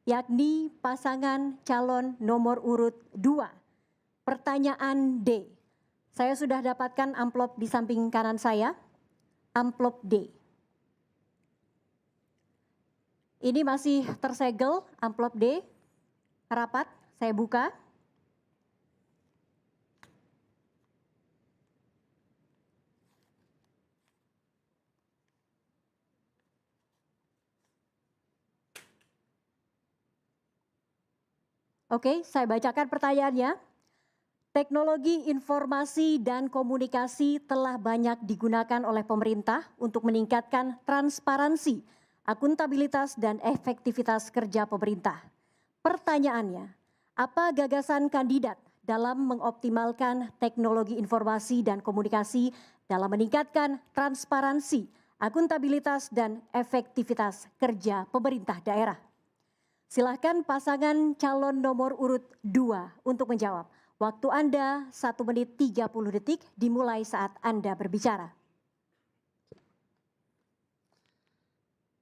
yakni pasangan calon nomor urut 2. Pertanyaan D. Saya sudah dapatkan amplop di samping kanan saya, amplop D. Ini masih tersegel, amplop D, rapat, saya buka. Oke, saya bacakan pertanyaannya. Teknologi informasi dan komunikasi telah banyak digunakan oleh pemerintah untuk meningkatkan transparansi, akuntabilitas, dan efektivitas kerja pemerintah. Pertanyaannya, apa gagasan kandidat dalam mengoptimalkan teknologi informasi dan komunikasi dalam meningkatkan transparansi, akuntabilitas, dan efektivitas kerja pemerintah daerah? Silahkan pasangan calon nomor urut 2 untuk menjawab. Waktu Anda 1 menit 30 detik dimulai saat Anda berbicara.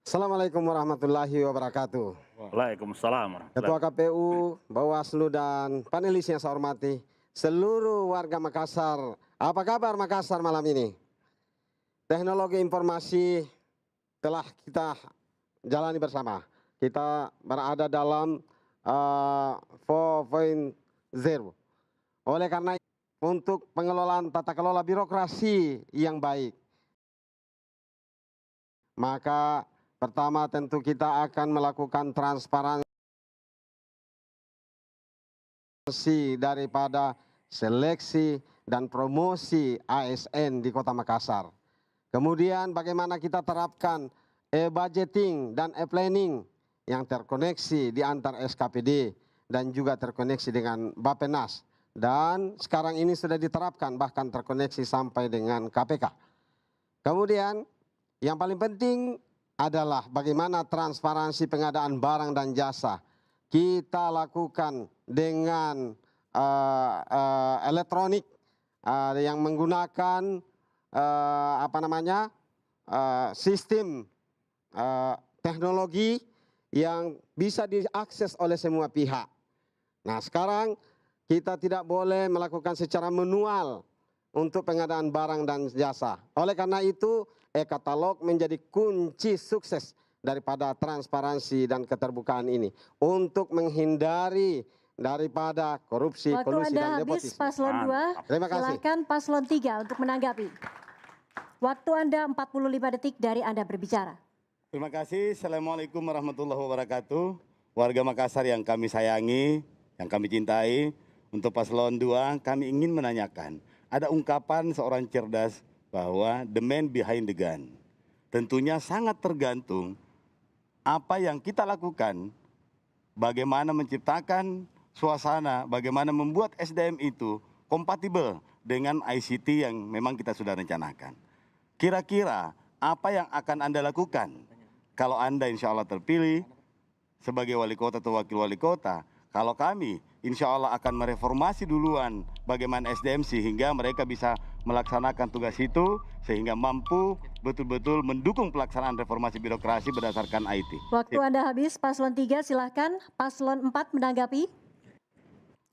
Assalamualaikum warahmatullahi wabarakatuh. Waalaikumsalam. Ketua KPU, Bawaslu, dan panelis yang saya hormati, seluruh warga Makassar. Apa kabar Makassar malam ini? Teknologi informasi telah kita jalani bersama. Kita berada dalam 4.0. Oleh karena itu, untuk pengelolaan tata kelola birokrasi yang baik, maka pertama tentu kita akan melakukan transparansi daripada seleksi dan promosi ASN di Kota Makassar. Kemudian bagaimana kita terapkan e-budgeting dan e-planning yang terkoneksi di antar SKPD dan juga terkoneksi dengan Bappenas. Dan sekarang ini sudah diterapkan bahkan terkoneksi sampai dengan KPK. Kemudian yang paling penting adalah bagaimana transparansi pengadaan barang dan jasa kita lakukan dengan elektronik yang menggunakan sistem teknologi yang bisa diakses oleh semua pihak. Nah, sekarang kita tidak boleh melakukan secara manual untuk pengadaan barang dan jasa. Oleh karena itu, e-katalog menjadi kunci sukses daripada transparansi dan keterbukaan ini untuk menghindari daripada korupsi, kolusi, dan nepotisme. Waktu Anda habis, Paslon 2. Terima kasih. Silakan Paslon 3 untuk menanggapi. Waktu Anda 45 detik dari Anda berbicara. Terima kasih. Assalamualaikum warahmatullahi wabarakatuh. Warga Makassar yang kami sayangi, yang kami cintai. Untuk Paslon 2 kami ingin menanyakan. Ada ungkapan seorang cerdas bahwa the man behind the gun. Tentunya sangat tergantung apa yang kita lakukan, bagaimana menciptakan suasana, bagaimana membuat SDM itu kompatibel dengan ICT yang memang kita sudah rencanakan. Kira-kira apa yang akan Anda lakukan kalau Anda insya Allah terpilih sebagai wali kota atau wakil wali kota? Kalau kami insya Allah akan mereformasi duluan bagaimana SDM sehingga mereka bisa melaksanakan tugas itu sehingga mampu betul-betul mendukung pelaksanaan reformasi birokrasi berdasarkan IT. Waktu Anda habis, Paslon 3 silahkan. Paslon 4 menanggapi.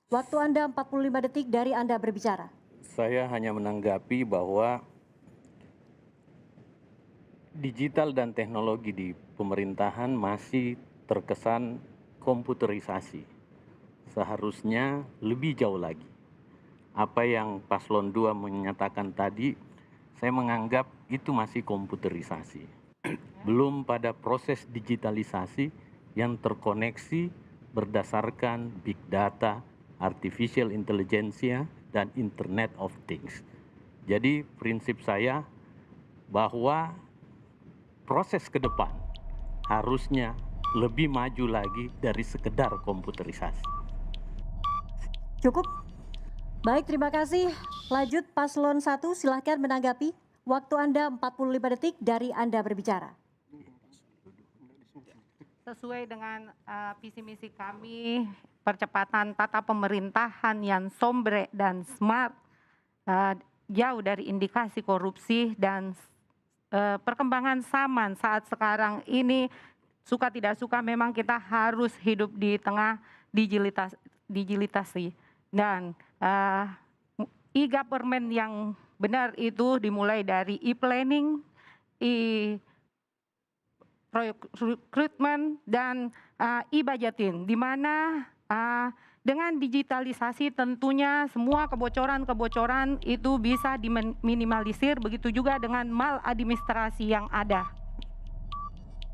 Waktu Anda 45 detik dari Anda berbicara. Saya hanya menanggapi bahwa digital dan teknologi di pemerintahan masih terkesan komputerisasi. Seharusnya lebih jauh lagi. Apa yang Paslon 2 menyatakan tadi, saya menganggap itu masih komputerisasi. Belum pada proses digitalisasi yang terkoneksi berdasarkan big data, artificial intelligence, dan Internet of Things. Jadi prinsip saya bahwa proses ke depan harusnya lebih maju lagi dari sekedar komputerisasi. Cukup? Baik, terima kasih. Lanjut Paslon 1, silahkan menanggapi. Waktu Anda 45 detik dari Anda berbicara. Sesuai dengan visi misi kami, percepatan tata pemerintahan yang sombre dan smart, jauh dari indikasi korupsi dan perkembangan zaman saat sekarang ini suka tidak suka memang kita harus hidup di tengah digitalisasi. Dan e-government yang benar itu dimulai dari e-planning, e-recruitment, dan e-budgeting, di mana dengan digitalisasi tentunya semua kebocoran-kebocoran itu bisa diminimalisir, begitu juga dengan maladministrasi yang ada.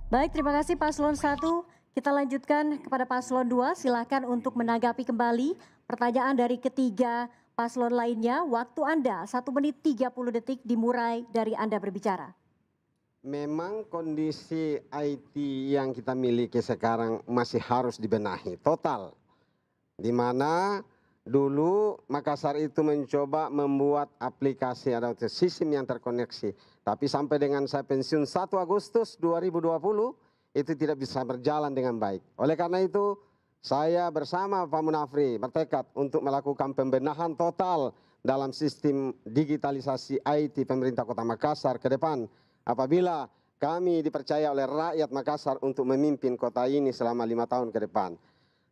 Baik, terima kasih Paslon 1. Kita lanjutkan kepada Paslon 2. Silakan untuk menanggapi kembali pertanyaan dari ketiga paslon lainnya. Waktu Anda 1 menit 30 detik dimulai dari Anda berbicara. Memang kondisi IT yang kita miliki sekarang masih harus dibenahi total. Di mana dulu Makassar itu mencoba membuat aplikasi atau sistem yang terkoneksi. Tapi sampai dengan saya pensiun 1 Agustus 2020 itu tidak bisa berjalan dengan baik. Oleh karena itu saya bersama Pak Munafri bertekad untuk melakukan pembenahan total dalam sistem digitalisasi IT pemerintah Kota Makassar ke depan. Apabila kami dipercaya oleh rakyat Makassar untuk memimpin kota ini selama 5 tahun ke depan.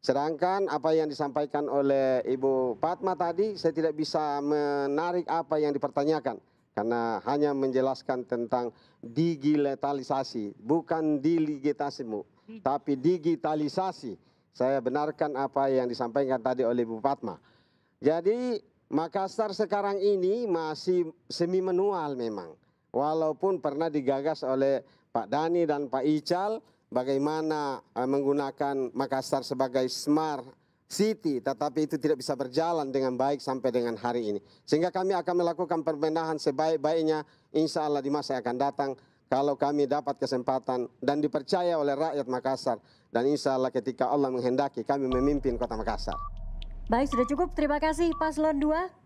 Sedangkan apa yang disampaikan oleh Ibu Fatma tadi, saya tidak bisa menarik apa yang dipertanyakan. Karena hanya menjelaskan tentang digitalisasi, bukan digitasimu, tapi digitalisasi. Saya benarkan apa yang disampaikan tadi oleh Ibu Fatma. Jadi Makassar sekarang ini masih semi manual memang. Walaupun pernah digagas oleh Pak Dhani dan Pak Ical, bagaimana menggunakan Makassar sebagai smart city, tetapi itu tidak bisa berjalan dengan baik sampai dengan hari ini. Sehingga kami akan melakukan perbenahan sebaik-baiknya, insya Allah di masa yang akan datang, kalau kami dapat kesempatan dan dipercaya oleh rakyat Makassar. Dan insya Allah ketika Allah menghendaki kami memimpin kota Makassar. Baik, sudah cukup. Terima kasih Paslon 2.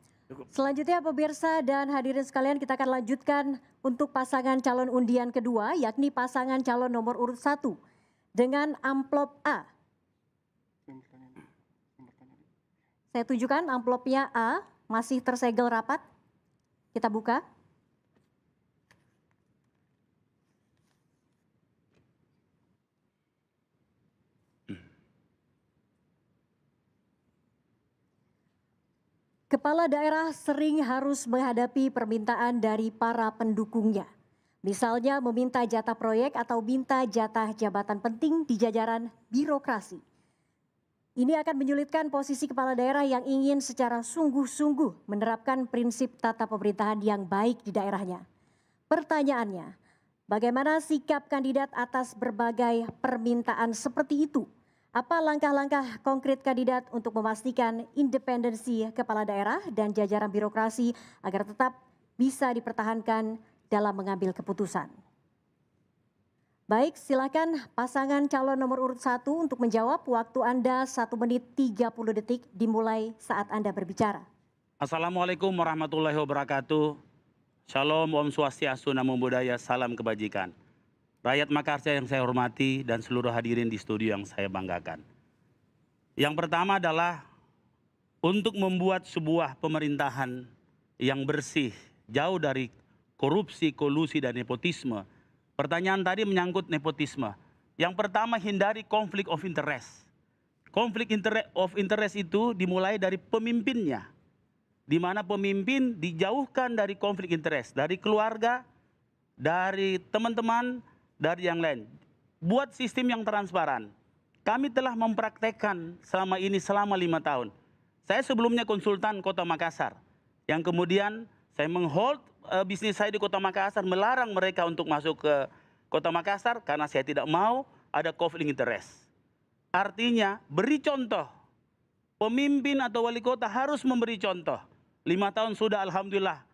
Selanjutnya pemirsa dan hadirin sekalian, kita akan lanjutkan untuk pasangan calon undian kedua, yakni pasangan calon nomor urut 1 dengan amplop A. Saya tunjukkan amplopnya A, masih tersegel rapat. Kita buka. Kepala daerah sering harus menghadapi permintaan dari para pendukungnya. Misalnya meminta jatah proyek atau minta jatah jabatan penting di jajaran birokrasi. Ini akan menyulitkan posisi kepala daerah yang ingin secara sungguh-sungguh menerapkan prinsip tata pemerintahan yang baik di daerahnya. Pertanyaannya, bagaimana sikap kandidat atas berbagai permintaan seperti itu? Apa langkah-langkah konkret kandidat untuk memastikan independensi kepala daerah dan jajaran birokrasi agar tetap bisa dipertahankan dalam mengambil keputusan? Baik, silakan pasangan calon nomor urut 1 untuk menjawab. Waktu Anda 1 menit 30 detik dimulai saat Anda berbicara. Assalamualaikum warahmatullahi wabarakatuh. Shalom, Om Swastiastu, Namo Buddhaya, salam kebajikan. Rakyat Makassar yang saya hormati dan seluruh hadirin di studio yang saya banggakan. Yang pertama adalah untuk membuat sebuah pemerintahan yang bersih, jauh dari korupsi, kolusi, dan nepotisme. Pertanyaan tadi menyangkut nepotisme. Yang pertama, hindari konflik of interest. Konflik of interest itu dimulai dari pemimpinnya. Di mana pemimpin dijauhkan dari konflik interest, dari keluarga, dari teman-teman, dari yang lain. Buat sistem yang transparan. Kami telah mempraktekkan selama ini selama 5 tahun. Saya sebelumnya konsultan Kota Makassar. Yang kemudian saya menghold bisnis saya di Kota Makassar, melarang mereka untuk masuk ke Kota Makassar karena saya tidak mau ada konflik interest. Artinya beri contoh. Pemimpin atau wali kota harus memberi contoh. 5 tahun sudah alhamdulillah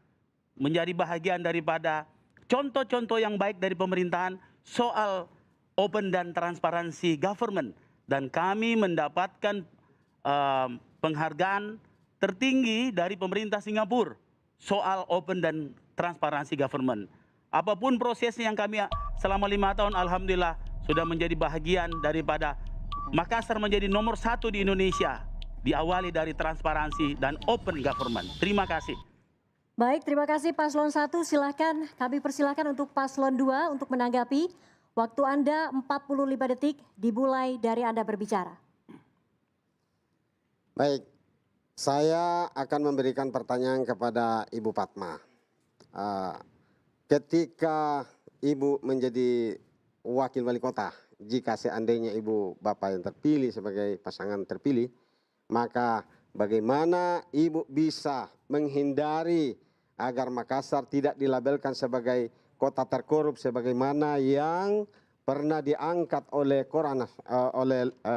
menjadi bahagian daripada contoh-contoh yang baik dari pemerintahan soal open dan transparansi government. Dan kami mendapatkan penghargaan tertinggi dari pemerintah Singapura soal open dan transparansi government. Apapun prosesnya yang kami selama 5 tahun alhamdulillah sudah menjadi bahagian daripada Makassar menjadi nomor 1 di Indonesia. Diawali dari transparansi dan open government. Terima kasih. Baik, terima kasih Paslon 1. Silahkan kami persilahkan untuk Paslon 2 untuk menanggapi. Waktu Anda 45 detik dimulai dari Anda berbicara. Baik, saya akan memberikan pertanyaan kepada Ibu Fatma. Ketika Ibu menjadi wakil wali kota, jika seandainya Ibu Bapak yang terpilih sebagai pasangan terpilih, maka bagaimana Ibu bisa menghindari agar Makassar tidak dilabelkan sebagai kota terkorup sebagaimana yang pernah diangkat oleh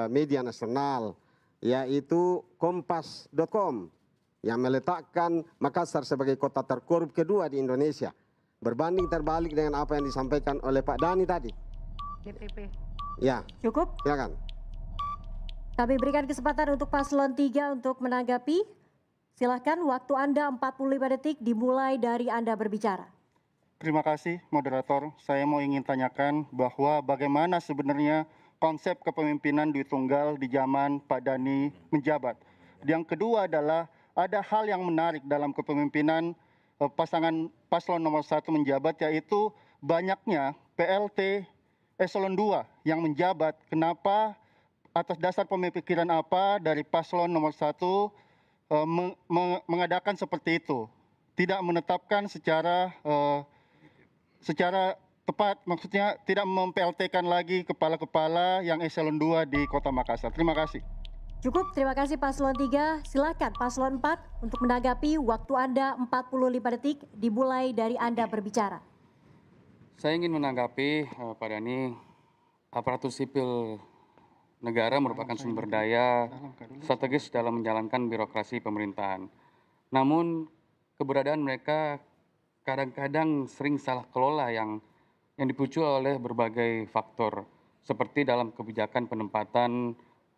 media nasional, yaitu Kompas.com yang meletakkan Makassar sebagai kota terkorup kedua di Indonesia. Berbanding terbalik dengan apa yang disampaikan oleh Pak Dhani tadi. DPP. Ya, Cukup? silakan. Kami berikan kesempatan untuk paslon 3 untuk menanggapi. Silahkan, waktu Anda 45 detik dimulai dari Anda berbicara. Terima kasih moderator. Saya mau ingin tanyakan bahwa bagaimana sebenarnya konsep kepemimpinan Dwi Tunggal di zaman Pak Dhani menjabat. Yang kedua adalah ada hal yang menarik dalam kepemimpinan pasangan paslon nomor 1 menjabat, yaitu banyaknya PLT eselon 2 yang menjabat. Kenapa, atas dasar pemikiran apa dari paslon nomor 1 mengadakan seperti itu? Tidak menetapkan secara tepat, maksudnya tidak mem-PLT-kan lagi kepala-kepala yang eselon 2 di Kota Makassar. Terima kasih. Cukup, terima kasih paslon 3. Silakan paslon 4 untuk menanggapi. Waktu Anda 45 detik dimulai dari Anda berbicara. Saya ingin menanggapi Pak Dhani, aparatur sipil negara merupakan sumber daya strategis dalam menjalankan birokrasi pemerintahan. Namun keberadaan mereka kadang-kadang sering salah kelola yang dipicu oleh berbagai faktor, seperti dalam kebijakan penempatan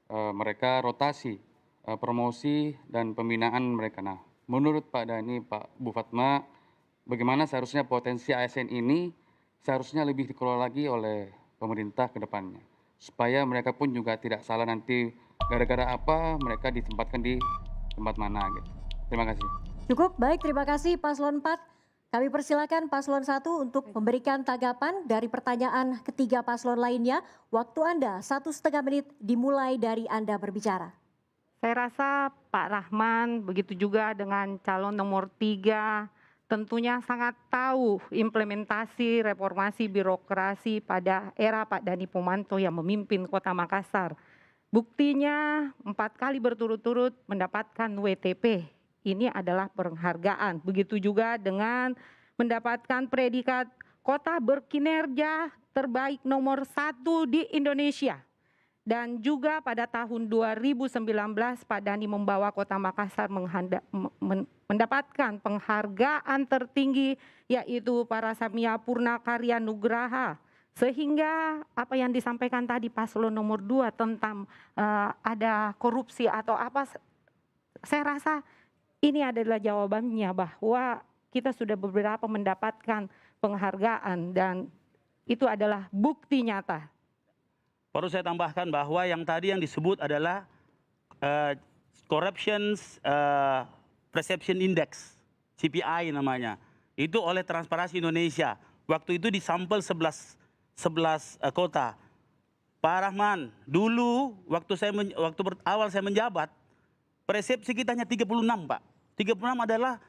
mereka, rotasi, promosi, dan pembinaan mereka. Nah, menurut Pak Dhani, Pak Bu Fatma, bagaimana seharusnya potensi ASN ini seharusnya lebih dikelola lagi oleh pemerintah ke depannya, supaya mereka pun juga tidak salah nanti gara-gara apa mereka ditempatkan di tempat mana gitu. Terima kasih. Cukup, baik, terima kasih paslon 4. Kami persilakan paslon 1 untuk memberikan tanggapan dari pertanyaan ketiga paslon lainnya. Waktu Anda 1,5 menit dimulai dari Anda berbicara. Saya rasa Pak Rahman, begitu juga dengan calon nomor 3, tentunya sangat tahu implementasi reformasi birokrasi pada era Pak Dhani Pomanto yang memimpin Kota Makassar. Buktinya 4 kali berturut-turut mendapatkan WTP. Ini adalah penghargaan. Begitu juga dengan mendapatkan predikat kota berkinerja terbaik nomor 1 di Indonesia. Dan juga pada tahun 2019 Pak Dhani membawa Kota Makassar mendapatkan penghargaan tertinggi, yaitu Parasamia Purnakarya Nugraha. Sehingga apa yang disampaikan tadi paslon nomor 2 tentang ada korupsi atau apa, saya rasa ini adalah jawabannya, bahwa kita sudah beberapa mendapatkan penghargaan dan itu adalah bukti nyata. Perlu saya tambahkan bahwa yang tadi yang disebut adalah Corruption Perception Index, CPI namanya. Itu oleh Transparansi Indonesia. Waktu itu disampel 11 kota. Pak Rahman, dulu waktu awal saya menjabat, persepsi kita hanya 36, Pak. 36 adalah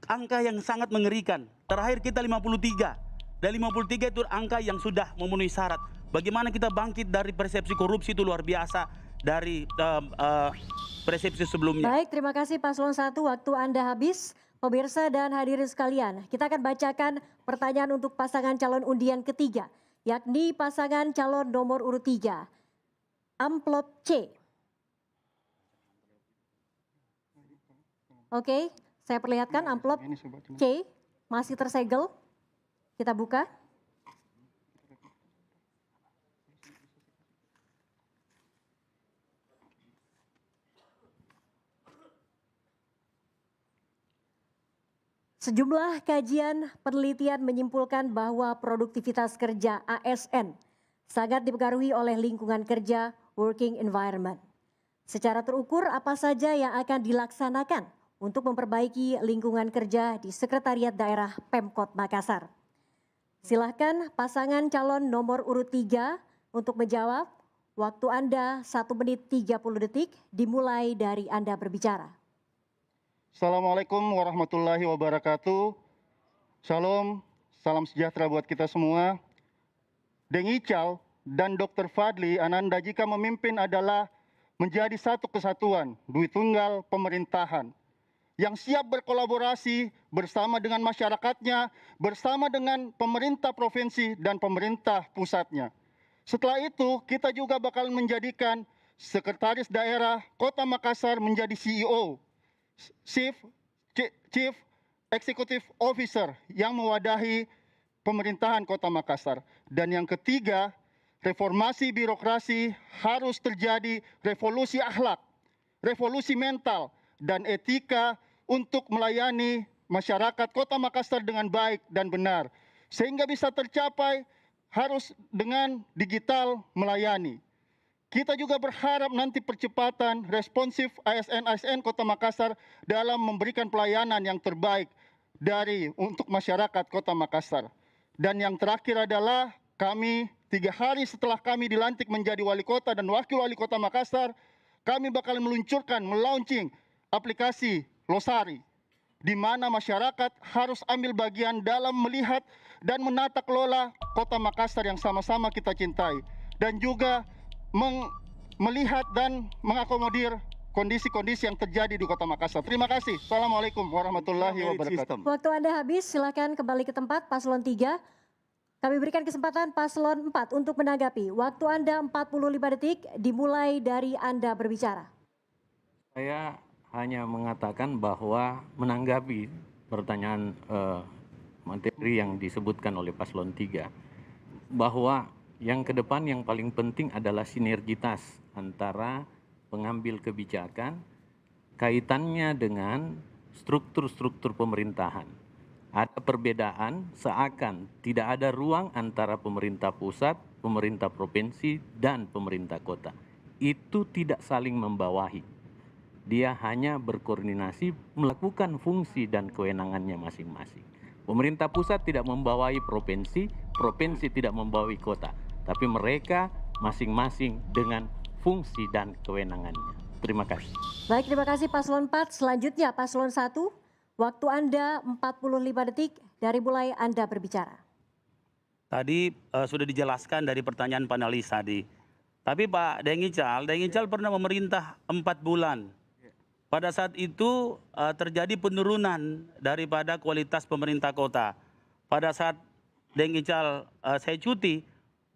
angka yang sangat mengerikan. Terakhir kita 53. Dan 53 itu angka yang sudah memenuhi syarat. Bagaimana kita bangkit dari persepsi korupsi itu luar biasa dari persepsi sebelumnya. Baik, terima kasih paslon 1. Waktu Anda habis. Pemirsa dan hadirin sekalian, kita akan bacakan pertanyaan untuk pasangan calon undian ketiga, yakni pasangan calon nomor urut 3. Amplop C. Oke, saya perlihatkan amplop C masih tersegel. Kita buka. Sejumlah kajian penelitian menyimpulkan bahwa produktivitas kerja ASN sangat dipengaruhi oleh lingkungan kerja working environment. Secara terukur apa saja yang akan dilaksanakan untuk memperbaiki lingkungan kerja di Sekretariat Daerah Pemkot Makassar? Silahkan pasangan calon nomor urut 3 untuk menjawab. Waktu Anda 1 menit 30 detik dimulai dari Anda berbicara. Assalamualaikum warahmatullahi wabarakatuh. Shalom, salam sejahtera buat kita semua. Deng Ical dan Dr. Fadli Ananda jika memimpin adalah menjadi satu kesatuan, Dwi Tunggal pemerintahan yang siap berkolaborasi bersama dengan masyarakatnya, bersama dengan pemerintah provinsi dan pemerintah pusatnya. Setelah itu, kita juga bakal menjadikan Sekretaris Daerah Kota Makassar menjadi CEO, Chief Executive Officer yang mewadahi pemerintahan Kota Makassar. Dan yang ketiga, reformasi birokrasi harus terjadi revolusi akhlak, revolusi mental, dan etika untuk melayani masyarakat Kota Makassar dengan baik dan benar. Sehingga bisa tercapai harus dengan digital melayani. Kita juga berharap nanti percepatan responsif ASN Kota Makassar dalam memberikan pelayanan yang terbaik untuk masyarakat Kota Makassar. Dan yang terakhir adalah kami 3 hari setelah kami dilantik menjadi wali kota dan wakil wali kota Makassar, kami bakal melaunching aplikasi Losari, di mana masyarakat harus ambil bagian dalam melihat dan menata kelola Kota Makassar yang sama-sama kita cintai. Dan juga melihat dan mengakomodir kondisi-kondisi yang terjadi di Kota Makassar. Terima kasih. Assalamualaikum warahmatullahi wabarakatuh. Waktu Anda habis, silakan kembali ke tempat paslon 3. Kami berikan kesempatan paslon 4 untuk menanggapi. Waktu Anda 45 detik dimulai dari Anda berbicara. Saya hanya mengatakan bahwa menanggapi pertanyaan materi yang disebutkan oleh paslon 3, bahwa yang ke depan yang paling penting adalah sinergitas antara pengambil kebijakan kaitannya dengan struktur-struktur pemerintahan. Ada perbedaan seakan tidak ada ruang antara pemerintah pusat, pemerintah provinsi, dan pemerintah kota. Itu tidak saling membawahi. Dia hanya berkoordinasi melakukan fungsi dan kewenangannya masing-masing. Pemerintah pusat tidak membawahi provinsi, provinsi tidak membawahi kota. Tapi mereka masing-masing dengan fungsi dan kewenangannya. Terima kasih. Baik, terima kasih paslon 4. Selanjutnya paslon 1. Waktu Anda 45 detik dari mulai Anda berbicara. Tadi sudah dijelaskan dari pertanyaan panelis tadi. Tapi Pak Deng Ical pernah memerintah 4 bulan. Pada saat itu terjadi penurunan daripada kualitas pemerintah kota. Pada saat Deng Ical saya cuti,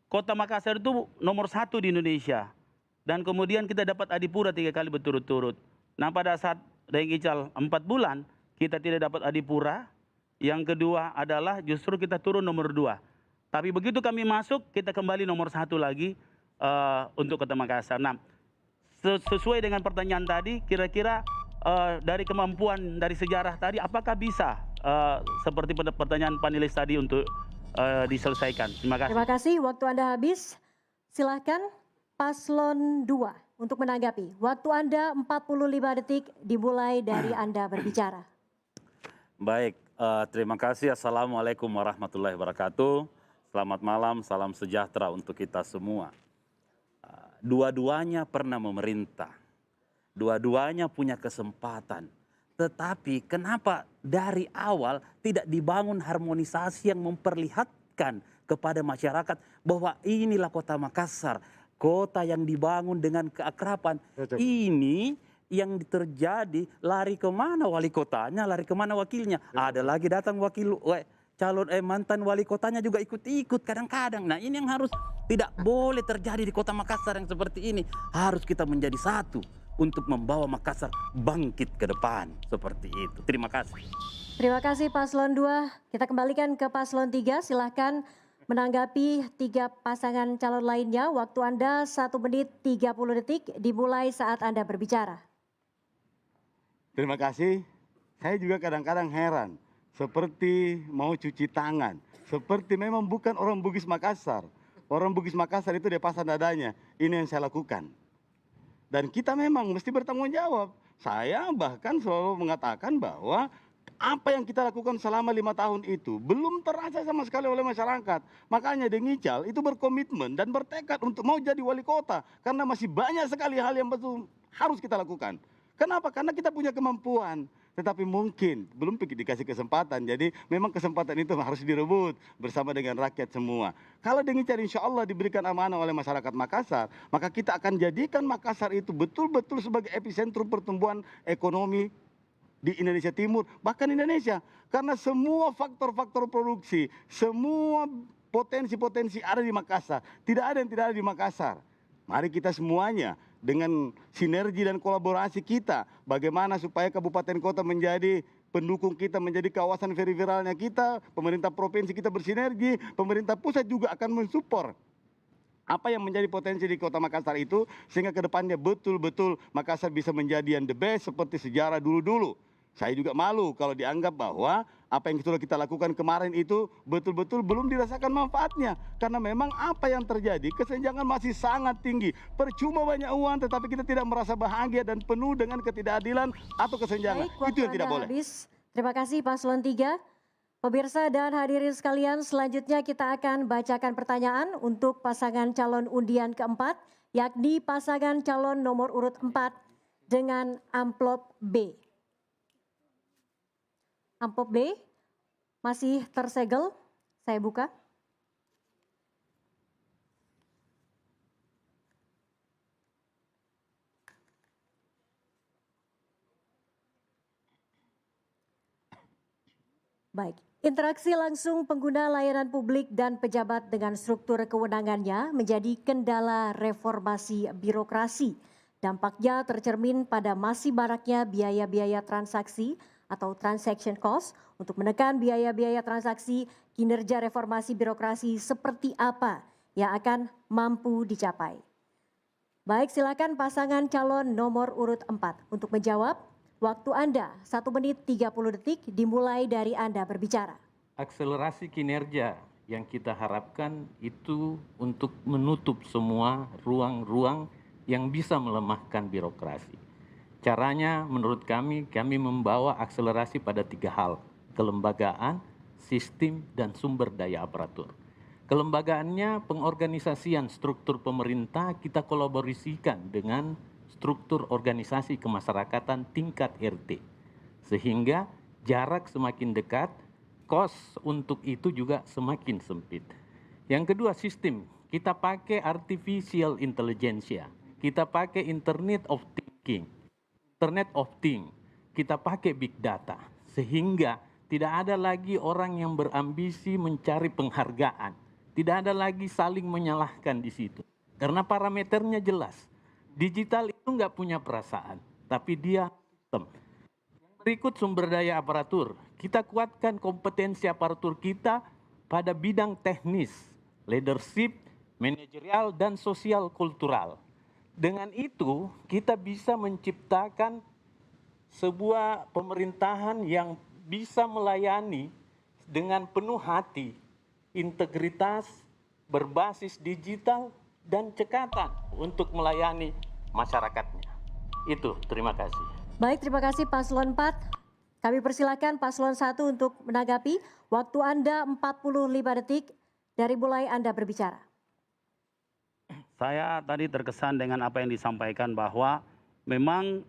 Kota Makassar itu nomor 1 di Indonesia. Dan kemudian kita dapat adipura 3 kali berturut-turut. Nah pada saat Deng Ical 4 bulan, kita tidak dapat adipura. Yang kedua adalah justru kita turun nomor 2. Tapi begitu kami masuk, kita kembali nomor 1 lagi untuk Kota Makassar. Nah, sesuai dengan pertanyaan tadi, kira-kira dari kemampuan dari sejarah tadi, apakah bisa seperti pertanyaan panelis tadi untuk diselesaikan? Terima kasih. Terima kasih, waktu Anda habis. Silahkan paslon 2 untuk menanggapi. Waktu Anda 45 detik dimulai dari Anda berbicara. Baik, terima kasih. Assalamualaikum warahmatullahi wabarakatuh. Selamat malam, salam sejahtera untuk kita semua. Dua-duanya pernah memerintah, dua-duanya punya kesempatan. Tetapi kenapa dari awal tidak dibangun harmonisasi yang memperlihatkan kepada masyarakat bahwa inilah Kota Makassar, kota yang dibangun dengan keakraban. Ini yang terjadi, lari kemana wali kotanya, lari kemana wakilnya. Ada lagi datang wakil calon mantan wali kotanya juga ikut-ikut kadang-kadang. Nah ini yang harus tidak boleh terjadi di Kota Makassar yang seperti ini. Harus kita menjadi satu untuk membawa Makassar bangkit ke depan seperti itu. Terima kasih. Terima kasih paslon 2. Kita kembalikan ke paslon 3. Silahkan menanggapi 3 pasangan calon lainnya. Waktu Anda 1 menit 30 detik dimulai saat Anda berbicara. Terima kasih. Saya juga kadang-kadang heran. Seperti mau cuci tangan. Seperti memang bukan orang Bugis Makassar. Orang Bugis Makassar itu dia pasang dadanya. Ini yang saya lakukan. Dan kita memang mesti bertanggung jawab. Saya bahkan selalu mengatakan bahwa apa yang kita lakukan selama 5 tahun itu belum terasa sama sekali oleh masyarakat. Makanya Deng Ical itu berkomitmen dan bertekad untuk mau jadi wali kota. Karena masih banyak sekali hal yang betul harus kita lakukan. Kenapa? Karena kita punya kemampuan. Tetapi mungkin belum dikasih kesempatan. Jadi memang kesempatan itu harus direbut bersama dengan rakyat semua. Kalau Deng Ical insya Allah diberikan amanah oleh masyarakat Makassar, maka kita akan jadikan Makassar itu betul-betul sebagai epicentrum pertumbuhan ekonomi di Indonesia Timur, bahkan Indonesia. Karena semua faktor-faktor produksi, semua potensi-potensi ada di Makassar. Tidak ada yang tidak ada di Makassar. Mari kita semuanya dengan sinergi dan kolaborasi kita, bagaimana supaya kabupaten kota menjadi pendukung kita, menjadi kawasan periferalnya kita, pemerintah provinsi kita bersinergi, pemerintah pusat juga akan mensupport apa yang menjadi potensi di kota Makassar itu, sehingga ke depannya betul-betul Makassar bisa menjadi yang the best seperti sejarah dulu-dulu. Saya juga malu kalau dianggap bahwa apa yang sudah kita lakukan kemarin itu betul-betul belum dirasakan manfaatnya. Karena memang apa yang terjadi, kesenjangan masih sangat tinggi. Percuma banyak uang tetapi kita tidak merasa bahagia dan penuh dengan ketidakadilan atau kesenjangan. Baik, Itu yang tidak boleh. Habis. Terima kasih Paslon 3. Pemirsa dan hadirin sekalian, selanjutnya kita akan bacakan pertanyaan untuk pasangan calon undian keempat, yakni pasangan calon nomor urut 4 dengan amplop B. Amplop B masih tersegel, saya buka. Baik, interaksi langsung pengguna layanan publik dan pejabat dengan struktur kewenangannya menjadi kendala reformasi birokrasi. Dampaknya tercermin pada masih maraknya biaya-biaya transaksi atau transaction cost. Untuk menekan biaya-biaya transaksi, kinerja reformasi birokrasi seperti apa yang akan mampu dicapai? Baik, silakan pasangan calon nomor urut 4 untuk menjawab. Waktu Anda 1 menit 30 detik dimulai dari Anda berbicara. Akselerasi kinerja yang kita harapkan itu untuk menutup semua ruang-ruang yang bisa melemahkan birokrasi. Caranya menurut kami membawa akselerasi pada 3 hal: kelembagaan, sistem, dan sumber daya aparatur. Kelembagaannya, pengorganisasian struktur pemerintah kita kolaborasikan dengan struktur organisasi kemasyarakatan tingkat RT. Sehingga jarak semakin dekat, kos untuk itu juga semakin sempit. Yang kedua, sistem. Kita pakai artificial intelligence, kita pakai internet of thinking, internet of things, kita pakai big data. Sehingga tidak ada lagi orang yang berambisi mencari penghargaan. Tidak ada lagi saling menyalahkan di situ. Karena parameternya jelas. Digital itu nggak punya perasaan, tapi dia sistem. Berikut sumber daya aparatur. Kita kuatkan kompetensi aparatur kita pada bidang teknis, leadership, manajerial, dan sosial kultural. Dengan itu, kita bisa menciptakan sebuah pemerintahan yang bisa melayani dengan penuh hati, integritas, berbasis digital, dan cekatan untuk melayani masyarakatnya. Itu, terima kasih. Baik, terima kasih Paslon 4. Kami persilakan Paslon 1 untuk menanggapi. Waktu Anda 45 detik dari mulai Anda berbicara. Saya tadi terkesan dengan apa yang disampaikan bahwa memang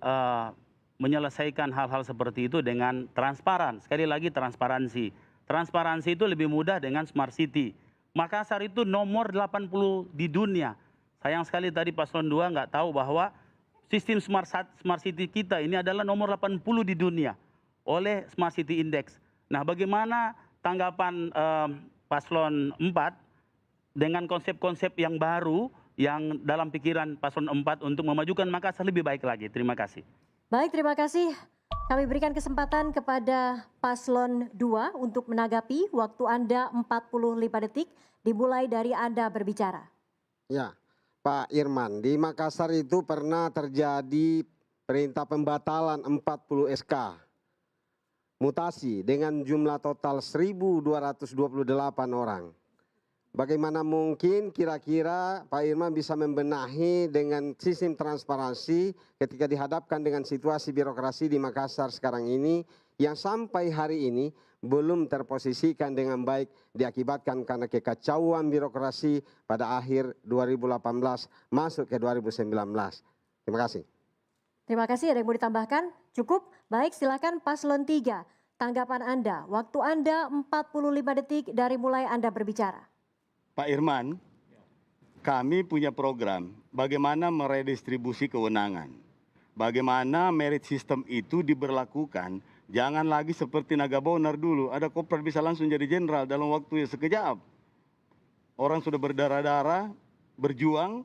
menyelesaikan hal-hal seperti itu dengan transparan. Sekali lagi transparansi. Transparansi itu lebih mudah dengan smart city. Makassar itu nomor 80 di dunia. Sayang sekali tadi Paslon 2 nggak tahu bahwa sistem smart city kita ini adalah nomor 80 di dunia oleh Smart City Index. Nah, bagaimana tanggapan Paslon 4 dengan konsep-konsep yang baru yang dalam pikiran Paslon 4 untuk memajukan Makassar lebih baik lagi? Terima kasih. Baik, terima kasih. Kami berikan kesempatan kepada Paslon 2 untuk menanggapi. Waktu Anda 45 detik dimulai dari Anda berbicara. Ya, Pak Irman, di Makassar itu pernah terjadi perintah pembatalan 40 SK. Mutasi dengan jumlah total 1.228 orang. bagaimana mungkin kira-kira Pak Irman bisa membenahi dengan sistem transparansi ketika dihadapkan dengan situasi birokrasi di Makassar sekarang ini yang sampai hari ini belum terposisikan dengan baik diakibatkan karena kekacauan birokrasi pada akhir 2018 masuk ke 2019. Terima kasih. Terima kasih. Ada yang mau ditambahkan? Cukup? Baik, silakan paslon 3. Tanggapan Anda. Waktu Anda 45 detik dari mulai Anda berbicara. Pak Irman, kami punya program bagaimana meredistribusi kewenangan. Bagaimana merit system itu diberlakukan. Jangan lagi seperti Nagabonar dulu. Ada kopral bisa langsung jadi jenderal dalam waktu yang sekejap. Orang sudah berdarah-darah, berjuang,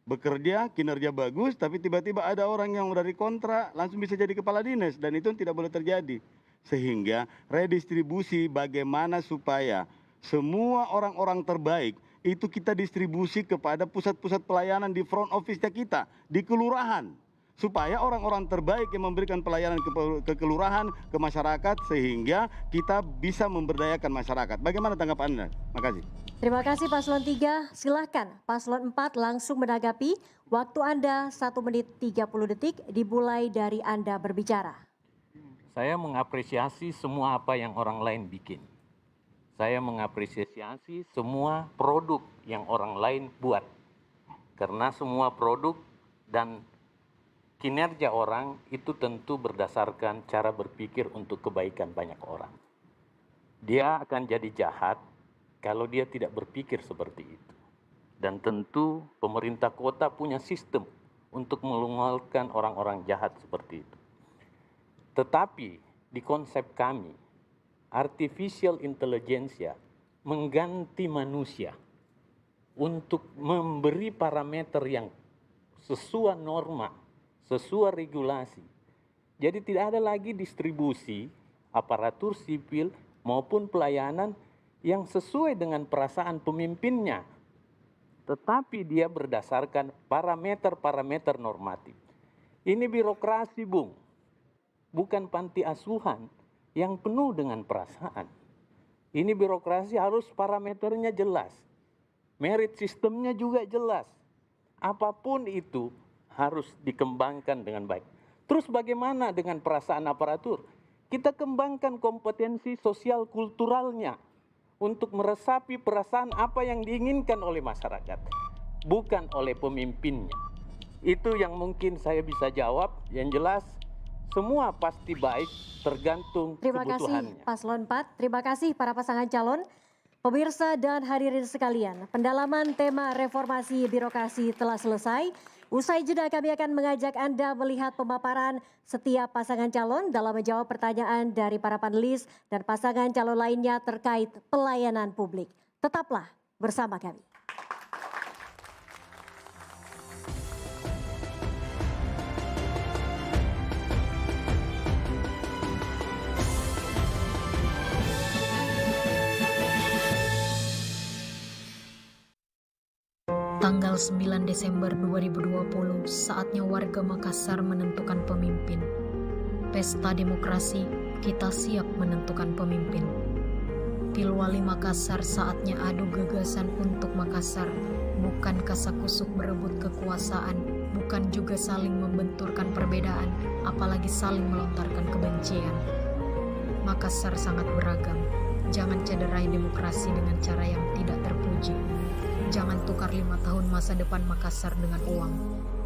bekerja, kinerja bagus, tapi tiba-tiba ada orang yang dari kontra langsung bisa jadi kepala dinas. Dan itu tidak boleh terjadi. Sehingga redistribusi bagaimana supaya semua orang-orang terbaik itu kita distribusi kepada pusat-pusat pelayanan di front office-nya kita, di kelurahan. Supaya orang-orang terbaik yang memberikan pelayanan ke kelurahan, ke masyarakat, sehingga kita bisa memberdayakan masyarakat. Bagaimana tanggapan Anda? Makasih. Terima kasih paslon 3. Silahkan paslon 4 langsung menanggapi. Waktu Anda 1 menit 30 detik dimulai dari Anda berbicara. Saya mengapresiasi semua apa yang orang lain bikin. Saya mengapresiasi semua produk yang orang lain buat. Karena semua produk dan kinerja orang itu tentu berdasarkan cara berpikir untuk kebaikan banyak orang. Dia akan jadi jahat kalau dia tidak berpikir seperti itu. Dan tentu pemerintah kota punya sistem untuk melungolkan orang-orang jahat seperti itu. Tetapi di konsep kami, artificial intelligence mengganti manusia untuk memberi parameter yang sesuai norma, sesuai regulasi. Jadi tidak ada lagi distribusi aparatur sipil maupun pelayanan yang sesuai dengan perasaan pemimpinnya. Tetapi dia berdasarkan parameter-parameter normatif. Ini birokrasi, Bung. Bukan panti asuhan yang penuh dengan perasaan. Ini birokrasi harus parameternya jelas. Merit sistemnya juga jelas. Apapun itu harus dikembangkan dengan baik. Terus bagaimana dengan perasaan aparatur? Kita kembangkan kompetensi sosial kulturalnya untuk meresapi perasaan apa yang diinginkan oleh masyarakat, bukan oleh pemimpinnya. Itu yang mungkin saya bisa jawab. Yang jelas semua pasti baik tergantung kebutuhannya. Terima kasih paslon 4. Terima kasih para pasangan calon. Pemirsa dan hadirin sekalian, pendalaman tema reformasi birokrasi telah selesai. Usai jeda kami akan mengajak Anda melihat pemaparan setiap pasangan calon dalam menjawab pertanyaan dari para panelis dan pasangan calon lainnya terkait pelayanan publik. Tetaplah bersama kami. Tanggal 9 Desember 2020, saatnya warga Makassar menentukan pemimpin. Pesta demokrasi, kita siap menentukan pemimpin. Pilwali Makassar saatnya adu gagasan untuk Makassar, bukan kasakusuk berebut kekuasaan, bukan juga saling membenturkan perbedaan, apalagi saling melontarkan kebencian. Makassar sangat beragam, jangan cederai demokrasi dengan cara yang tidak terpuji. Jangan tukar 5 tahun masa depan Makassar dengan uang.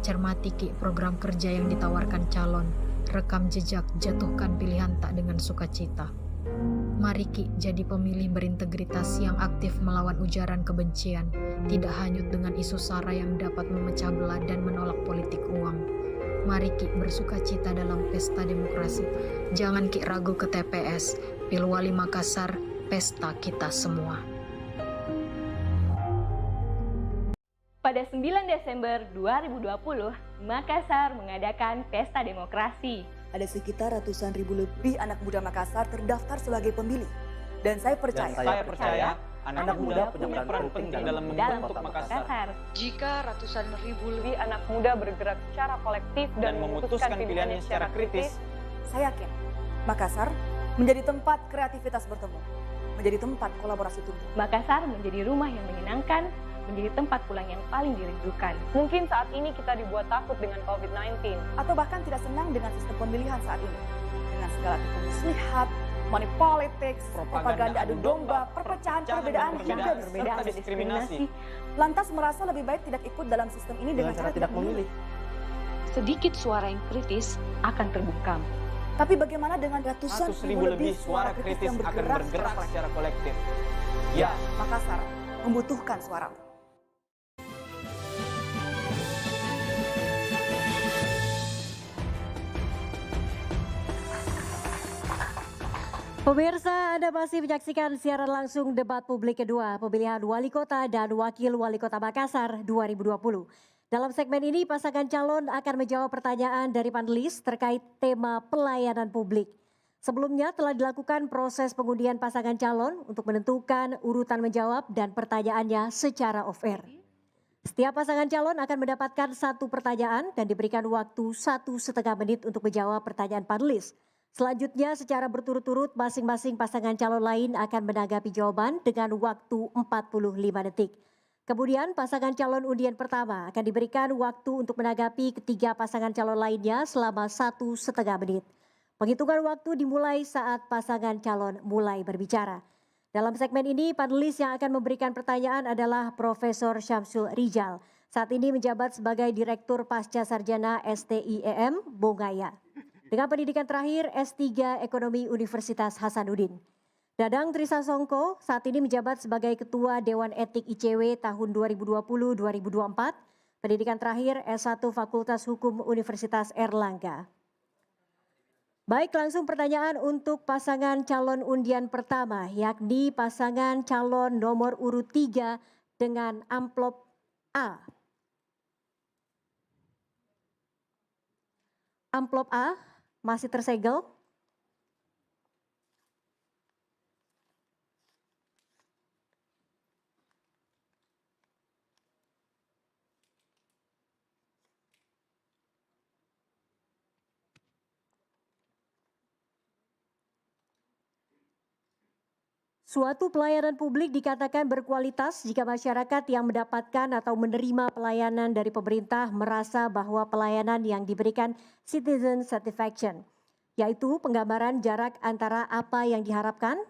Cermati Ki program kerja yang ditawarkan calon. Rekam jejak, jatuhkan pilihan tak dengan sukacita. Mari Ki jadi pemilih berintegritas yang aktif melawan ujaran kebencian. Tidak hanyut dengan isu sara yang dapat memecah belah dan menolak politik uang. Mari Ki bersukacita dalam pesta demokrasi. Jangan Ki ragu ke TPS. Pilwali Makassar, pesta kita semua. Pada 9 Desember 2020, Makassar mengadakan Pesta Demokrasi. Ada sekitar ratusan ribu lebih anak muda Makassar terdaftar sebagai pemilih. Dan saya percaya, anak muda punya peran penting dalam membentuk Makassar. Jika ratusan ribu lebih anak muda bergerak secara kolektif dan memutuskan pilihannya secara kritis, saya yakin Makassar menjadi tempat kreativitas bertemu. menjadi tempat kolaborasi tumbuh. Makassar menjadi rumah yang menyenangkan, menjadi tempat pulang yang paling dirindukan. Mungkin saat ini kita dibuat takut dengan COVID-19. Atau bahkan tidak senang dengan sistem pemilihan saat ini. Dengan segala tipu muslihat, money politics, propaganda adu domba, perpecahan, perbedaan, hingga serta diskriminasi. Lantas merasa lebih baik tidak ikut dalam sistem ini dengan cara tidak memilih. Sedikit suara yang kritis akan terbungkam. Tapi bagaimana dengan ratusan ribu lebih suara kritis yang bergerak secara kolektif? Ya, Makassar membutuhkan suara. Pemirsa, Anda masih menyaksikan siaran langsung debat publik kedua pemilihan Wali Kota dan Wakil Wali Kota Makassar 2020. Dalam segmen ini, pasangan calon akan menjawab pertanyaan dari panelis terkait tema pelayanan publik. Sebelumnya telah dilakukan proses pengundian pasangan calon untuk menentukan urutan menjawab dan pertanyaannya secara off-air. Setiap pasangan calon akan mendapatkan satu pertanyaan dan diberikan waktu 1,5 menit untuk menjawab pertanyaan panelis. Selanjutnya secara berturut-turut masing-masing pasangan calon lain akan menanggapi jawaban dengan waktu 45 detik. Kemudian pasangan calon undian pertama akan diberikan waktu untuk menanggapi ketiga pasangan calon lainnya selama 1,5 menit. Penghitungan waktu dimulai saat pasangan calon mulai berbicara. Dalam segmen ini panelis yang akan memberikan pertanyaan adalah Profesor Syamsul Rijal. Saat ini menjabat sebagai Direktur Pasca Sarjana STIEM Bongaya. Dengan pendidikan terakhir S3 Ekonomi Universitas Hasanuddin. Dadang Trisasongko saat ini menjabat sebagai Ketua Dewan Etik ICW tahun 2020-2024. Pendidikan terakhir S1 Fakultas Hukum Universitas Erlangga. Baik, langsung pertanyaan untuk pasangan calon undian pertama, yakni pasangan calon nomor urut 3 dengan amplop A. Amplop A masih tersegel. Suatu pelayanan publik dikatakan berkualitas jika masyarakat yang mendapatkan atau menerima pelayanan dari pemerintah merasa bahwa pelayanan yang diberikan citizen satisfaction, yaitu penggambaran jarak antara apa yang diharapkan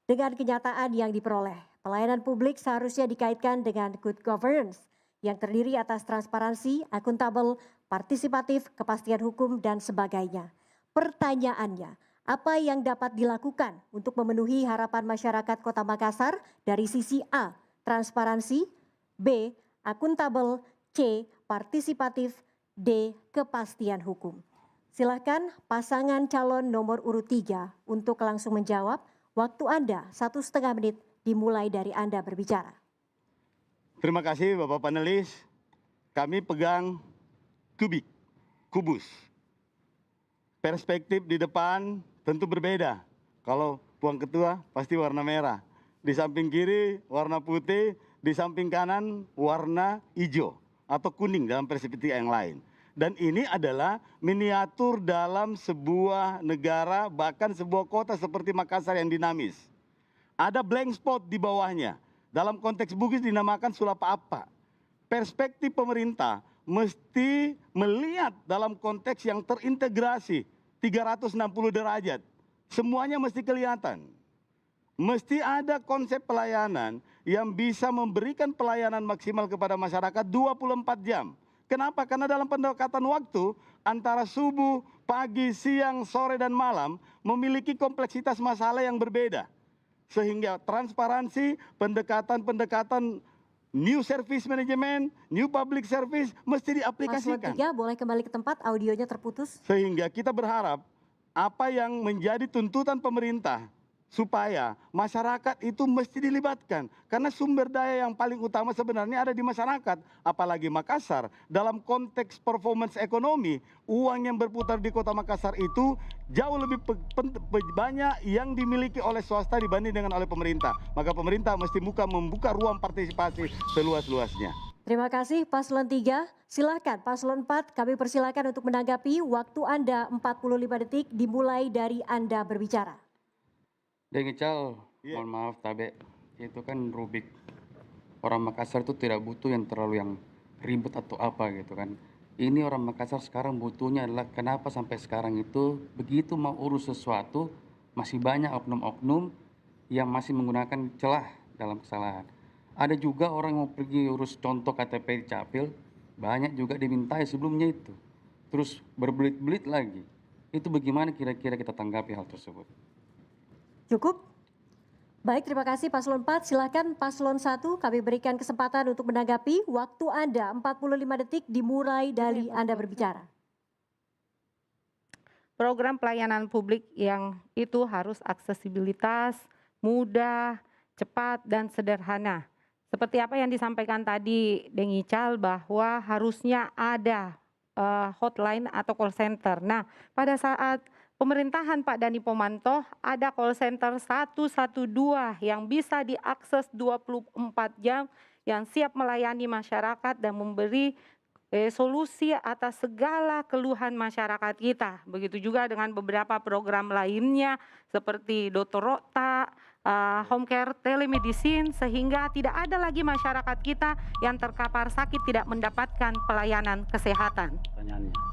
dengan kenyataan yang diperoleh. Pelayanan publik seharusnya dikaitkan dengan good governance yang terdiri atas transparansi, akuntabel, partisipatif, kepastian hukum, dan sebagainya. Pertanyaannya, apa yang dapat dilakukan untuk memenuhi harapan masyarakat Kota Makassar dari sisi A, transparansi, B, akuntabel, C, partisipatif, D, kepastian hukum. Silakan pasangan calon nomor urut 3 untuk langsung menjawab. Waktu Anda 1,5 menit dimulai dari Anda berbicara. Terima kasih Bapak panelis. Kami pegang kubus. Perspektif di depan tentu berbeda. Kalau Puang Ketua pasti warna merah. Di samping kiri warna putih, di samping kanan warna hijau atau kuning dalam perspektif yang lain. Dan ini adalah miniatur dalam sebuah negara, bahkan sebuah kota seperti Makassar yang dinamis. Ada blank spot di bawahnya. Dalam konteks Bugis dinamakan Sulapapa. Perspektif pemerintah mesti melihat dalam konteks yang terintegrasi 360 derajat. Semuanya mesti kelihatan. Mesti ada konsep pelayanan yang bisa memberikan pelayanan maksimal kepada masyarakat 24 jam. Kenapa? Karena dalam pendekatan waktu antara subuh, pagi, siang, sore, dan malam memiliki kompleksitas masalah yang berbeda. Sehingga transparansi, pendekatan-pendekatan new service management, new public service mesti diaplikasikan. Paslon 3 boleh kembali ke tempat, audionya terputus. Sehingga kita berharap apa yang menjadi tuntutan pemerintah supaya masyarakat itu mesti dilibatkan. Karena sumber daya yang paling utama sebenarnya ada di masyarakat. Apalagi Makassar dalam konteks performance ekonomi, uang yang berputar di kota Makassar itu jauh lebih banyak yang dimiliki oleh swasta dibanding dengan oleh pemerintah. Maka pemerintah mesti membuka ruang partisipasi seluas-luasnya. Terima kasih Paslon 3. Silakan Paslon 4, kami persilakan untuk menanggapi. Waktu Anda 45 detik dimulai dari Anda berbicara. Deng Ical, Mohon maaf Tabe, itu kan Rubik. Orang Makassar itu tidak butuh yang terlalu yang ribet atau apa gitu kan. Ini orang Makassar sekarang butuhnya adalah kenapa sampai sekarang itu begitu mau urus sesuatu masih banyak oknum-oknum yang masih menggunakan celah dalam kesalahan. Ada juga orang yang mau pergi urus contoh KTP di Capil, banyak juga dimintai sebelumnya itu. Terus berbelit-belit lagi. Itu bagaimana kira-kira kita tanggapi hal tersebut? Cukup? Baik, terima kasih Paslon 4. Silakan Paslon 1, kami berikan kesempatan untuk menanggapi. Waktu Anda 45 detik dimulai dari Anda berbicara. Program pelayanan publik yang itu harus aksesibilitas, mudah, cepat, dan sederhana. Seperti apa yang disampaikan tadi Deng Ical bahwa harusnya ada hotline atau call center. Nah, pada saat pemerintahan Pak Dhani Pomanto ada call center 112 yang bisa diakses 24 jam yang siap melayani masyarakat dan memberi solusi atas segala keluhan masyarakat kita. Begitu juga dengan beberapa program lainnya seperti Dr. Rota, home care, telemedicine, sehingga tidak ada lagi masyarakat kita yang terkapar sakit tidak mendapatkan pelayanan kesehatan.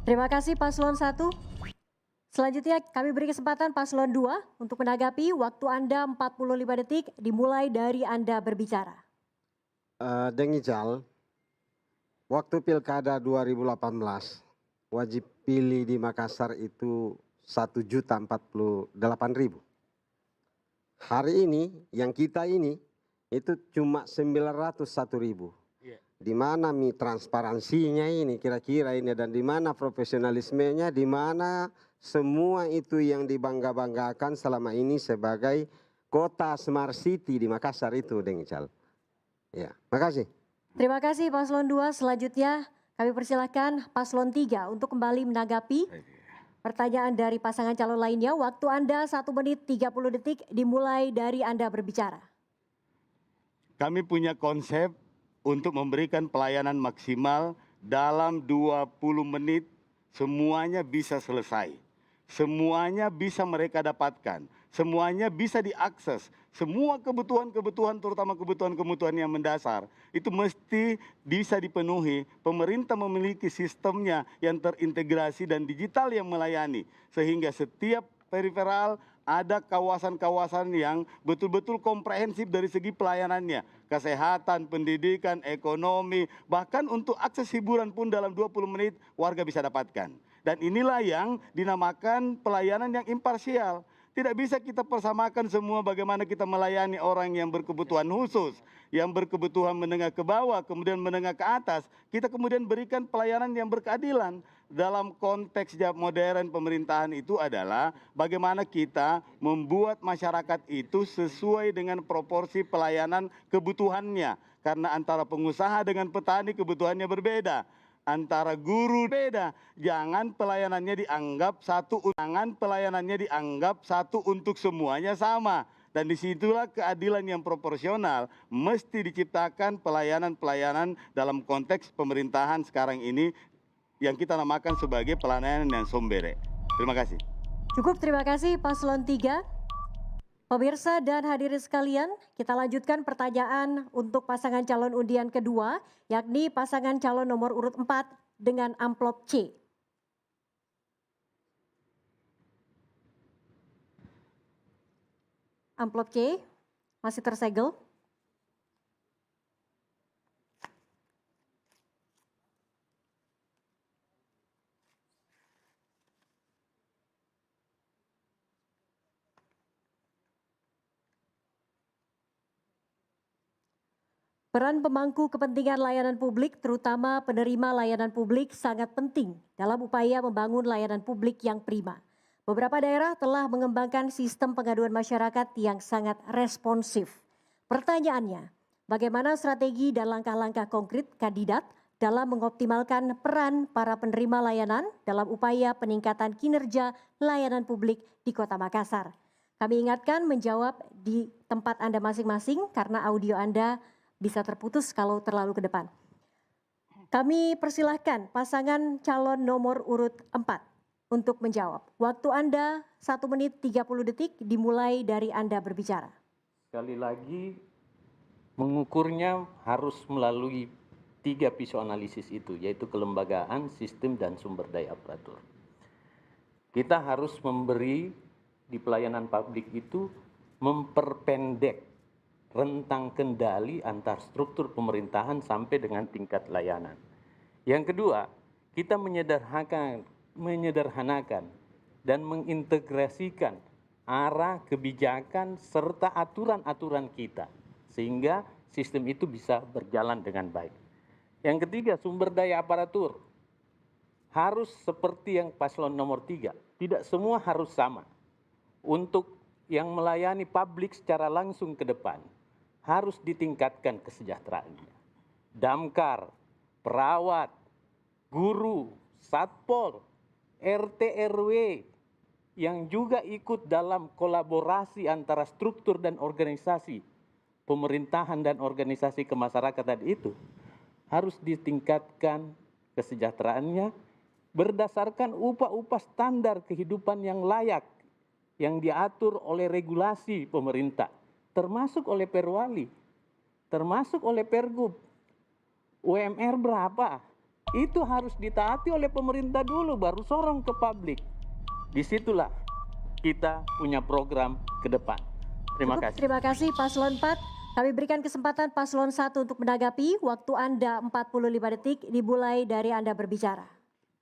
Terima kasih Paslon 1. Selanjutnya kami beri kesempatan Paslon 2 untuk menanggapi. Waktu Anda 45 detik dimulai dari Anda berbicara. Deng Ical, waktu Pilkada 2018 wajib pilih di Makassar itu 1.048.000. Hari ini yang kita ini itu cuma 901.000. Di mana transparansinya ini kira-kira ini dan di mana profesionalismenya, di mana semua itu yang dibangga-banggakan selama ini sebagai kota Smart City di Makassar itu, Deng Ical. Ya, makasih. Terima kasih Paslon 2. Selanjutnya kami persilahkan Paslon 3 untuk kembali menanggapi pertanyaan dari pasangan calon lainnya. Waktu Anda 1 menit 30 detik dimulai dari Anda berbicara. Kami punya konsep untuk memberikan pelayanan maksimal dalam 20 menit semuanya bisa selesai. Semuanya bisa mereka dapatkan. Semuanya bisa diakses. Semua kebutuhan-kebutuhan terutama kebutuhan-kebutuhan yang mendasar itu mesti bisa dipenuhi. Pemerintah memiliki sistemnya yang terintegrasi dan digital yang melayani. Sehingga setiap periferal ada kawasan-kawasan yang betul-betul komprehensif dari segi pelayanannya. Kesehatan, pendidikan, ekonomi, bahkan untuk akses hiburan pun dalam 20 menit warga bisa dapatkan. Dan inilah yang dinamakan pelayanan yang imparsial. Tidak bisa kita persamakan semua bagaimana kita melayani orang yang berkebutuhan khusus, yang berkebutuhan menengah ke bawah, kemudian menengah ke atas. Kita kemudian berikan pelayanan yang berkeadilan. Dalam konteks modern pemerintahan itu adalah bagaimana kita membuat masyarakat itu sesuai dengan proporsi pelayanan kebutuhannya. Karena antara pengusaha dengan petani kebutuhannya berbeda. Antara guru beda, jangan pelayanannya dianggap satu untuk semuanya sama. Dan disitulah keadilan yang proporsional mesti diciptakan pelayanan-pelayanan dalam konteks pemerintahan sekarang ini yang kita namakan sebagai pelayanan yang sombere. Terima kasih. Cukup, terima kasih Paslon 3. Pemirsa dan hadirin sekalian, kita lanjutkan pertanyaan untuk pasangan calon undian kedua, yakni pasangan calon nomor urut 4 dengan amplop C. Amplop C masih tersegel. Peran pemangku kepentingan layanan publik, terutama penerima layanan publik, sangat penting dalam upaya membangun layanan publik yang prima. Beberapa daerah telah mengembangkan sistem pengaduan masyarakat yang sangat responsif. Pertanyaannya, bagaimana strategi dan langkah-langkah konkret kandidat dalam mengoptimalkan peran para penerima layanan dalam upaya peningkatan kinerja layanan publik di Kota Makassar? Kami ingatkan menjawab di tempat Anda masing-masing karena audio Anda bisa terputus kalau terlalu ke depan. Kami persilahkan pasangan calon nomor urut 4 untuk menjawab. Waktu Anda 1 menit 30 detik dimulai dari Anda berbicara. Sekali lagi, mengukurnya harus melalui 3 visuanalisis itu, yaitu kelembagaan, sistem, dan sumber daya aparatur. Kita harus memberi di pelayanan publik itu memperpendek rentang kendali antar struktur pemerintahan sampai dengan tingkat layanan. Yang kedua, kita menyederhanakan dan mengintegrasikan arah kebijakan serta aturan-aturan kita sehingga sistem itu bisa berjalan dengan baik. Yang ketiga, sumber daya aparatur harus seperti yang paslon nomor 3, tidak semua harus sama. Untuk yang melayani publik secara langsung ke depan harus ditingkatkan kesejahteraannya. Damkar, perawat, guru, satpol, RT RW yang juga ikut dalam kolaborasi antara struktur dan organisasi pemerintahan dan organisasi kemasyarakatan itu harus ditingkatkan kesejahteraannya berdasarkan upah-upah standar kehidupan yang layak yang diatur oleh regulasi pemerintah, termasuk oleh Perwali, termasuk oleh Pergub. UMR berapa? Itu harus ditaati oleh pemerintah dulu, baru sorong ke publik. Disitulah kita punya program ke depan. Terima kasih. Terima kasih Paslon 4. Kami berikan kesempatan Paslon 1 untuk menanggapi. Waktu Anda 45 detik dimulai dari Anda berbicara.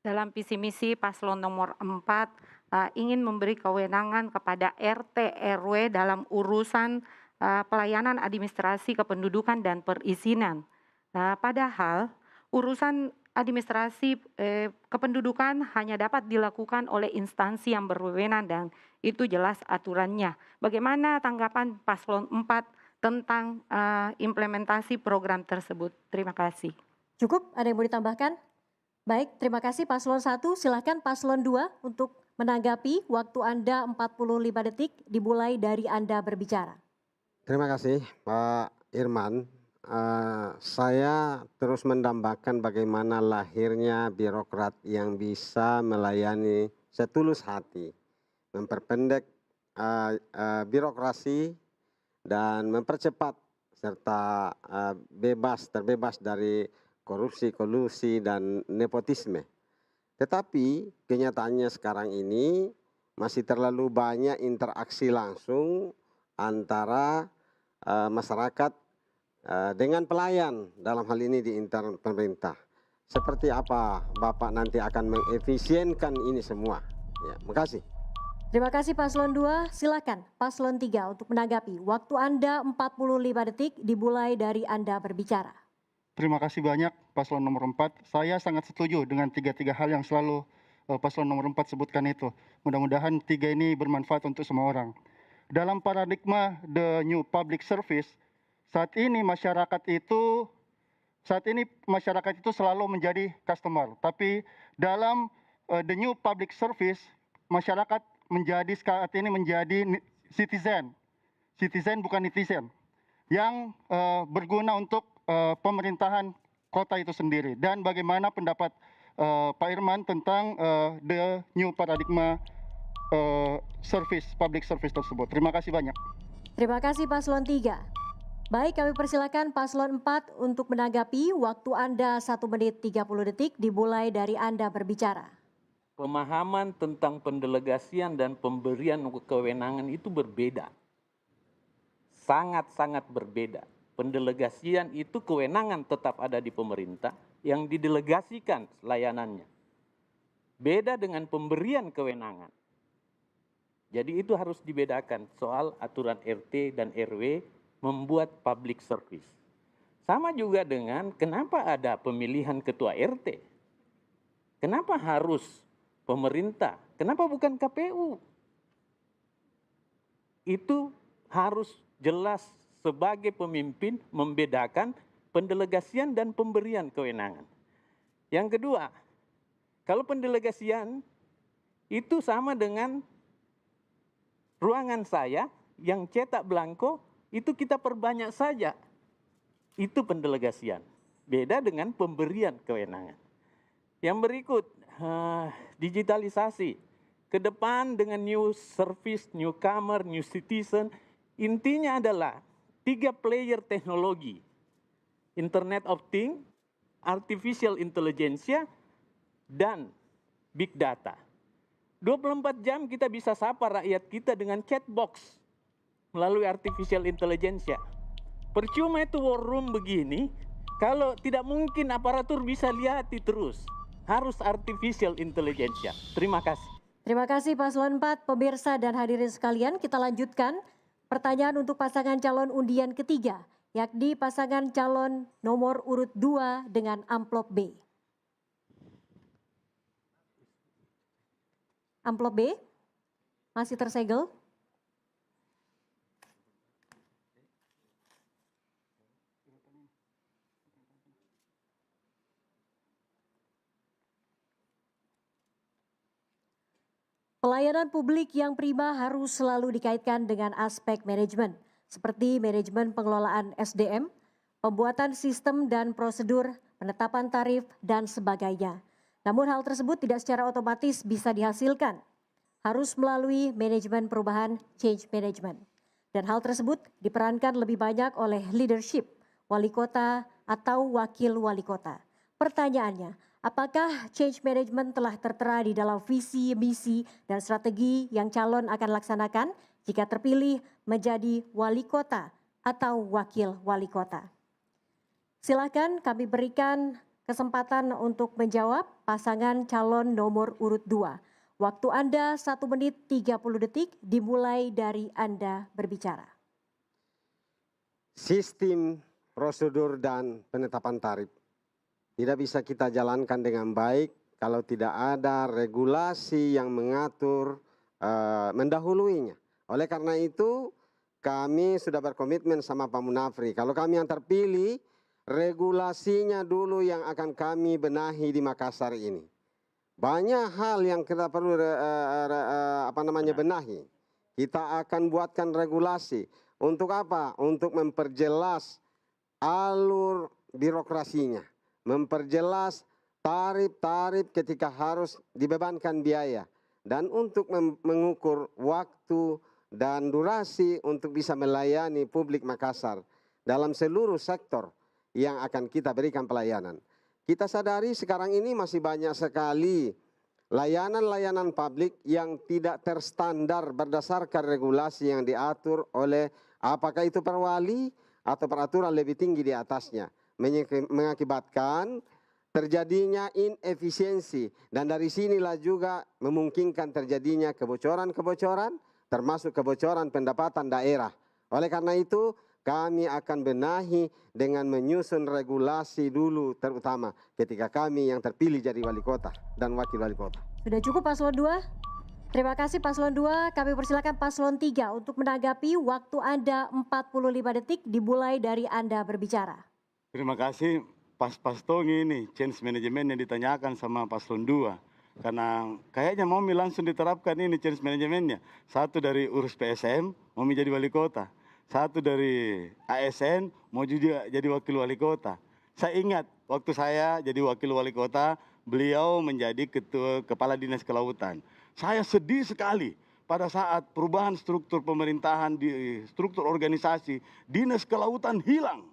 Dalam visi misi paslon nomor 4 ingin memberi kewenangan kepada RT RW dalam urusan pelayanan administrasi kependudukan dan perizinan. Padahal urusan administrasi kependudukan hanya dapat dilakukan oleh instansi yang berwenang dan itu jelas aturannya. Bagaimana tanggapan paslon 4 tentang implementasi program tersebut? Terima kasih. Cukup? Ada yang mau ditambahkan? Baik, terima kasih Paslon 1. Silahkan Paslon 2 untuk menanggapi. Waktu Anda 45 detik dimulai dari Anda berbicara. Terima kasih Pak Irman. Saya terus mendambakan bagaimana lahirnya birokrat yang bisa melayani setulus hati, memperpendek birokrasi dan mempercepat serta terbebas dari korupsi, kolusi, dan nepotisme. Tetapi kenyataannya sekarang ini masih terlalu banyak interaksi langsung antara masyarakat dengan pelayan dalam hal ini di internal pemerintah. Seperti apa Bapak nanti akan mengefisienkan ini semua? Ya, makasih. Terima kasih Paslon 2. Silakan Paslon 3 untuk menanggapi. Waktu Anda 45 detik dimulai dari Anda berbicara. Terima kasih banyak paslon nomor 4. Saya sangat setuju dengan tiga hal yang selalu paslon nomor 4 sebutkan itu. Mudah-mudahan 3 ini bermanfaat untuk semua orang. Dalam paradigma the new public service, saat ini masyarakat itu selalu menjadi customer. Tapi dalam the new public service, masyarakat saat ini menjadi citizen. Citizen bukan netizen. Yang berguna untuk pemerintahan kota itu sendiri. Dan bagaimana pendapat Pak Irman tentang the new paradigma public service tersebut. Terima kasih banyak. Terima kasih Paslon 3. Baik, kami persilakan Paslon 4 untuk menanggapi. Waktu Anda 1 menit 30 detik dimulai dari Anda berbicara. Pemahaman tentang pendelegasian dan pemberian kewenangan itu berbeda. Sangat-sangat berbeda. Pendelegasian itu kewenangan tetap ada di pemerintah yang didelegasikan layanannya. Beda dengan pemberian kewenangan. Jadi itu harus dibedakan soal aturan RT dan RW membuat public service. Sama juga dengan kenapa ada pemilihan ketua RT. Kenapa harus pemerintah? Kenapa bukan KPU? Itu harus jelas sebagai pemimpin membedakan pendelegasian dan pemberian kewenangan. Yang kedua, kalau pendelegasian itu sama dengan ruangan saya yang cetak belangko, itu kita perbanyak saja. Itu pendelegasian. Beda dengan pemberian kewenangan. Yang berikut, digitalisasi. Ke depan dengan new service, newcomer, new citizen, Intinya adalah 3 player teknologi, Internet of Things, Artificial Intelligence, dan Big Data. 24 jam kita bisa sapa rakyat kita dengan chatbox melalui Artificial Intelligence. Percuma itu war room begini, kalau tidak mungkin aparatur bisa lihat terus. Harus Artificial Intelligence. Terima kasih. Terima kasih Paslon 4, pemirsa dan hadirin sekalian. Kita lanjutkan pertanyaan untuk pasangan calon undian ketiga, yakni pasangan calon nomor urut 2 dengan amplop B. Amplop B masih tersegel. Pelayanan publik yang prima harus selalu dikaitkan dengan aspek manajemen, seperti manajemen pengelolaan SDM, pembuatan sistem dan prosedur, penetapan tarif, dan sebagainya. Namun hal tersebut tidak secara otomatis bisa dihasilkan, harus melalui manajemen perubahan change management. Dan hal tersebut diperankan lebih banyak oleh leadership, wali kota atau wakil wali kota. Pertanyaannya, apakah change management telah tertera di dalam visi, misi, dan strategi yang calon akan laksanakan jika terpilih menjadi wali kota atau wakil wali kota? Silakan kami berikan kesempatan untuk menjawab pasangan calon nomor urut 2. Waktu Anda 1 menit 30 detik dimulai dari Anda berbicara. Sistem, prosedur, dan penetapan tarif tidak bisa kita jalankan dengan baik kalau tidak ada regulasi yang mengatur mendahuluinya. Oleh karena itu kami sudah berkomitmen sama Pak Munafri. Kalau kami yang terpilih, regulasinya dulu yang akan kami benahi di Makassar ini. Banyak hal yang kita perlu benahi. Kita akan buatkan regulasi. Untuk apa? Untuk memperjelas alur birokrasinya. Memperjelas tarif-tarif ketika harus dibebankan biaya. Dan untuk mengukur waktu dan durasi untuk bisa melayani publik Makassar dalam seluruh sektor yang akan kita berikan pelayanan. Kita sadari sekarang ini masih banyak sekali layanan-layanan publik yang tidak terstandar berdasarkan regulasi yang diatur oleh apakah itu perwali atau peraturan lebih tinggi di atasnya. Mengakibatkan terjadinya inefisiensi dan dari sinilah juga memungkinkan terjadinya kebocoran-kebocoran termasuk kebocoran pendapatan daerah. Oleh karena itu kami akan benahi dengan menyusun regulasi dulu terutama ketika kami yang terpilih jadi wali kota dan wakil wali kota. Sudah cukup Paslon 2? Terima kasih Paslon 2. Kami persilakan Paslon 3 untuk menanggapi. Waktu Anda 45 detik dimulai dari Anda berbicara. Terima kasih pas Tongi ini, change management yang ditanyakan sama Paslon 2. Karena kayaknya mau langsung diterapkan ini change manajemennya. Satu dari urus PSM mau jadi wali kota. Satu dari ASN mau juga jadi wakil wali kota. Saya ingat waktu saya jadi wakil wali kota, beliau menjadi kepala dinas kelautan. Saya sedih sekali pada saat perubahan struktur pemerintahan di struktur organisasi, dinas kelautan hilang.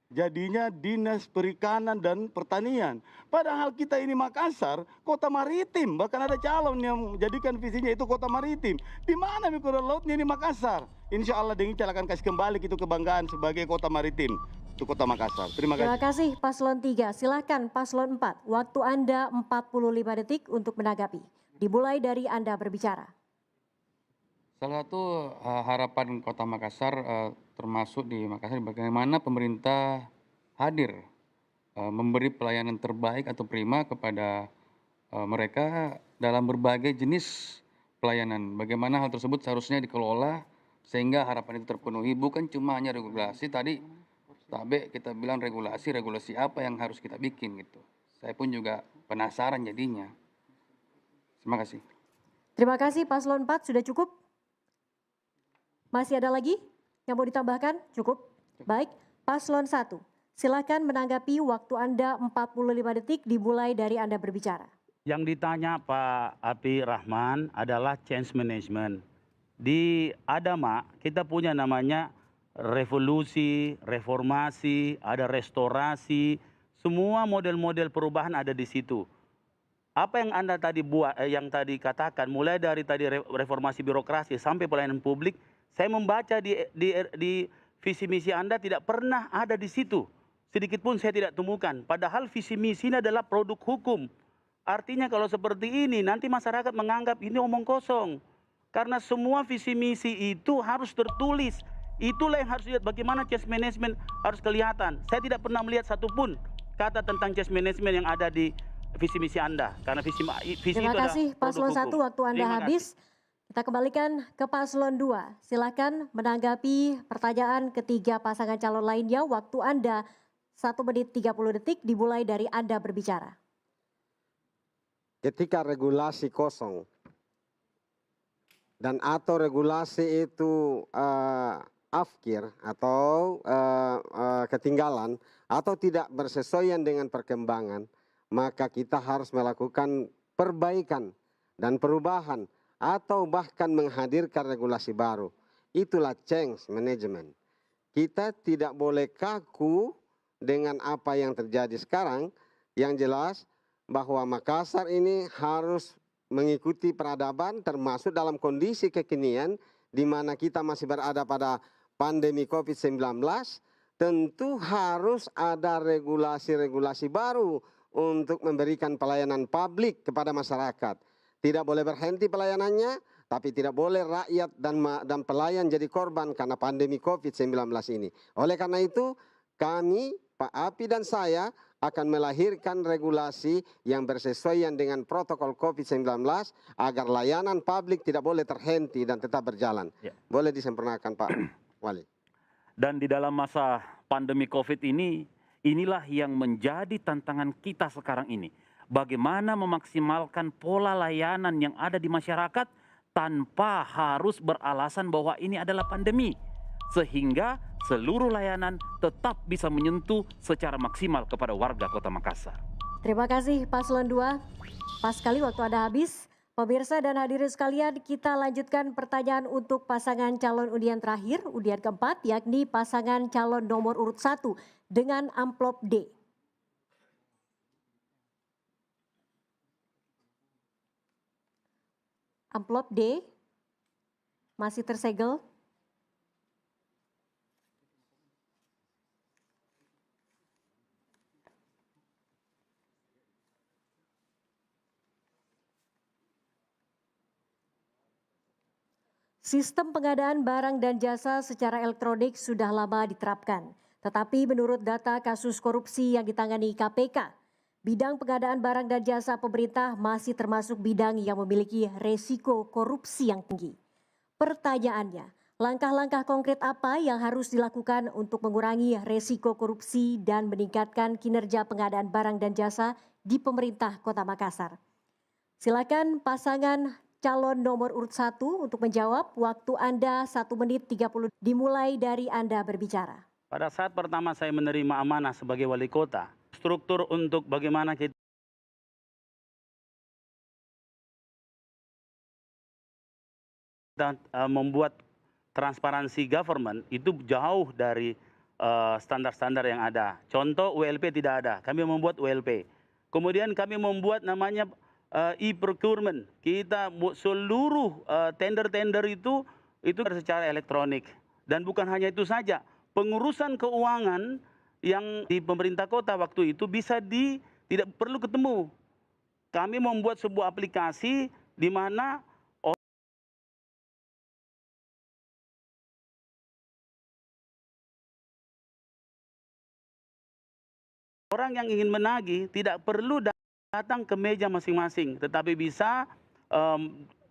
Jadinya dinas perikanan dan pertanian. Padahal kita ini Makassar, kota maritim. Bahkan ada calon yang menjadikan visinya itu kota maritim. Di mana mikro lautnya ini Makassar? Insya Allah dengan akan kasih kembali itu kebanggaan sebagai kota maritim. Itu kota Makassar. Terima kasih. Terima kasih Paslon 3. Silahkan Paslon 4. Waktu Anda 45 detik untuk menanggapi. Dimulai dari Anda berbicara. Salah satu harapan kota Makassar termasuk di Makassar bagaimana pemerintah hadir memberi pelayanan terbaik atau prima kepada mereka dalam berbagai jenis pelayanan. Bagaimana hal tersebut seharusnya dikelola sehingga harapan itu terpenuhi, bukan cuma hanya regulasi. Tadi Tabe kita bilang regulasi apa yang harus kita bikin gitu. Saya pun juga penasaran jadinya. Terima kasih. Terima kasih Paslon 4, sudah cukup? Masih ada lagi yang mau ditambahkan? Cukup? Baik, Paslon 1. Silakan menanggapi. Waktu Anda 45 detik dimulai dari Anda berbicara. Yang ditanya Pak Api Rahman adalah change management. di Adama kita punya namanya revolusi, reformasi, ada restorasi, semua model-model perubahan ada di situ. Apa yang Anda tadi yang tadi katakan, mulai dari tadi reformasi birokrasi sampai pelayanan publik, saya membaca di visi misi Anda tidak pernah ada di situ. Sedikit pun saya tidak temukan. Padahal visi misi ini adalah produk hukum. Artinya kalau seperti ini nanti masyarakat menganggap ini omong kosong. Karena semua visi misi itu harus tertulis. Itulah yang harus dilihat bagaimana change management harus kelihatan. Saya tidak pernah melihat satupun kata tentang change management yang ada di visi misi Anda. Karena visi Terima itu kasih Paslon 1, waktu Anda Terima habis. Kita kembalikan ke Paslon 2. Silakan menanggapi pertanyaan ketiga pasangan calon lainnya. Waktu Anda 1 menit 30 detik dimulai dari Anda berbicara. Ketika regulasi kosong dan atau regulasi itu afkir atau ketinggalan atau tidak bersesuaian dengan perkembangan, maka kita harus melakukan perbaikan dan perubahan atau bahkan menghadirkan regulasi baru. Itulah change management. Kita tidak boleh kaku dengan apa yang terjadi sekarang. Yang jelas bahwa Makassar ini harus mengikuti peradaban termasuk dalam kondisi kekinian di mana kita masih berada pada pandemi COVID-19. Tentu harus ada regulasi-regulasi baru untuk memberikan pelayanan publik kepada masyarakat. Tidak boleh berhenti pelayanannya, tapi tidak boleh rakyat dan pelayan jadi korban karena pandemi COVID-19 ini. Oleh karena itu, kami, Pak Api dan saya akan melahirkan regulasi yang bersesuaian dengan protokol COVID-19 agar layanan publik tidak boleh terhenti dan tetap berjalan. Ya. Boleh disempurnakan Pak Wali. Dan di dalam masa pandemi COVID ini, inilah yang menjadi tantangan kita sekarang ini. Bagaimana memaksimalkan pola layanan yang ada di masyarakat tanpa harus beralasan bahwa ini adalah pandemi. Sehingga seluruh layanan tetap bisa menyentuh secara maksimal kepada warga Kota Makassar. Terima kasih Paslon 2. Pas sekali waktu Anda habis. Pemirsa dan hadirin sekalian, kita lanjutkan pertanyaan untuk pasangan calon undian terakhir, undian keempat, yakni pasangan calon nomor urut 1 dengan amplop D. Amplop D masih tersegel. Sistem pengadaan barang dan jasa secara elektronik sudah lama diterapkan. Tetapi menurut data kasus korupsi yang ditangani KPK, bidang pengadaan barang dan jasa pemerintah masih termasuk bidang yang memiliki resiko korupsi yang tinggi. Pertanyaannya, langkah-langkah konkret apa yang harus dilakukan untuk mengurangi resiko korupsi dan meningkatkan kinerja pengadaan barang dan jasa di pemerintah Kota Makassar? Silakan pasangan calon nomor urut 1 untuk menjawab. Waktu Anda 1 menit 30 dimulai dari Anda berbicara. Pada saat pertama saya menerima amanah sebagai wali kota, struktur untuk bagaimana kita membuat transparansi government itu jauh dari standar-standar yang ada. Contoh ULP tidak ada, kami membuat ULP. Kemudian kami membuat namanya e-procurement. Kita seluruh tender-tender itu secara elektronik. Dan bukan hanya itu saja, pengurusan keuangan yang di pemerintah kota waktu itu tidak perlu ketemu. Kami membuat sebuah aplikasi di mana orang yang ingin menagih tidak perlu datang ke meja masing-masing, tetapi bisa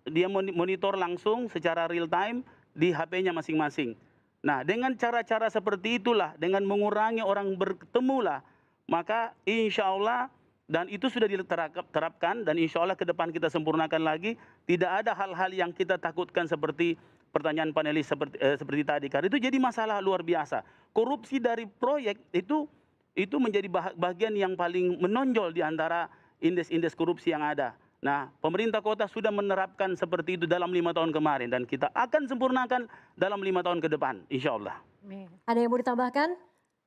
dia monitor langsung secara real time di HP-nya masing-masing. Nah, dengan cara-cara seperti itulah, dengan mengurangi orang bertemulah, maka insya Allah, dan itu sudah diterapkan, dan insya Allah ke depan kita sempurnakan lagi, tidak ada hal-hal yang kita takutkan seperti pertanyaan panelis seperti tadi. Karena itu jadi masalah luar biasa. Korupsi dari proyek itu menjadi bagian yang paling menonjol di antara indeks-indeks korupsi yang ada. Nah, pemerintah kota sudah menerapkan seperti itu dalam 5 tahun kemarin dan kita akan sempurnakan dalam 5 tahun ke depan, insya Allah. Ada yang mau ditambahkan?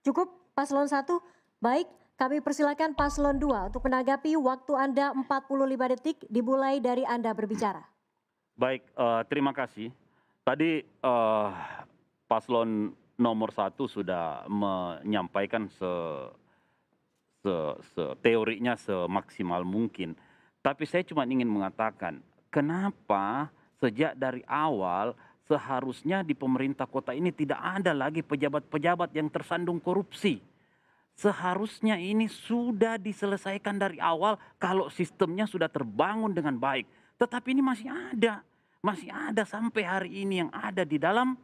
Cukup Paslon 1? Baik, kami persilakan Paslon 2 untuk menanggapi. Waktu Anda 45 detik dimulai dari Anda berbicara. Baik, terima kasih. Tadi Paslon nomor 1 sudah menyampaikan teorinya semaksimal mungkin. Tapi saya cuma ingin mengatakan, kenapa sejak dari awal seharusnya di pemerintah kota ini tidak ada lagi pejabat-pejabat yang tersandung korupsi. Seharusnya ini sudah diselesaikan dari awal kalau sistemnya sudah terbangun dengan baik. Tetapi ini masih ada sampai hari ini yang ada di dalam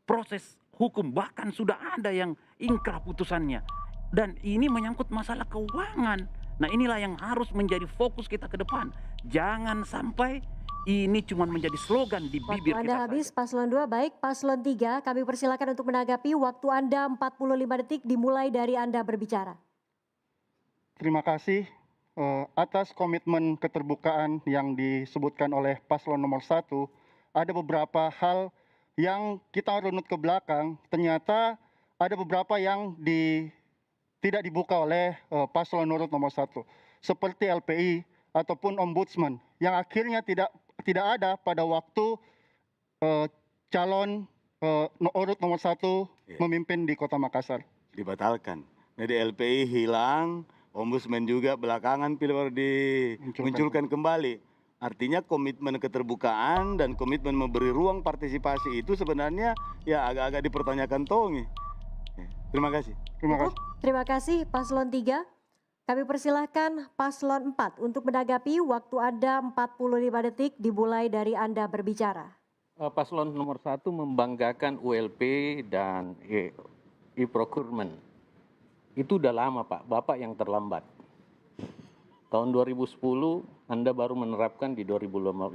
proses hukum. Bahkan sudah ada yang ingkrah putusannya. Dan ini menyangkut masalah keuangan. Nah, inilah yang harus menjadi fokus kita ke depan. Jangan sampai ini cuma menjadi slogan di bibir kita. Waktu Anda habis, Paslon 2. Baik, Paslon 3 kami persilakan untuk menanggapi. Waktu Anda 45 detik dimulai dari Anda berbicara. Terima kasih atas komitmen keterbukaan yang disebutkan oleh Paslon nomor 1. Ada beberapa hal yang kita runut ke belakang, ternyata ada beberapa yang tidak dibuka oleh Paslon nomor 1, seperti LPI ataupun Ombudsman yang akhirnya tidak ada pada waktu calon urut nomor 1 memimpin di Kota Makassar. Dibatalkan. Jadi LPI hilang, Ombudsman juga belakangan dimunculkan kembali. Artinya komitmen keterbukaan dan komitmen memberi ruang partisipasi itu sebenarnya ya agak-agak dipertanyakan Tongi. Terima kasih. Terima kasih Paslon 3. Kami persilahkan Paslon 4 untuk menanggapi. Waktu Anda 45 detik dimulai dari Anda berbicara. Paslon nomor 1 membanggakan ULP dan e-procurement. Itu udah lama Pak, Bapak yang terlambat. Tahun 2010 Anda baru menerapkan, di 2015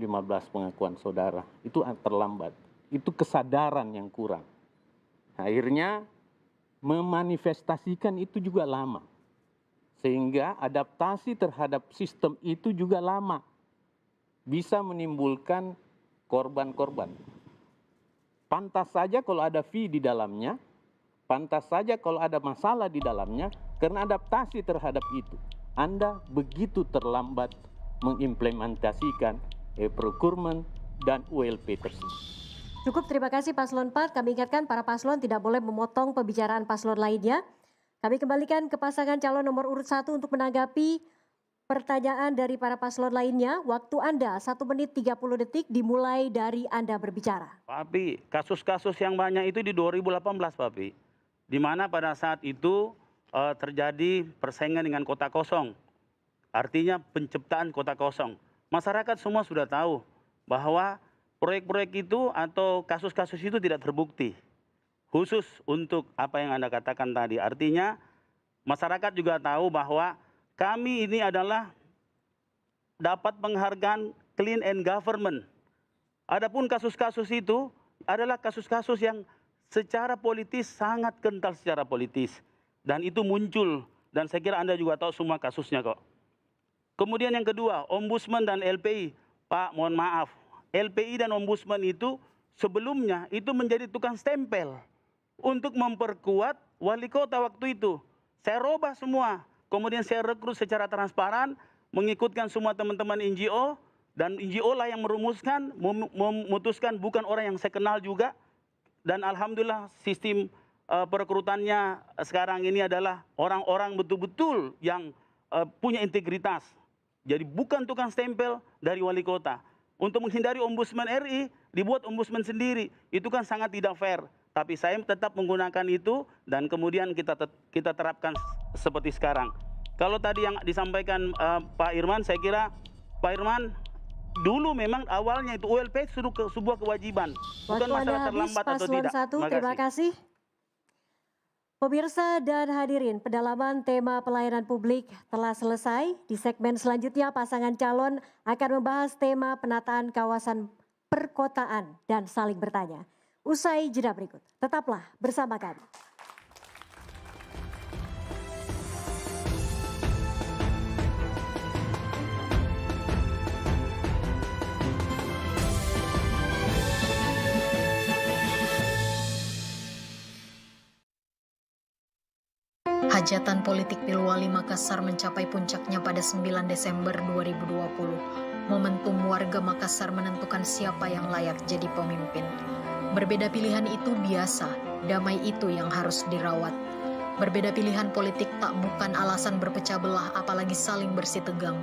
pengakuan saudara. Itu terlambat. Itu kesadaran yang kurang. Akhirnya memanifestasikan itu juga lama. Sehingga adaptasi terhadap sistem itu juga lama. Bisa menimbulkan korban-korban. Pantas saja kalau ada fee di dalamnya, pantas saja kalau ada masalah di dalamnya, karena adaptasi terhadap itu. Anda begitu terlambat mengimplementasikan e-procurement dan ULP tersebut. Cukup, terima kasih Paslon 4. Kami ingatkan para paslon tidak boleh memotong pembicaraan paslon lainnya. Kami kembalikan ke pasangan calon nomor urut 1 untuk menanggapi pertanyaan dari para paslon lainnya. Waktu Anda 1 menit 30 detik dimulai dari Anda berbicara. Pak Api, kasus-kasus yang banyak itu di 2018 Pak Api. Di mana pada saat itu terjadi persaingan dengan kota kosong. Artinya penciptaan kota kosong. Masyarakat semua sudah tahu bahwa proyek-proyek itu atau kasus-kasus itu tidak terbukti. Khusus untuk apa yang Anda katakan tadi. Artinya masyarakat juga tahu bahwa kami ini adalah dapat penghargaan clean and government. Adapun kasus-kasus itu adalah kasus-kasus yang secara politis sangat kental secara politis. Dan itu muncul, dan saya kira Anda juga tahu semua kasusnya kok. Kemudian yang kedua, Ombudsman dan LPI. Pak, mohon maaf, LPI dan Ombudsman itu sebelumnya itu menjadi tukang stempel untuk memperkuat wali kota waktu itu. Saya robah semua, kemudian saya rekrut secara transparan, mengikutkan semua teman-teman NGO, dan NGO lah yang memutuskan bukan orang yang saya kenal juga. Dan alhamdulillah sistem perekrutannya sekarang ini adalah orang-orang betul-betul yang punya integritas. Jadi bukan tukang stempel dari wali kota. Untuk menghindari Ombudsman RI, dibuat Ombudsman sendiri. Itu kan sangat tidak fair. Tapi saya tetap menggunakan itu dan kemudian kita terapkan seperti sekarang. Kalau tadi yang disampaikan Pak Irman, saya kira Pak Irman dulu memang awalnya itu ULP sebuah kewajiban. Bukan masalah terlambat atau tidak. Terima kasih. Pemirsa dan hadirin, pendalaman tema pelayanan publik telah selesai. Di segmen selanjutnya pasangan calon akan membahas tema penataan kawasan perkotaan dan saling bertanya. Usai jeda berikut, tetaplah bersama kami. Hajatan politik Pilwali Makassar mencapai puncaknya pada 9 Desember 2020. Momentum warga Makassar menentukan siapa yang layak jadi pemimpin. Berbeda pilihan itu biasa, damai itu yang harus dirawat. Berbeda pilihan politik tak bukan alasan berpecah belah, apalagi saling bersitegang.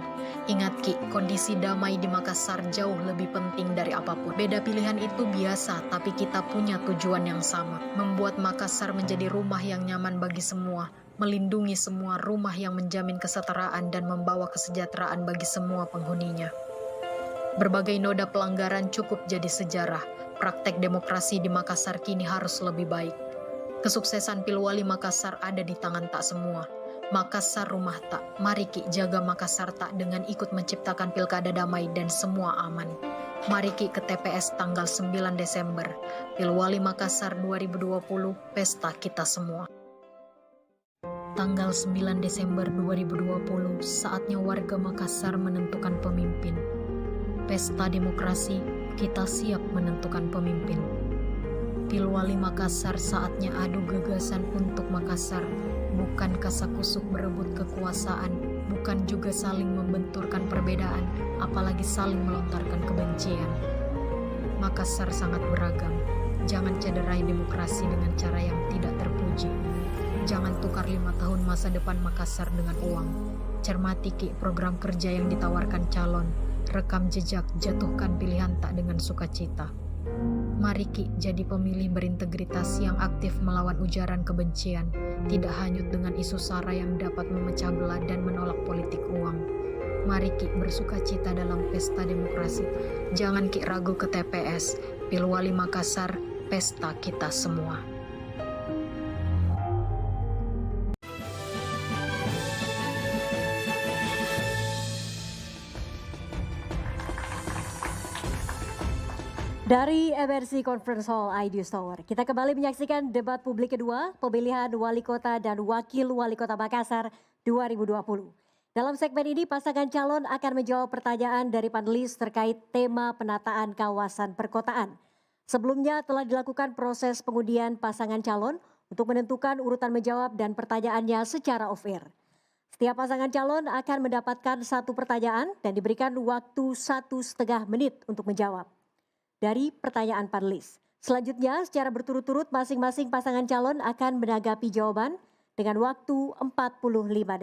Ingat Ki, kondisi damai di Makassar jauh lebih penting dari apapun. Beda pilihan itu biasa, tapi kita punya tujuan yang sama. Membuat Makassar menjadi rumah yang nyaman bagi semua, melindungi semua, rumah yang menjamin kesetaraan dan membawa kesejahteraan bagi semua penghuninya. Berbagai noda pelanggaran cukup jadi sejarah. Praktek demokrasi di Makassar kini harus lebih baik. Kesuksesan Pilwali Makassar ada di tangan tak semua. Makassar rumah tak. Mari Ki jaga Makassar tak dengan ikut menciptakan pilkada damai dan semua aman. Mari Ki ke TPS tanggal 9 Desember. Pilwali Makassar 2020, pesta kita semua. Tanggal 9 Desember 2020, saatnya warga Makassar menentukan pemimpin. Pesta demokrasi, kita siap menentukan pemimpin. Pilwali Makassar saatnya adu gagasan untuk Makassar, bukan kasakusuk berebut kekuasaan, bukan juga saling membenturkan perbedaan, apalagi saling melontarkan kebencian. Makassar sangat beragam, jangan cederai demokrasi dengan cara yang tidak terpuji. Jangan tukar 5 tahun masa depan Makassar dengan uang. Cermati Ki program kerja yang ditawarkan calon, rekam jejak, jatuhkan pilihan tak dengan sukacita. Mari Ki jadi pemilih berintegritas yang aktif melawan ujaran kebencian, tidak hanyut dengan isu sara yang dapat memecah belah dan menolak politik uang. Mari Ki bersukacita dalam pesta demokrasi. Jangan Ki ragu ke TPS. Pilwali Makassar, pesta kita semua. Dari MRC Conference Hall Ideus Tower, kita kembali menyaksikan debat publik kedua pemilihan Wali Kota dan Wakil Wali Kota Makassar 2020. Dalam segmen ini pasangan calon akan menjawab pertanyaan dari panelis terkait tema penataan kawasan perkotaan. Sebelumnya telah dilakukan proses pengundian pasangan calon untuk menentukan urutan menjawab dan pertanyaannya secara off-air. Setiap pasangan calon akan mendapatkan 1 pertanyaan dan diberikan waktu 1,5 menit untuk menjawab dari pertanyaan panelis. Selanjutnya, secara berturut-turut masing-masing pasangan calon akan menanggapi jawaban dengan waktu 45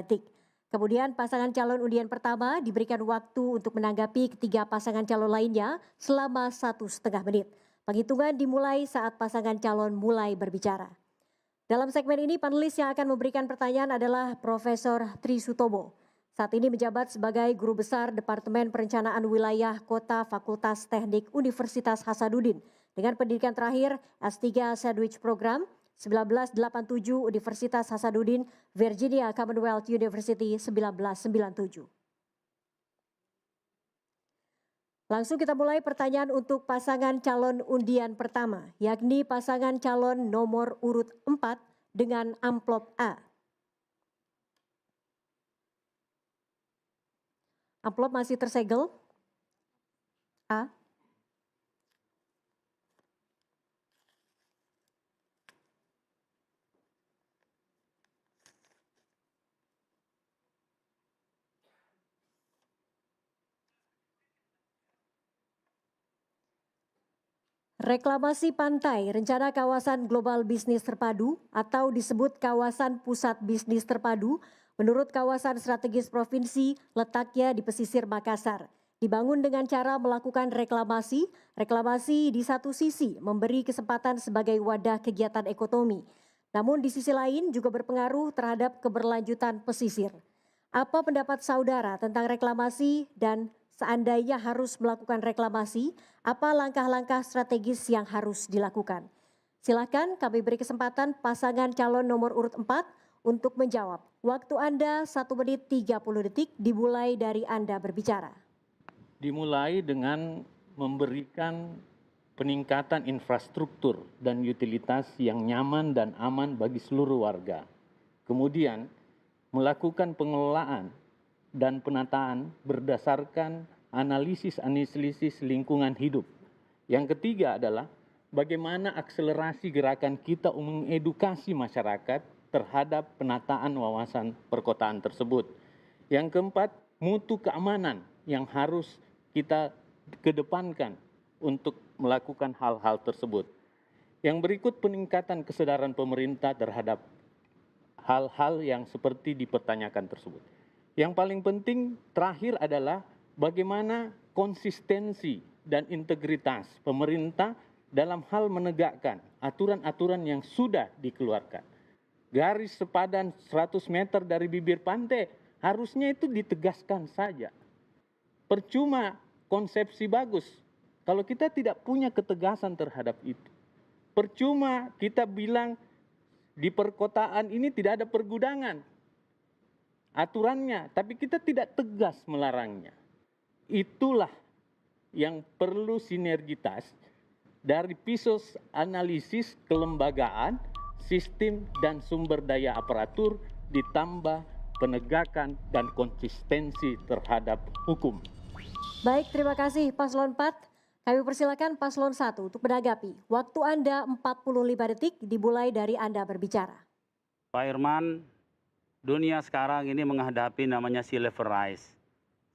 detik. Kemudian pasangan calon undian pertama diberikan waktu untuk menanggapi ketiga pasangan calon lainnya selama 1,5 menit. Penghitungan dimulai saat pasangan calon mulai berbicara. Dalam segmen ini panelis yang akan memberikan pertanyaan adalah Profesor Tri Sutomo. Saat ini menjabat sebagai Guru Besar Departemen Perencanaan Wilayah Kota Fakultas Teknik Universitas Hasanuddin dengan pendidikan terakhir S3 Sandwich Program 1987 Universitas Hasanuddin, Virginia Commonwealth University 1997. Langsung kita mulai pertanyaan untuk pasangan calon undian pertama, yakni pasangan calon nomor urut 4 dengan amplop A. Amplop masih tersegel. A. Reklamasi pantai, rencana kawasan global bisnis terpadu atau disebut kawasan pusat bisnis terpadu, menurut kawasan strategis provinsi letaknya di pesisir Makassar. Dibangun dengan cara melakukan reklamasi. Reklamasi di satu sisi memberi kesempatan sebagai wadah kegiatan ekonomi. Namun di sisi lain juga berpengaruh terhadap keberlanjutan pesisir. Apa pendapat saudara tentang reklamasi dan seandainya harus melakukan reklamasi, apa langkah-langkah strategis yang harus dilakukan? Silakan kami beri kesempatan pasangan calon nomor urut 4 untuk menjawab. Waktu Anda 1 menit 30 detik dimulai dari Anda berbicara. Dimulai dengan memberikan peningkatan infrastruktur dan utilitas yang nyaman dan aman bagi seluruh warga. Kemudian melakukan pengelolaan dan penataan berdasarkan analisis lingkungan hidup. Yang ketiga adalah bagaimana akselerasi gerakan kita mengedukasi masyarakat terhadap penataan wawasan perkotaan tersebut. Yang keempat, mutu keamanan yang harus kita kedepankan untuk melakukan hal-hal tersebut. Yang berikut, peningkatan kesadaran pemerintah terhadap hal-hal yang seperti dipertanyakan tersebut. Yang paling penting terakhir adalah bagaimana konsistensi dan integritas pemerintah dalam hal menegakkan aturan-aturan yang sudah dikeluarkan. Garis sepadan 100 meter dari bibir pantai harusnya itu ditegaskan saja. Percuma konsepsi bagus kalau kita tidak punya ketegasan terhadap itu. Percuma kita bilang di perkotaan ini tidak ada pergudangan aturannya, tapi kita tidak tegas melarangnya. Itulah yang perlu sinergitas dari pisos analisis kelembagaan, sistem dan sumber daya aparatur ditambah penegakan dan konsistensi terhadap hukum. Baik, terima kasih Paslon 4. Kami persilakan Paslon 1 untuk menanggapi. Waktu Anda 45 detik dimulai dari Anda berbicara. Pak Irman, dunia sekarang ini menghadapi namanya sea level rise.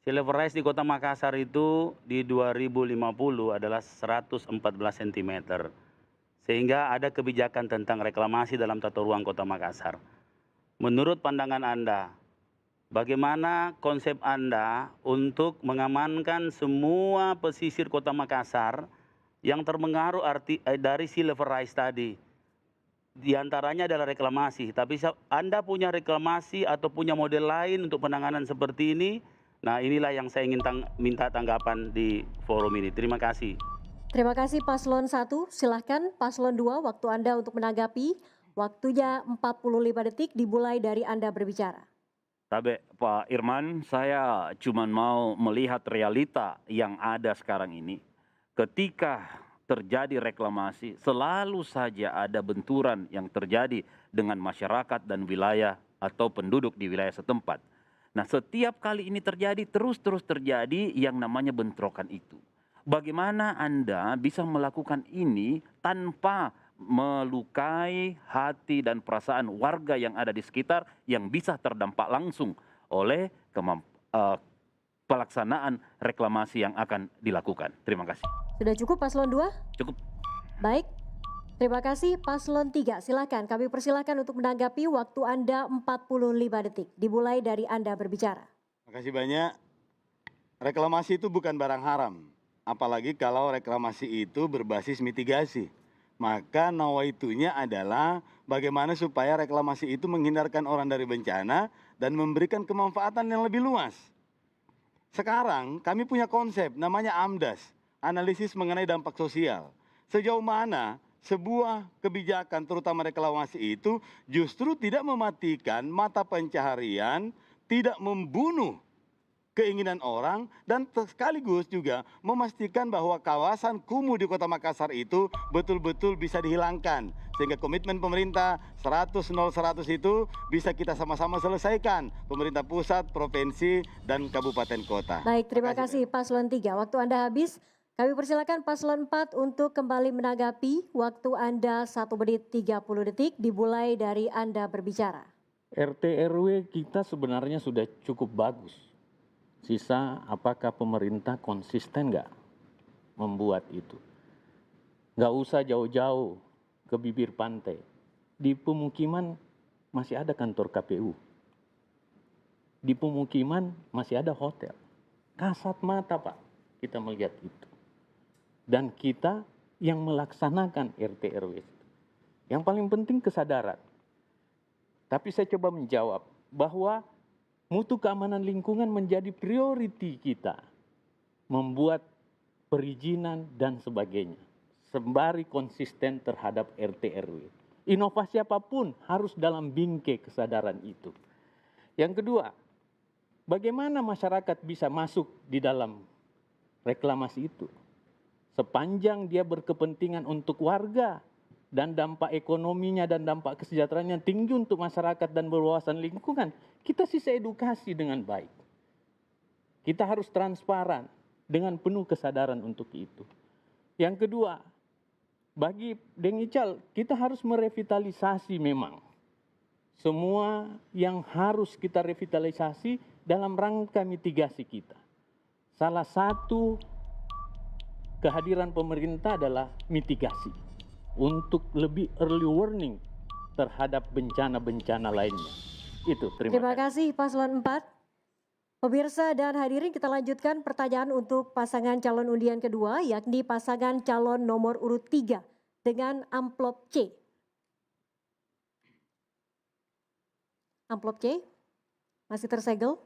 Sea level rise di Kota Makassar itu di 2050 adalah 114 cm. Sehingga ada kebijakan tentang reklamasi dalam tata ruang Kota Makassar. Menurut pandangan Anda, bagaimana konsep Anda untuk mengamankan semua pesisir Kota Makassar yang terpengaruh dari sea level rise tadi? Di antaranya adalah reklamasi. Tapi Anda punya reklamasi atau punya model lain untuk penanganan seperti ini? Nah, inilah yang saya ingin minta tanggapan di forum ini. Terima kasih. Terima kasih Paslon 1. Silahkan Paslon 2, waktu Anda untuk menanggapi. Waktunya 45 detik dimulai dari Anda berbicara. Pak Irman, saya cuma mau melihat realita yang ada sekarang ini. Ketika terjadi reklamasi, selalu saja ada benturan yang terjadi dengan masyarakat dan wilayah atau penduduk di wilayah setempat. Nah, setiap kali ini terjadi, terus terjadi yang namanya bentrokan itu. Bagaimana Anda bisa melakukan ini tanpa melukai hati dan perasaan warga yang ada di sekitar yang bisa terdampak langsung oleh pelaksanaan reklamasi yang akan dilakukan? Terima kasih. Sudah cukup Paslon 2? Cukup. Baik. Terima kasih Paslon 3. Silakan kami persilakan untuk menanggapi. Waktu Anda 45 detik. Dimulai dari Anda berbicara. Terima kasih banyak. Reklamasi itu bukan barang haram. Apalagi kalau reklamasi itu berbasis mitigasi. Maka nawaitunya adalah bagaimana supaya reklamasi itu menghindarkan orang dari bencana dan memberikan kemanfaatan yang lebih luas. Sekarang kami punya konsep namanya AMDAS, analisis mengenai dampak sosial. Sejauh mana sebuah kebijakan terutama reklamasi itu justru tidak mematikan mata pencaharian, tidak membunuh keinginan orang, dan sekaligus juga memastikan bahwa kawasan kumuh di Kota Makassar itu betul-betul bisa dihilangkan. Sehingga komitmen pemerintah 100 itu bisa kita sama-sama selesaikan. Pemerintah pusat, provinsi, dan kabupaten kota. Baik, terima kasih Paslon 3. Waktu Anda habis. Kami persilakan Paslon 4 untuk kembali menanggapi. Waktu Anda 1 menit 30 detik dimulai dari Anda berbicara. RT RW kita sebenarnya sudah cukup bagus. Sisa apakah pemerintah konsisten nggak membuat itu? Nggak usah jauh-jauh ke bibir pantai. Di pemukiman masih ada kantor KPU. Di pemukiman masih ada hotel. Kasat mata Pak, kita melihat itu. Dan kita yang melaksanakan RT RW. Yang paling penting kesadaran. Tapi saya coba menjawab bahwa mutu keamanan lingkungan menjadi prioriti kita. Membuat perizinan dan sebagainya. Sembari konsisten terhadap RT RW. Inovasi apapun harus dalam bingkai kesadaran itu. Yang kedua, bagaimana masyarakat bisa masuk di dalam reklamasi itu? Sepanjang dia berkepentingan untuk warga dan dampak ekonominya dan dampak kesejahteraannya tinggi untuk masyarakat dan berwawasan lingkungan, kita sisa edukasi dengan baik. Kita harus transparan dengan penuh kesadaran untuk itu. Yang kedua, bagi Deng Ical, kita harus merevitalisasi memang. semua yang harus kita revitalisasi dalam rangka mitigasi kita. Salah satu kehadiran pemerintah adalah mitigasi untuk lebih early warning terhadap bencana-bencana lainnya. Itu, Terima kasih Paslon 4. Pemirsa dan hadirin, kita lanjutkan pertanyaan untuk pasangan calon undian kedua, yakni pasangan calon nomor urut 3 dengan amplop C. Amplop C masih tersegel.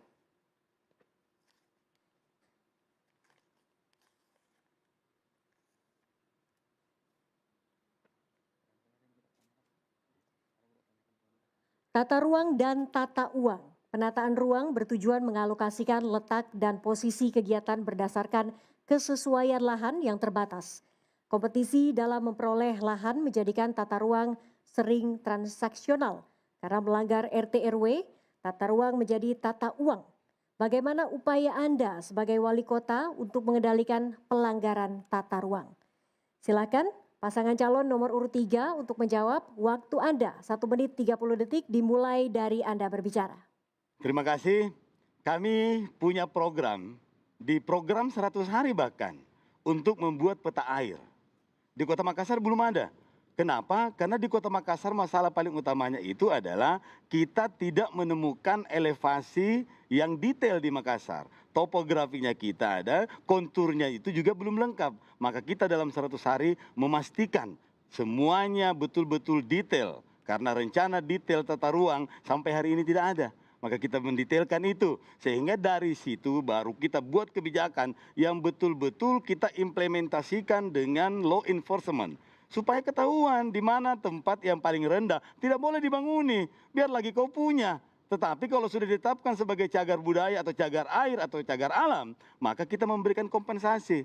Tata ruang dan tata uang. Penataan ruang bertujuan mengalokasikan letak dan posisi kegiatan berdasarkan kesesuaian lahan yang terbatas. Kompetisi dalam memperoleh lahan menjadikan tata ruang sering transaksional. Karena melanggar RT RW, tata ruang menjadi tata uang. Bagaimana upaya Anda sebagai wali kota untuk mengendalikan pelanggaran tata ruang? Silakan pasangan calon nomor urut 3 untuk menjawab. Waktu Anda 1 menit 30 detik dimulai dari Anda berbicara. Terima kasih. Kami punya program, di program 100 hari bahkan, untuk membuat peta air. Di Kota Makassar belum ada. Kenapa? Karena di Kota Makassar masalah paling utamanya itu adalah kita tidak menemukan elevasi yang detail di Makassar. Topografinya kita ada, konturnya itu juga belum lengkap. Maka kita dalam 100 hari memastikan semuanya betul-betul detail. Karena rencana detail tata ruang sampai hari ini tidak ada. Maka kita mendetailkan itu. Sehingga dari situ baru kita buat kebijakan yang betul-betul kita implementasikan dengan law enforcement. Supaya ketahuan di mana tempat yang paling rendah tidak boleh dibanguni. Biar lagi kau punya. Tetapi kalau sudah ditetapkan sebagai cagar budaya atau cagar air atau cagar alam, maka kita memberikan kompensasi.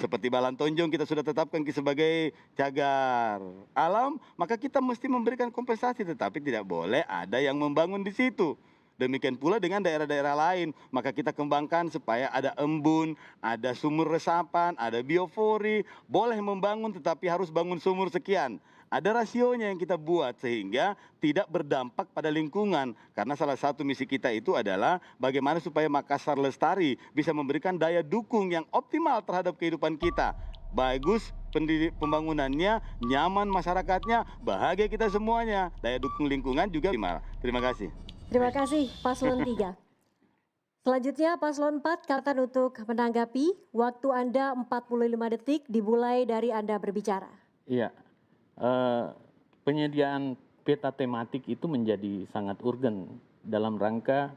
Seperti Balan Tonjong kita sudah tetapkan sebagai cagar alam, maka kita mesti memberikan kompensasi. Tetapi tidak boleh ada yang membangun di situ. Demikian pula dengan daerah-daerah lain, maka kita kembangkan supaya ada embun, ada sumur resapan, ada biofori, boleh membangun tetapi harus bangun sumur sekian. Ada rasionya yang kita buat sehingga tidak berdampak pada lingkungan. Karena salah satu misi kita itu adalah bagaimana supaya Makassar lestari bisa memberikan daya dukung yang optimal terhadap kehidupan kita. Bagus pembangunannya, nyaman masyarakatnya, bahagia kita semuanya. Daya dukung lingkungan juga optimal. Terima kasih. Terima kasih Paslon 3. Selanjutnya Paslon 4 katakan untuk menanggapi. Waktu Anda 45 detik dimulai dari Anda berbicara. Iya, penyediaan peta tematik itu menjadi sangat urgen dalam rangka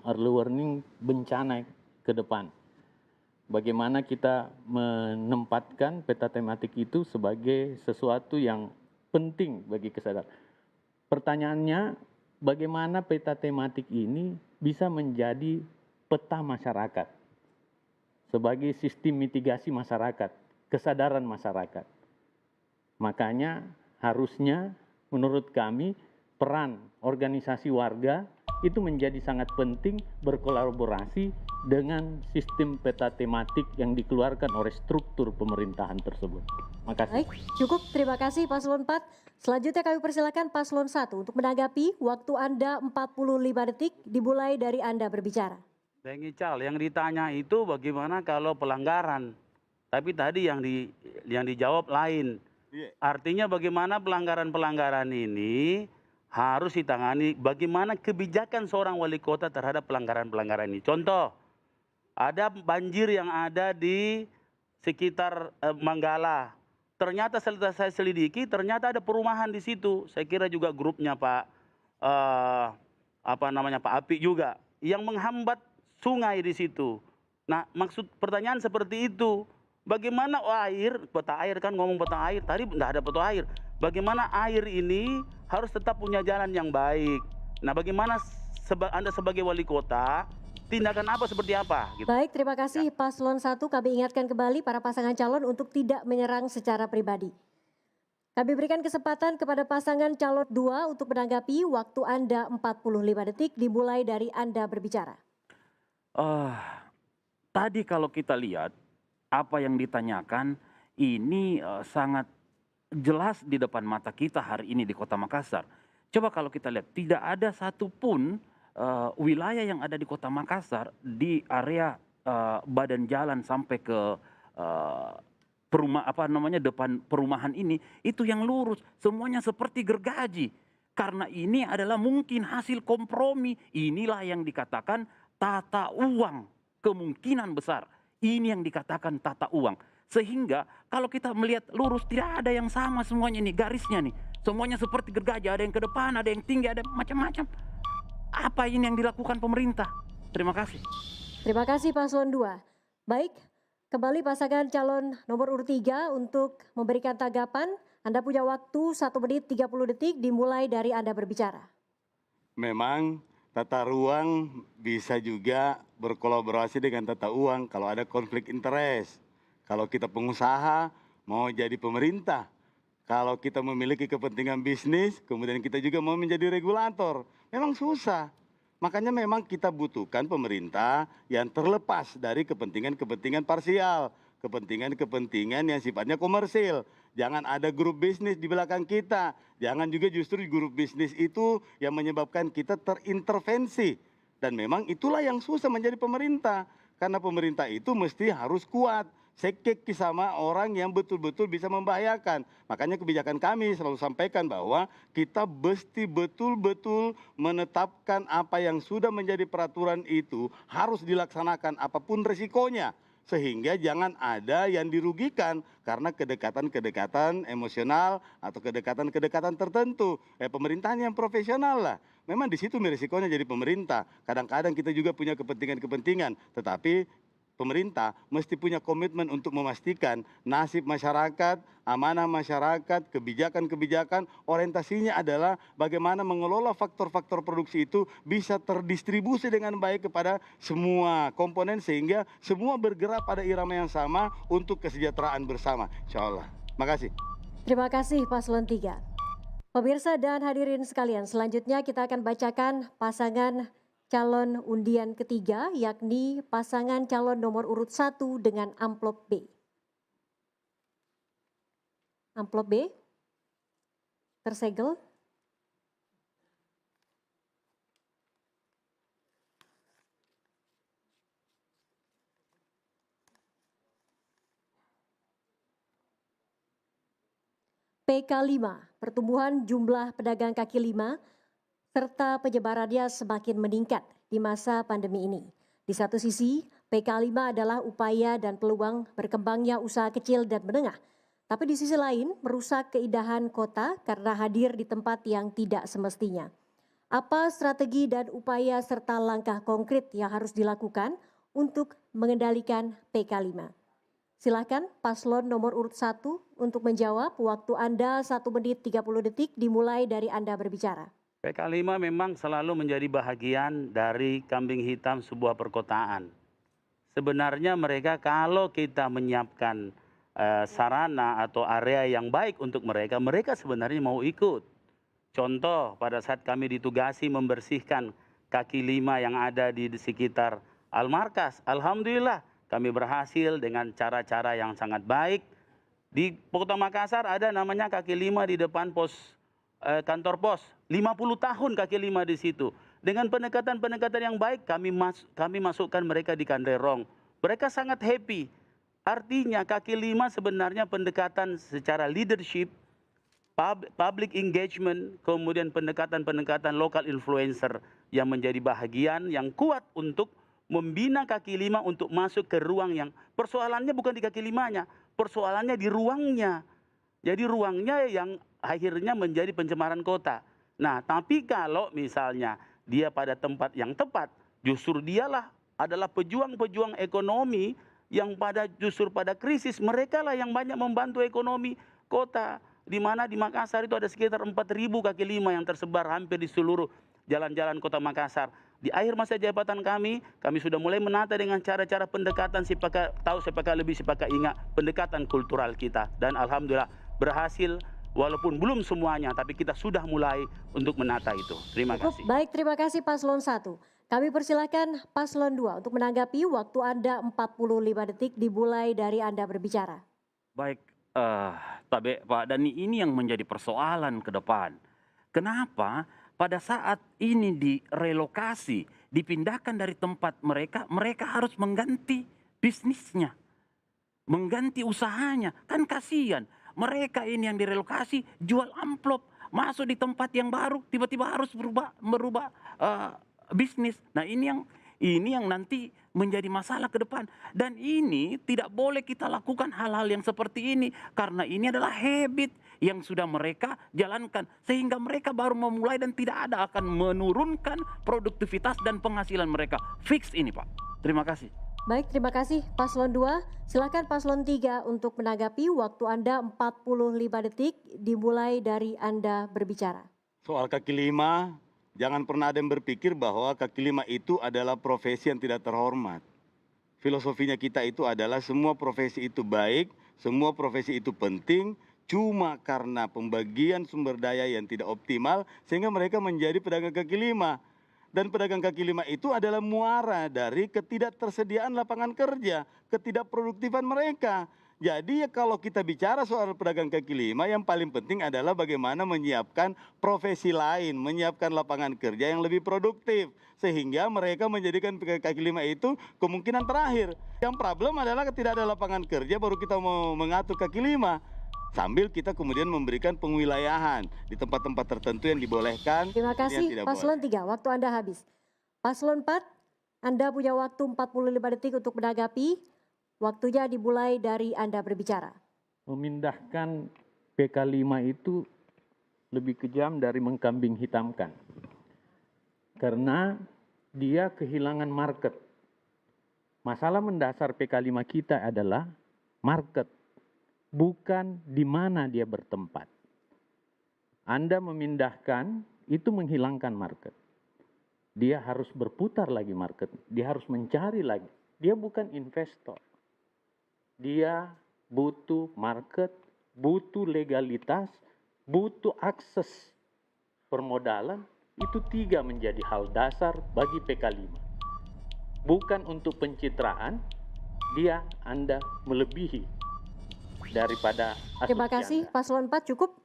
early warning bencana ke depan. Bagaimana kita menempatkan peta tematik itu sebagai sesuatu yang penting bagi kesadaran. Pertanyaannya, bagaimana peta tematik ini bisa menjadi peta masyarakat sebagai sistem mitigasi masyarakat, kesadaran masyarakat. Makanya harusnya menurut kami peran organisasi warga itu menjadi sangat penting berkolaborasi dengan sistem peta tematik yang dikeluarkan oleh struktur pemerintahan tersebut. Makasih. Baik, cukup. Terima kasih Paslon 4. Selanjutnya kami persilakan Paslon 1 untuk menanggapi. Waktu Anda 45 detik dimulai dari Anda berbicara. Bang Ical, yang ditanya itu bagaimana kalau pelanggaran. Tapi tadi yang dijawab lain. Artinya bagaimana pelanggaran-pelanggaran ini harus ditangani, bagaimana kebijakan seorang wali kota terhadap pelanggaran-pelanggaran ini. Contoh, ada banjir yang ada di sekitar Manggala. Ternyata setelah saya selidiki, ternyata ada perumahan di situ. Saya kira juga grupnya Pak Pak Api juga yang menghambat sungai di situ. Nah, maksud pertanyaan seperti itu. Bagaimana peta air kan ngomong peta air, tadi tidak ada peta air. Bagaimana air ini harus tetap punya jalan yang baik. Nah, bagaimana Anda sebagai wali kota, tindakan apa seperti apa? Gitu. Baik, terima kasih Paslon 1. Kami ingatkan kembali para pasangan calon untuk tidak menyerang secara pribadi. Kami berikan kesempatan kepada pasangan calon 2 untuk menanggapi. Waktu Anda 45 detik dimulai dari Anda berbicara. Tadi kalau kita lihat, apa yang ditanyakan ini sangat jelas di depan mata kita hari ini di Kota Makassar. Coba kalau kita lihat, tidak ada satupun wilayah yang ada di Kota Makassar di area badan jalan sampai ke depan perumahan ini itu yang lurus, semuanya seperti gergaji. Karena ini adalah mungkin hasil kompromi. Inilah yang dikatakan tata uang, kemungkinan besar. Ini yang dikatakan tata uang. Sehingga kalau kita melihat lurus tidak ada yang sama semuanya nih, garisnya nih. Semuanya seperti gergaji, ada yang ke depan, ada yang tinggi, ada macam-macam. Apa ini yang dilakukan pemerintah? Terima kasih. Terima kasih Paslon 2. Baik, kembali pasangan calon nomor urut 3 untuk memberikan tanggapan. Anda punya waktu 1 menit 30 detik dimulai dari Anda berbicara. Memang tata ruang bisa juga berkolaborasi dengan tata uang kalau ada konflik interest. Kalau kita pengusaha mau jadi pemerintah, kalau kita memiliki kepentingan bisnis, kemudian kita juga mau menjadi regulator, memang susah. Makanya memang kita butuhkan pemerintah yang terlepas dari kepentingan-kepentingan parsial, kepentingan-kepentingan yang sifatnya komersil. Jangan ada grup bisnis di belakang kita. Jangan juga justru grup bisnis itu yang menyebabkan kita terintervensi. Dan memang itulah yang susah menjadi pemerintah. Karena pemerintah itu mesti harus kuat. Sekek sama orang yang betul-betul bisa membahayakan. Makanya kebijakan kami selalu sampaikan bahwa kita mesti betul-betul menetapkan apa yang sudah menjadi peraturan itu harus dilaksanakan apapun resikonya. Sehingga jangan ada yang dirugikan karena kedekatan-kedekatan emosional atau kedekatan-kedekatan tertentu. Pemerintahan yang profesional lah. Memang di situ risikonya jadi pemerintah. Kadang-kadang kita juga punya kepentingan-kepentingan. Tetapi pemerintah mesti punya komitmen untuk memastikan nasib masyarakat, amanah masyarakat, kebijakan-kebijakan orientasinya adalah bagaimana mengelola faktor-faktor produksi itu bisa terdistribusi dengan baik kepada semua komponen sehingga semua bergerak pada irama yang sama untuk kesejahteraan bersama. Insya Allah. Makasih. Terima kasih Paslon 3. Pemirsa dan hadirin sekalian, selanjutnya kita akan bacakan pasangan calon undian ketiga, yakni pasangan calon nomor urut 1 dengan amplop B. Amplop B tersegel. PK5, pertumbuhan jumlah pedagang kaki lima serta penyebarannya semakin meningkat di masa pandemi ini. Di satu sisi, PK5 adalah upaya dan peluang berkembangnya usaha kecil dan menengah. Tapi di sisi lain, merusak keindahan kota karena hadir di tempat yang tidak semestinya. Apa strategi dan upaya serta langkah konkret yang harus dilakukan untuk mengendalikan PK5? Silakan paslon nomor urut 1 untuk menjawab. Waktu Anda 1 menit 30 detik dimulai dari Anda berbicara. PK5 memang selalu menjadi bahagian dari kambing hitam sebuah perkotaan. Sebenarnya mereka kalau kita menyiapkan sarana atau area yang baik untuk mereka, mereka sebenarnya mau ikut. Contoh pada saat kami ditugasi membersihkan kaki lima yang ada di sekitar Al-Markas. Alhamdulillah kami berhasil dengan cara-cara yang sangat baik. Di Kota Makassar ada namanya kaki lima di depan kantor pos. 50 tahun kaki lima di situ. Dengan pendekatan-pendekatan yang baik kami masukkan mereka di Kanderong. Mereka sangat happy. Artinya kaki lima sebenarnya pendekatan secara leadership, public engagement, kemudian pendekatan-pendekatan lokal influencer yang menjadi bahagian yang kuat untuk membina kaki lima untuk masuk ke ruang yang persoalannya bukan di kaki limanya, persoalannya di ruangnya. Jadi ruangnya yang akhirnya menjadi pencemaran kota. Nah, tapi kalau misalnya dia pada tempat yang tepat, justru dialah adalah pejuang-pejuang ekonomi yang justru pada krisis, mereka lah yang banyak membantu ekonomi kota. Di mana di Makassar itu ada sekitar 4.000 kaki lima yang tersebar hampir di seluruh jalan-jalan Kota Makassar. Di akhir masa jabatan kami sudah mulai menata dengan cara-cara pendekatan siapakah ingat pendekatan kultural kita. Dan alhamdulillah berhasil. Walaupun belum semuanya, tapi kita sudah mulai untuk menata itu. Terima kasih. Baik, terima kasih Paslon 1. Kami persilakan Paslon 2 untuk menanggapi. Waktu Anda 45 detik dimulai dari Anda berbicara. Baik, Pak Dani, ini yang menjadi persoalan ke depan. Kenapa pada saat ini direlokasi, dipindahkan dari tempat mereka, mereka harus mengganti bisnisnya, mengganti usahanya. Kan kasihan, mereka ini yang direlokasi jual amplop, masuk di tempat yang baru, tiba-tiba harus merubah bisnis. Nah ini yang nanti menjadi masalah ke depan. Dan ini tidak boleh kita lakukan hal-hal yang seperti ini. Karena ini adalah habit yang sudah mereka jalankan. Sehingga mereka baru memulai dan tidak ada akan menurunkan produktivitas dan penghasilan mereka. Fix ini Pak. Terima kasih. Baik, terima kasih Paslon 2. Silakan Paslon 3 untuk menanggapi. Waktu Anda 45 detik dimulai dari Anda berbicara. Soal kaki lima, jangan pernah ada yang berpikir bahwa kaki lima itu adalah profesi yang tidak terhormat. Filosofinya kita itu adalah semua profesi itu baik, semua profesi itu penting, cuma karena pembagian sumber daya yang tidak optimal sehingga mereka menjadi pedagang kaki lima. Dan pedagang kaki lima itu adalah muara dari ketidaktersediaan lapangan kerja, ketidakproduktifan mereka. Jadi ya kalau kita bicara soal pedagang kaki lima, yang paling penting adalah bagaimana menyiapkan profesi lain, menyiapkan lapangan kerja yang lebih produktif. Sehingga mereka menjadikan kaki lima itu kemungkinan terakhir. Yang problem adalah tidak ada lapangan kerja baru kita mau mengatur kaki lima. Sambil kita kemudian memberikan pengwilayahan di tempat-tempat tertentu yang dibolehkan. Terima kasih Paslon 3, waktu Anda habis. Paslon 4, Anda punya waktu 45 detik untuk menanggapi. Waktunya dimulai dari Anda berbicara. Memindahkan PK5 itu lebih kejam dari mengkambing hitamkan. Karena dia kehilangan market. Masalah mendasar PK5 kita adalah market. Bukan di mana dia bertempat. Anda memindahkan, itu menghilangkan market. Dia harus berputar lagi market, dia harus mencari lagi. Dia bukan investor. Dia butuh market, butuh legalitas, butuh akses permodalan. Itu 3 menjadi hal dasar bagi PK5. Bukan untuk pencitraan, Anda melebihi daripada asumsi. Terima kasih Paslon 4 cukup.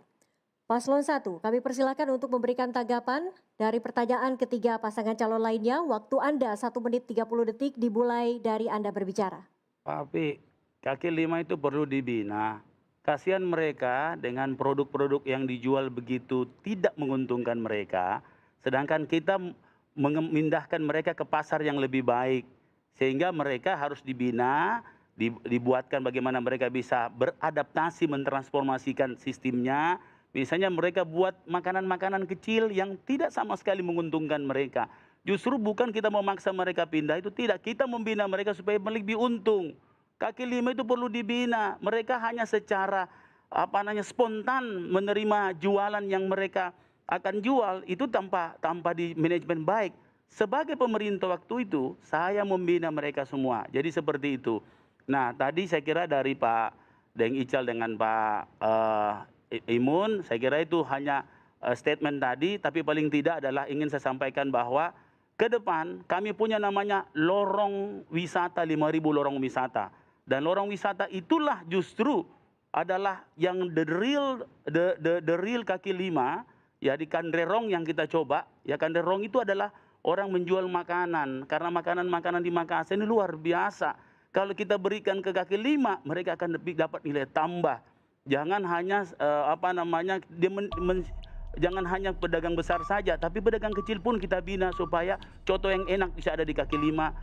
Paslon 1, kami persilakan untuk memberikan tanggapan dari pertanyaan ketiga pasangan calon lainnya. Waktu Anda 1 menit 30 detik dimulai dari Anda berbicara. Tapi kaki lima itu perlu dibina. Kasihan mereka dengan produk-produk yang dijual begitu tidak menguntungkan mereka. Sedangkan kita memindahkan mereka ke pasar yang lebih baik. Sehingga mereka harus dibina, dibuatkan bagaimana mereka bisa beradaptasi, mentransformasikan sistemnya. Misalnya mereka buat makanan-makanan kecil yang tidak sama sekali menguntungkan mereka. Justru bukan kita memaksa mereka pindah, itu tidak. Kita membina mereka supaya lebih untung. Kaki lima itu perlu dibina. Mereka hanya secara spontan menerima jualan yang mereka akan jual, itu tanpa di manajemen baik. Sebagai pemerintah waktu itu, saya membina mereka semua. Jadi seperti itu. Nah, tadi saya kira dari Pak Deng Ical dengan Pak Imun, saya kira itu hanya statement tadi, tapi paling tidak adalah ingin saya sampaikan bahwa ke depan kami punya namanya lorong wisata, 5.000 lorong wisata. Dan lorong wisata itulah justru adalah yang the real kaki lima, ya di Kanderong yang kita coba. Ya Kanderong itu adalah orang menjual makanan, karena makanan-makanan di Makassar ini luar biasa. Kalau kita berikan ke kaki lima, mereka akan dapat nilai tambah. Jangan hanya jangan hanya pedagang besar saja, tapi pedagang kecil pun kita bina supaya coto yang enak bisa ada di kaki lima,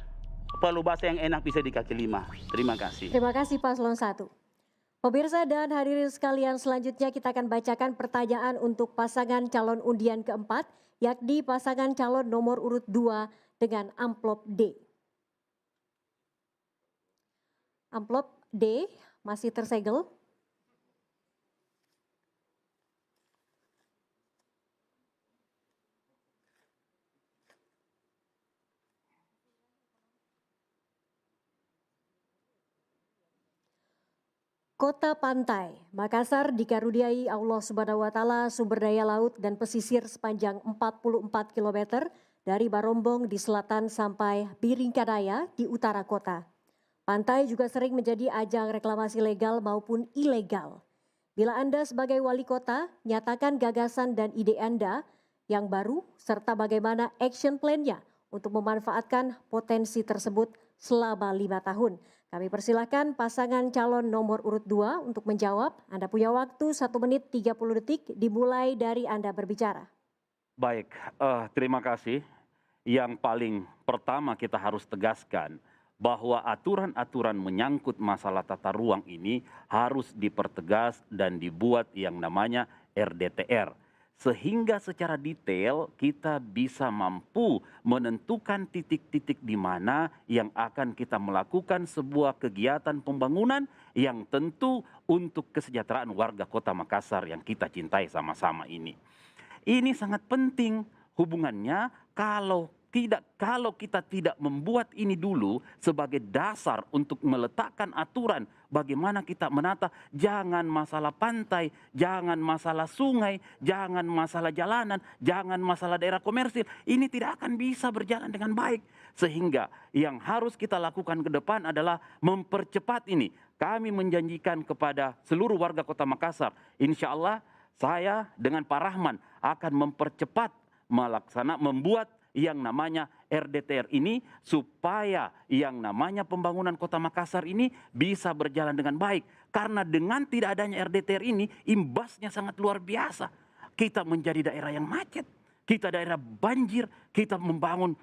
palu basah yang enak bisa di kaki lima. Terima kasih. Terima kasih Paslon 1. Pemirsa dan hadirin sekalian, selanjutnya kita akan bacakan pertanyaan untuk pasangan calon undian keempat, yakni pasangan calon nomor urut 2 dengan amplop D. Amplop D masih tersegel. Kota pantai, Makassar dikaruniai Allah Subhanahu wa taala sumber daya laut dan pesisir sepanjang 44 km dari Barombong di selatan sampai Biringkadaya di utara kota. Pantai juga sering menjadi ajang reklamasi legal maupun ilegal. Bila Anda sebagai wali kota, nyatakan gagasan dan ide Anda yang baru serta bagaimana action plan-nya untuk memanfaatkan potensi tersebut selama 5 tahun. Kami persilahkan pasangan calon nomor urut 2 untuk menjawab. Anda punya waktu 1 menit 30 detik dimulai dari Anda berbicara. Baik, terima kasih. Yang paling pertama kita harus tegaskan bahwa aturan-aturan menyangkut masalah tata ruang ini harus dipertegas dan dibuat yang namanya RDTR. Sehingga secara detail kita bisa mampu menentukan titik-titik di mana yang akan kita melakukan sebuah kegiatan pembangunan yang tentu untuk kesejahteraan warga Kota Makassar yang kita cintai sama-sama ini. Ini sangat penting hubungannya kalau kita tidak membuat ini dulu sebagai dasar untuk meletakkan aturan bagaimana kita menata, jangan masalah pantai, jangan masalah sungai, jangan masalah jalanan, jangan masalah daerah komersil, ini tidak akan bisa berjalan dengan baik. Sehingga yang harus kita lakukan ke depan adalah mempercepat ini. Kami menjanjikan kepada seluruh warga Kota Makassar, insya Allah saya dengan Pak Rahman akan mempercepat membuat yang namanya RDTR ini supaya yang namanya pembangunan Kota Makassar ini bisa berjalan dengan baik. Karena dengan tidak adanya RDTR ini imbasnya sangat luar biasa. Kita menjadi daerah yang macet, kita daerah banjir, kita membangun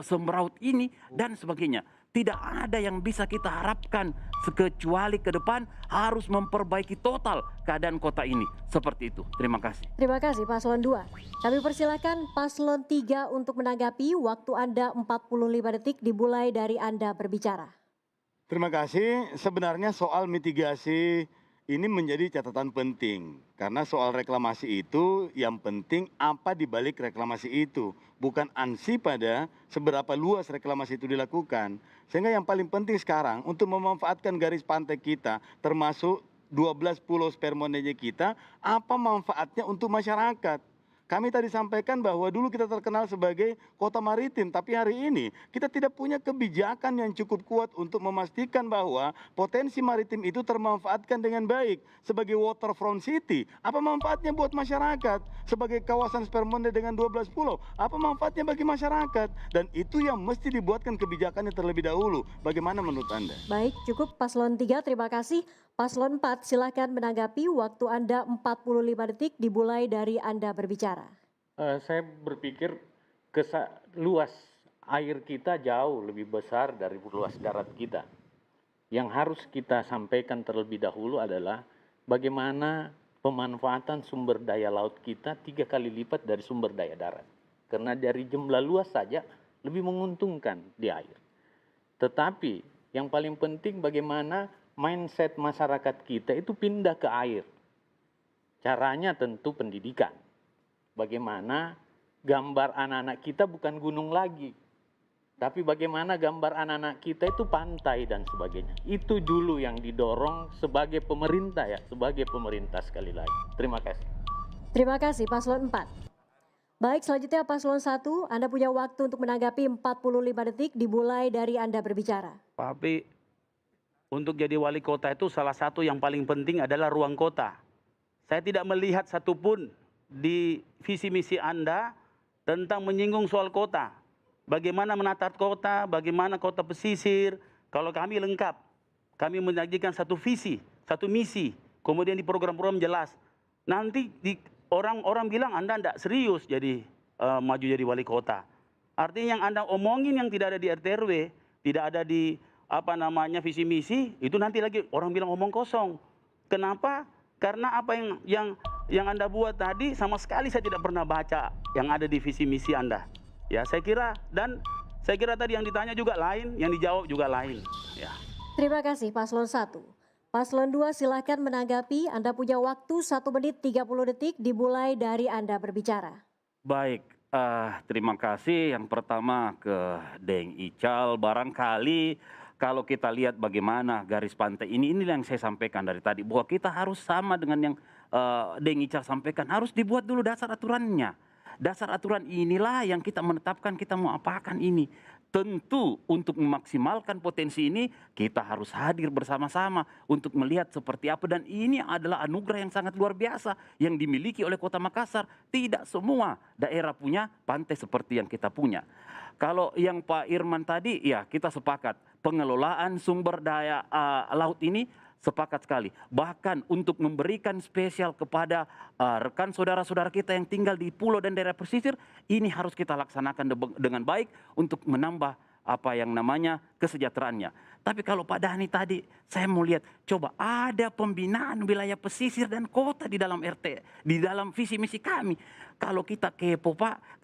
semeraut ini dan sebagainya. Tidak ada yang bisa kita harapkan kecuali ke depan harus memperbaiki total keadaan kota ini. Seperti itu. Terima kasih. Terima kasih Paslon 2. Kami persilakan Paslon 3 untuk menanggapi. Waktu Anda 45 detik dimulai dari Anda berbicara. Terima kasih. Sebenarnya soal mitigasi ini menjadi catatan penting. Karena soal reklamasi itu yang penting apa dibalik reklamasi itu. Bukan ansi pada seberapa luas reklamasi itu dilakukan. Sehingga yang paling penting sekarang untuk memanfaatkan garis pantai kita termasuk 12 pulau spermoneye kita, apa manfaatnya untuk masyarakat. Kami tadi sampaikan bahwa dulu kita terkenal sebagai kota maritim, tapi hari ini kita tidak punya kebijakan yang cukup kuat untuk memastikan bahwa potensi maritim itu termanfaatkan dengan baik. Sebagai waterfront city, apa manfaatnya buat masyarakat? Sebagai kawasan spermoneye dengan 12 pulau, apa manfaatnya bagi masyarakat? Dan itu yang mesti dibuatkan kebijakannya terlebih dahulu. Bagaimana menurut Anda? Baik, cukup Paslon 3, terima kasih. Paslon 4 silakan menanggapi. Waktu Anda 45 detik dimulai dari Anda berbicara. Saya berpikir luas air kita jauh lebih besar dari luas darat kita. Yang harus kita sampaikan terlebih dahulu adalah bagaimana pemanfaatan sumber daya laut kita 3 kali lipat dari sumber daya darat. Karena dari jumlah luas saja lebih menguntungkan di air. Tetapi yang paling penting bagaimana mindset masyarakat kita itu pindah ke air. Caranya tentu pendidikan. Bagaimana gambar anak-anak kita bukan gunung lagi. Tapi bagaimana gambar anak-anak kita itu pantai dan sebagainya. Itu dulu yang didorong sebagai pemerintah ya. Sebagai pemerintah sekali lagi. Terima kasih. Terima kasih Paslon 4. Baik, selanjutnya Paslon 1. Anda punya waktu untuk menanggapi 45 detik dimulai dari Anda berbicara. Pak Api, untuk jadi wali kota itu salah satu yang paling penting adalah ruang kota. Saya tidak melihat satupun di visi misi Anda tentang menyinggung soal kota. Bagaimana menata kota, bagaimana kota pesisir. Kalau kami lengkap, kami menyajikan satu visi, satu misi. Kemudian di program-program jelas. Nanti orang-orang bilang Anda tidak serius jadi maju jadi wali kota. Artinya yang Anda omongin yang tidak ada di RT/RW, tidak ada di visi misi, itu nanti lagi orang bilang omong kosong. Kenapa? Karena apa yang Anda buat tadi sama sekali saya tidak pernah baca yang ada di visi misi Anda. Ya, saya kira tadi yang ditanya juga lain, yang dijawab juga lain. Ya. Terima kasih Paslon 1. Paslon 2 silakan menanggapi. Anda punya waktu 1 menit 30 detik dimulai dari Anda berbicara. Baik, terima kasih. Yang pertama ke Deng Ical, barangkali kalau kita lihat bagaimana garis pantai ini yang saya sampaikan dari tadi, bahwa kita harus sama dengan yang Deng Ical sampaikan, harus dibuat dulu dasar aturannya. Dasar aturan inilah yang kita menetapkan kita mau apakan ini. Tentu untuk memaksimalkan potensi ini kita harus hadir bersama-sama untuk melihat seperti apa, dan ini adalah anugerah yang sangat luar biasa yang dimiliki oleh Kota Makassar. Tidak semua daerah punya pantai seperti yang kita punya. Kalau yang Pak Irman tadi, ya kita sepakat pengelolaan sumber daya laut ini sepakat sekali. Bahkan untuk memberikan spesial kepada rekan saudara-saudara kita yang tinggal di pulau dan daerah pesisir, ini harus kita laksanakan dengan baik untuk menambah apa yang namanya kesejahteraannya. Tapi kalau Pak Dhani tadi, saya mau lihat, coba ada pembinaan wilayah pesisir dan kota di dalam RT, di dalam visi misi kami. Kalau kita kepo Pak,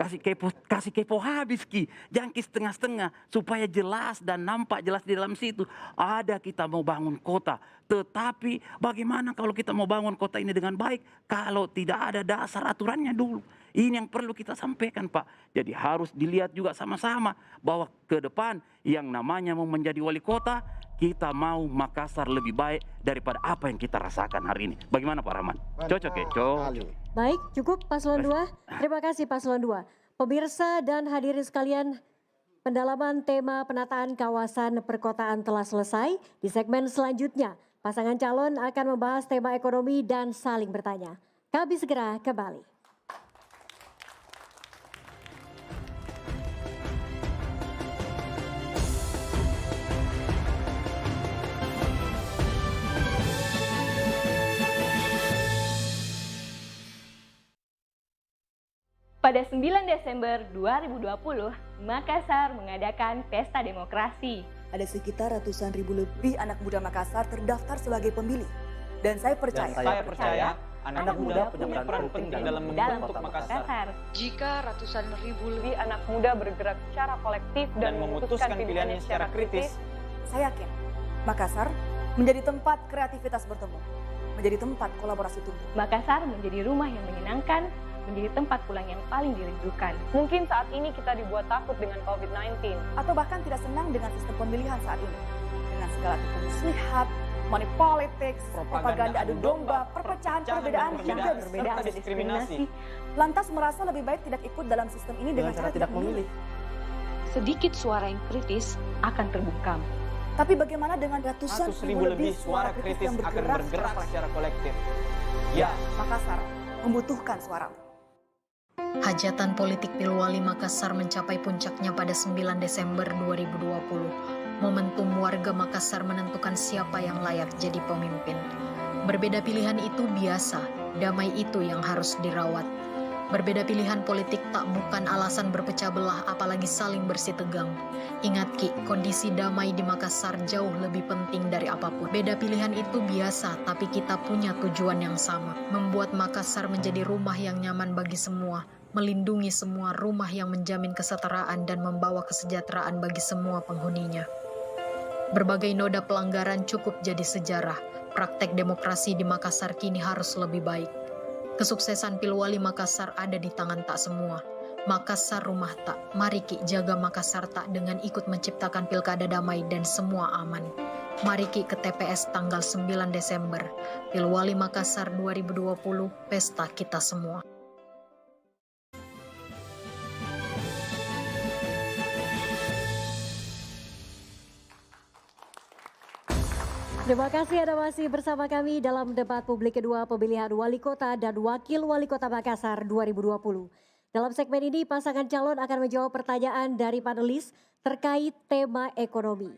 kasih kepo habis Ki, jangkis setengah-setengah supaya jelas dan nampak jelas di dalam situ. Ada kita mau bangun kota, tetapi bagaimana kalau kita mau bangun kota ini dengan baik kalau tidak ada dasar aturannya dulu. Ini yang perlu kita sampaikan Pak. Jadi harus dilihat juga sama-sama bahwa ke depan yang namanya mau menjadi wali kota, kita mau Makassar lebih baik daripada apa yang kita rasakan hari ini. Bagaimana Pak Rahman? Cocok ya? Cocok. Baik, cukup Paslon 2. Terima kasih Paslon 2. Pemirsa dan hadirin sekalian, pendalaman tema penataan kawasan perkotaan telah selesai. Di segmen selanjutnya, pasangan calon akan membahas tema ekonomi dan saling bertanya. Kami segera kembali. Pada 9 Desember 2020, Makassar mengadakan Pesta Demokrasi. Ada sekitar ratusan ribu lebih anak muda Makassar terdaftar sebagai pemilih. Dan saya percaya, anak muda punya peran penting dalam membentuk Makassar. Jika ratusan ribu lebih anak muda bergerak secara kolektif dan memutuskan pilihannya secara kritis, saya yakin Makassar menjadi tempat kreativitas bertemu, menjadi tempat kolaborasi tumbuh. Makassar menjadi rumah yang menyenangkan, menjadi tempat pulang yang paling dirindukan. mungkin saat ini kita dibuat takut dengan COVID-19. Atau bahkan tidak senang dengan sistem pemilihan saat ini. Dengan segala tipu muslihat, money politics, propaganda adu domba, perpecahan, perbedaan, hingga serta diskriminasi. Lantas merasa lebih baik tidak ikut dalam sistem ini dengan cara tidak memilih. Sedikit suara yang kritis akan terbungkam. Tapi bagaimana dengan ratusan ribu lebih suara kritis yang bergerak secara kolektif? Ya, Makassar membutuhkan suara. Hajatan politik Pilwali Makassar mencapai puncaknya pada 9 Desember 2020. Momentum warga Makassar menentukan siapa yang layak jadi pemimpin. Berbeda pilihan itu biasa, damai itu yang harus dirawat. Berbeda pilihan politik tak bukan alasan berpecah belah, apalagi saling bersih tegang. Ingat Ki, kondisi damai di Makassar jauh lebih penting dari apapun. Beda pilihan itu biasa, tapi kita punya tujuan yang sama. Membuat Makassar menjadi rumah yang nyaman bagi semua. Melindungi semua, rumah yang menjamin kesetaraan dan membawa kesejahteraan bagi semua penghuninya. Berbagai noda pelanggaran cukup jadi sejarah. Praktek demokrasi di Makassar kini harus lebih baik. Kesuksesan Pilwali Makassar ada di tangan tak semua. Makassar rumah tak, mari Ki jaga Makassar tak dengan ikut menciptakan pilkada damai dan semua aman. Mari Ki ke TPS tanggal 9 Desember. Pilwali Makassar 2020, pesta kita semua. Terima kasih Anda masih bersama kami dalam debat publik kedua pemilihan Wali Kota dan Wakil Wali Kota Makassar 2020. Dalam segmen ini pasangan calon akan menjawab pertanyaan dari panelis terkait tema ekonomi.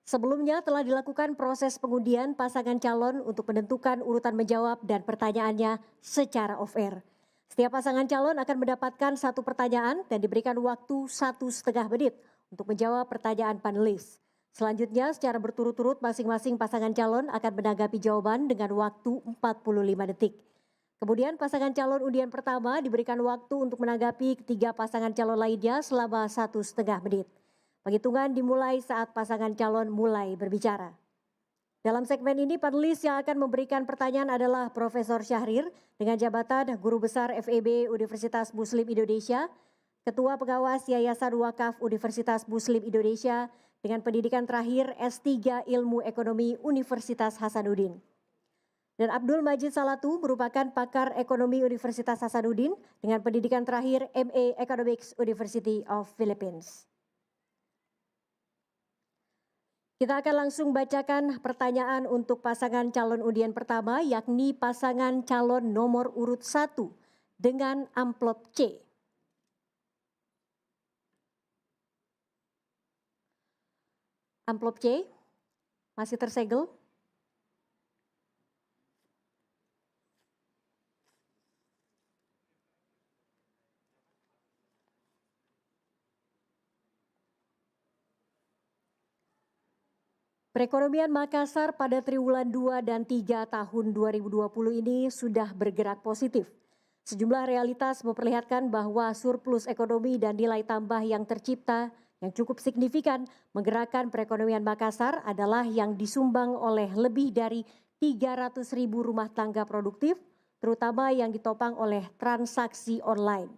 Sebelumnya telah dilakukan proses pengundian pasangan calon untuk menentukan urutan menjawab dan pertanyaannya secara off-air. Setiap pasangan calon akan mendapatkan satu pertanyaan dan diberikan waktu 1,5 menit untuk menjawab pertanyaan panelis. Selanjutnya secara berturut-turut masing-masing pasangan calon akan menanggapi jawaban dengan waktu 45 detik. Kemudian pasangan calon undian pertama diberikan waktu untuk menanggapi ketiga pasangan calon lainnya selama 1,5 menit. Penghitungan dimulai saat pasangan calon mulai berbicara. Dalam segmen ini panelis yang akan memberikan pertanyaan adalah Profesor Syahrir dengan jabatan Guru Besar FEB Universitas Muslim Indonesia, Ketua Pengawas Yayasan Wakaf Universitas Muslim Indonesia dengan pendidikan terakhir S3 Ilmu Ekonomi Universitas Hasanuddin. Dan Abdul Majid Salatu merupakan pakar ekonomi Universitas Hasanuddin dengan pendidikan terakhir MA Economics University of Philippines. Kita akan langsung bacakan pertanyaan untuk pasangan calon undian pertama, yakni pasangan calon nomor urut 1 dengan amplop C. Amplop C masih tersegel. Perekonomian Makassar pada triwulan 2 dan 3 tahun 2020 ini sudah bergerak positif. Sejumlah realitas memperlihatkan bahwa surplus ekonomi dan nilai tambah yang tercipta yang cukup signifikan menggerakkan perekonomian Makassar adalah yang disumbang oleh lebih dari 300.000 rumah tangga produktif, terutama yang ditopang oleh transaksi online.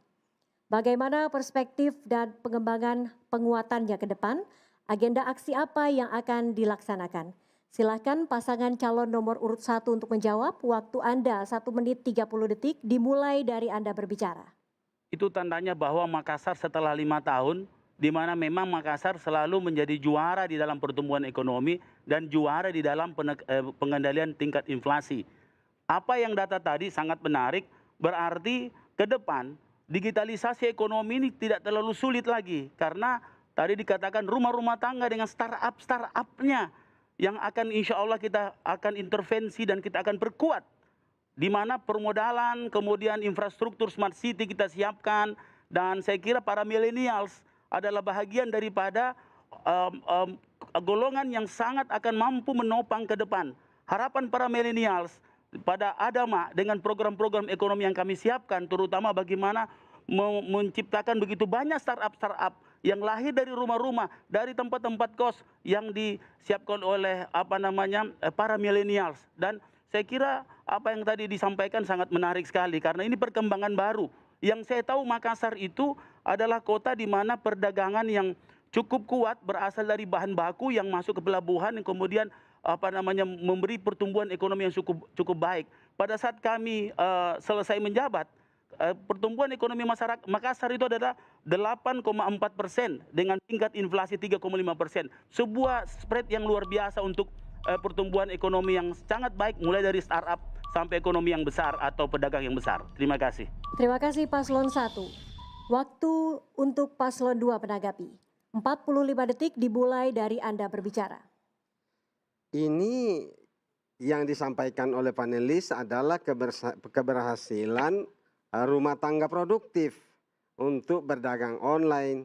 Bagaimana perspektif dan pengembangan penguatannya ke depan? Agenda aksi apa yang akan dilaksanakan? Silakan pasangan calon nomor urut 1 untuk menjawab. Waktu Anda 1 menit 30 detik dimulai dari Anda berbicara. Itu tandanya bahwa Makassar setelah 5 tahun, di mana memang Makassar selalu menjadi juara di dalam pertumbuhan ekonomi dan juara di dalam pengendalian tingkat inflasi. Apa yang data tadi sangat menarik, berarti ke depan digitalisasi ekonomi ini tidak terlalu sulit lagi, karena tadi dikatakan rumah-rumah tangga dengan startup-startupnya yang akan insya Allah kita akan intervensi dan kita akan perkuat. Di mana permodalan, kemudian infrastruktur smart city kita siapkan. Dan saya kira para millennials adalah bahagian daripada golongan yang sangat akan mampu menopang ke depan. Harapan para millennials pada Adama dengan program-program ekonomi yang kami siapkan, terutama bagaimana menciptakan begitu banyak startup-startup yang lahir dari rumah-rumah, dari tempat-tempat kos yang disiapkan oleh para millennials. Dan saya kira apa yang tadi disampaikan sangat menarik sekali, karena ini perkembangan baru. Yang saya tahu Makassar itu adalah kota di mana perdagangan yang cukup kuat berasal dari bahan baku yang masuk ke pelabuhan, yang kemudian memberi pertumbuhan ekonomi yang cukup baik. Pada saat kami selesai menjabat, pertumbuhan ekonomi masyarakat Makassar itu adalah 8,4% dengan tingkat inflasi 3,5%. Sebuah spread yang luar biasa untuk pertumbuhan ekonomi yang sangat baik, mulai dari startup sampai ekonomi yang besar atau pedagang yang besar. Terima kasih. Terima kasih Paslon 1. Waktu untuk Paslon 2 menanggapi. 45 detik dimulai dari Anda berbicara. Ini yang disampaikan oleh panelis adalah keberhasilan rumah tangga produktif untuk berdagang online.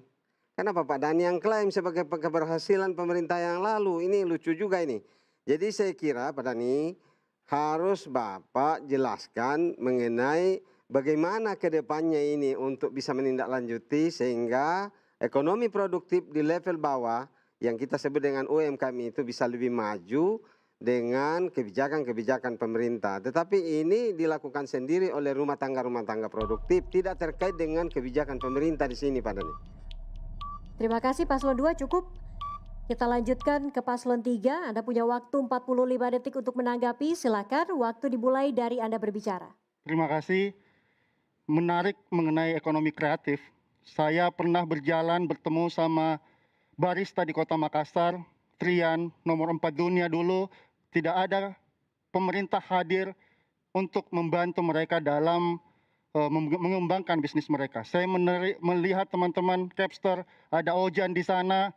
Kenapa Pak Dhani yang klaim sebagai keberhasilan pemerintah yang lalu? Ini lucu juga ini. Jadi saya kira Pak Dhani harus Bapak jelaskan mengenai bagaimana ke depannya ini untuk bisa menindaklanjuti sehingga ekonomi produktif di level bawah yang kita sebut dengan UMKM itu bisa lebih maju dengan kebijakan-kebijakan pemerintah. Tetapi ini dilakukan sendiri oleh rumah tangga produktif, tidak terkait dengan kebijakan pemerintah di sini Pak Dhani. Terima kasih Paslon 2, cukup. Kita lanjutkan ke Paslon 3. Anda punya waktu 45 detik untuk menanggapi. Silakan, waktu dimulai dari Anda berbicara. Terima kasih. Menarik mengenai ekonomi kreatif. Saya pernah bertemu sama barista di Kota Makassar, Trian, nomor 4 dunia dulu. Tidak ada pemerintah hadir untuk membantu mereka dalam mengembangkan bisnis mereka. Saya melihat teman-teman Capster, ada Ojan di sana.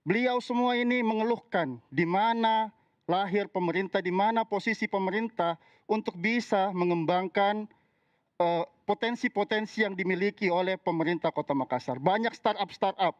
Beliau semua ini mengeluhkan di mana lahir pemerintah, di mana posisi pemerintah untuk bisa mengembangkan potensi-potensi yang dimiliki oleh pemerintah Kota Makassar. Banyak startup,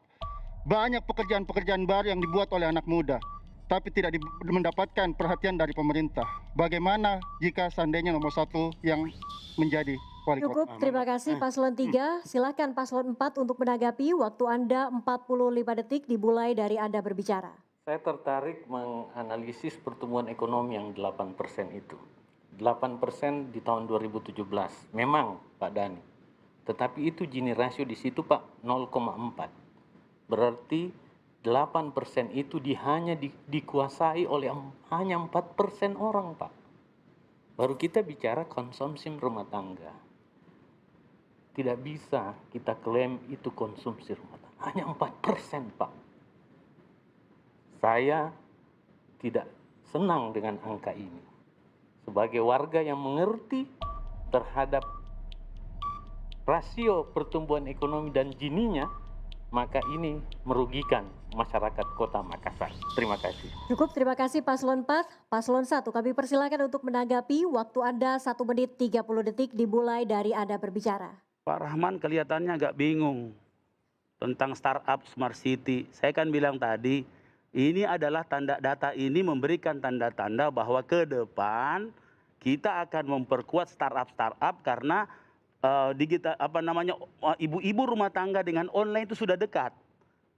banyak pekerjaan-pekerjaan baru yang dibuat oleh anak muda, tapi tidak mendapatkan perhatian dari pemerintah. Bagaimana jika seandainya nomor 1 yang menjadi wali kota? Cukup, terima kasih Paslon 3. Silakan Paslon 4 untuk menanggapi. Waktu Anda 45 detik dimulai dari Anda berbicara. Saya tertarik menganalisis pertumbuhan ekonomi yang 8% itu. 8% di tahun 2017. Memang Pak Dhani. Tetapi itu Gini rasio di situ Pak 0,4. Berarti 8% itu hanya dikuasai oleh hanya 4% orang Pak. Baru kita bicara konsumsi rumah tangga. Tidak bisa kita klaim itu konsumsi rumah tangga. Hanya 4% Pak. Saya tidak senang dengan angka ini. Sebagai warga yang mengerti terhadap rasio pertumbuhan ekonomi dan Gini-nya, maka ini merugikan masyarakat Kota Makassar. Terima kasih. Cukup, terima kasih Paslon 4. Paslon 1, kami persilakan untuk menanggapi. Waktu Anda 1 menit 30 detik dimulai dari Anda berbicara. Pak Rahman kelihatannya agak bingung tentang startup Smart City. Saya kan bilang tadi, ini adalah tanda data ini memberikan tanda-tanda bahwa ke depan kita akan memperkuat startup karena ibu-ibu rumah tangga dengan online itu sudah dekat.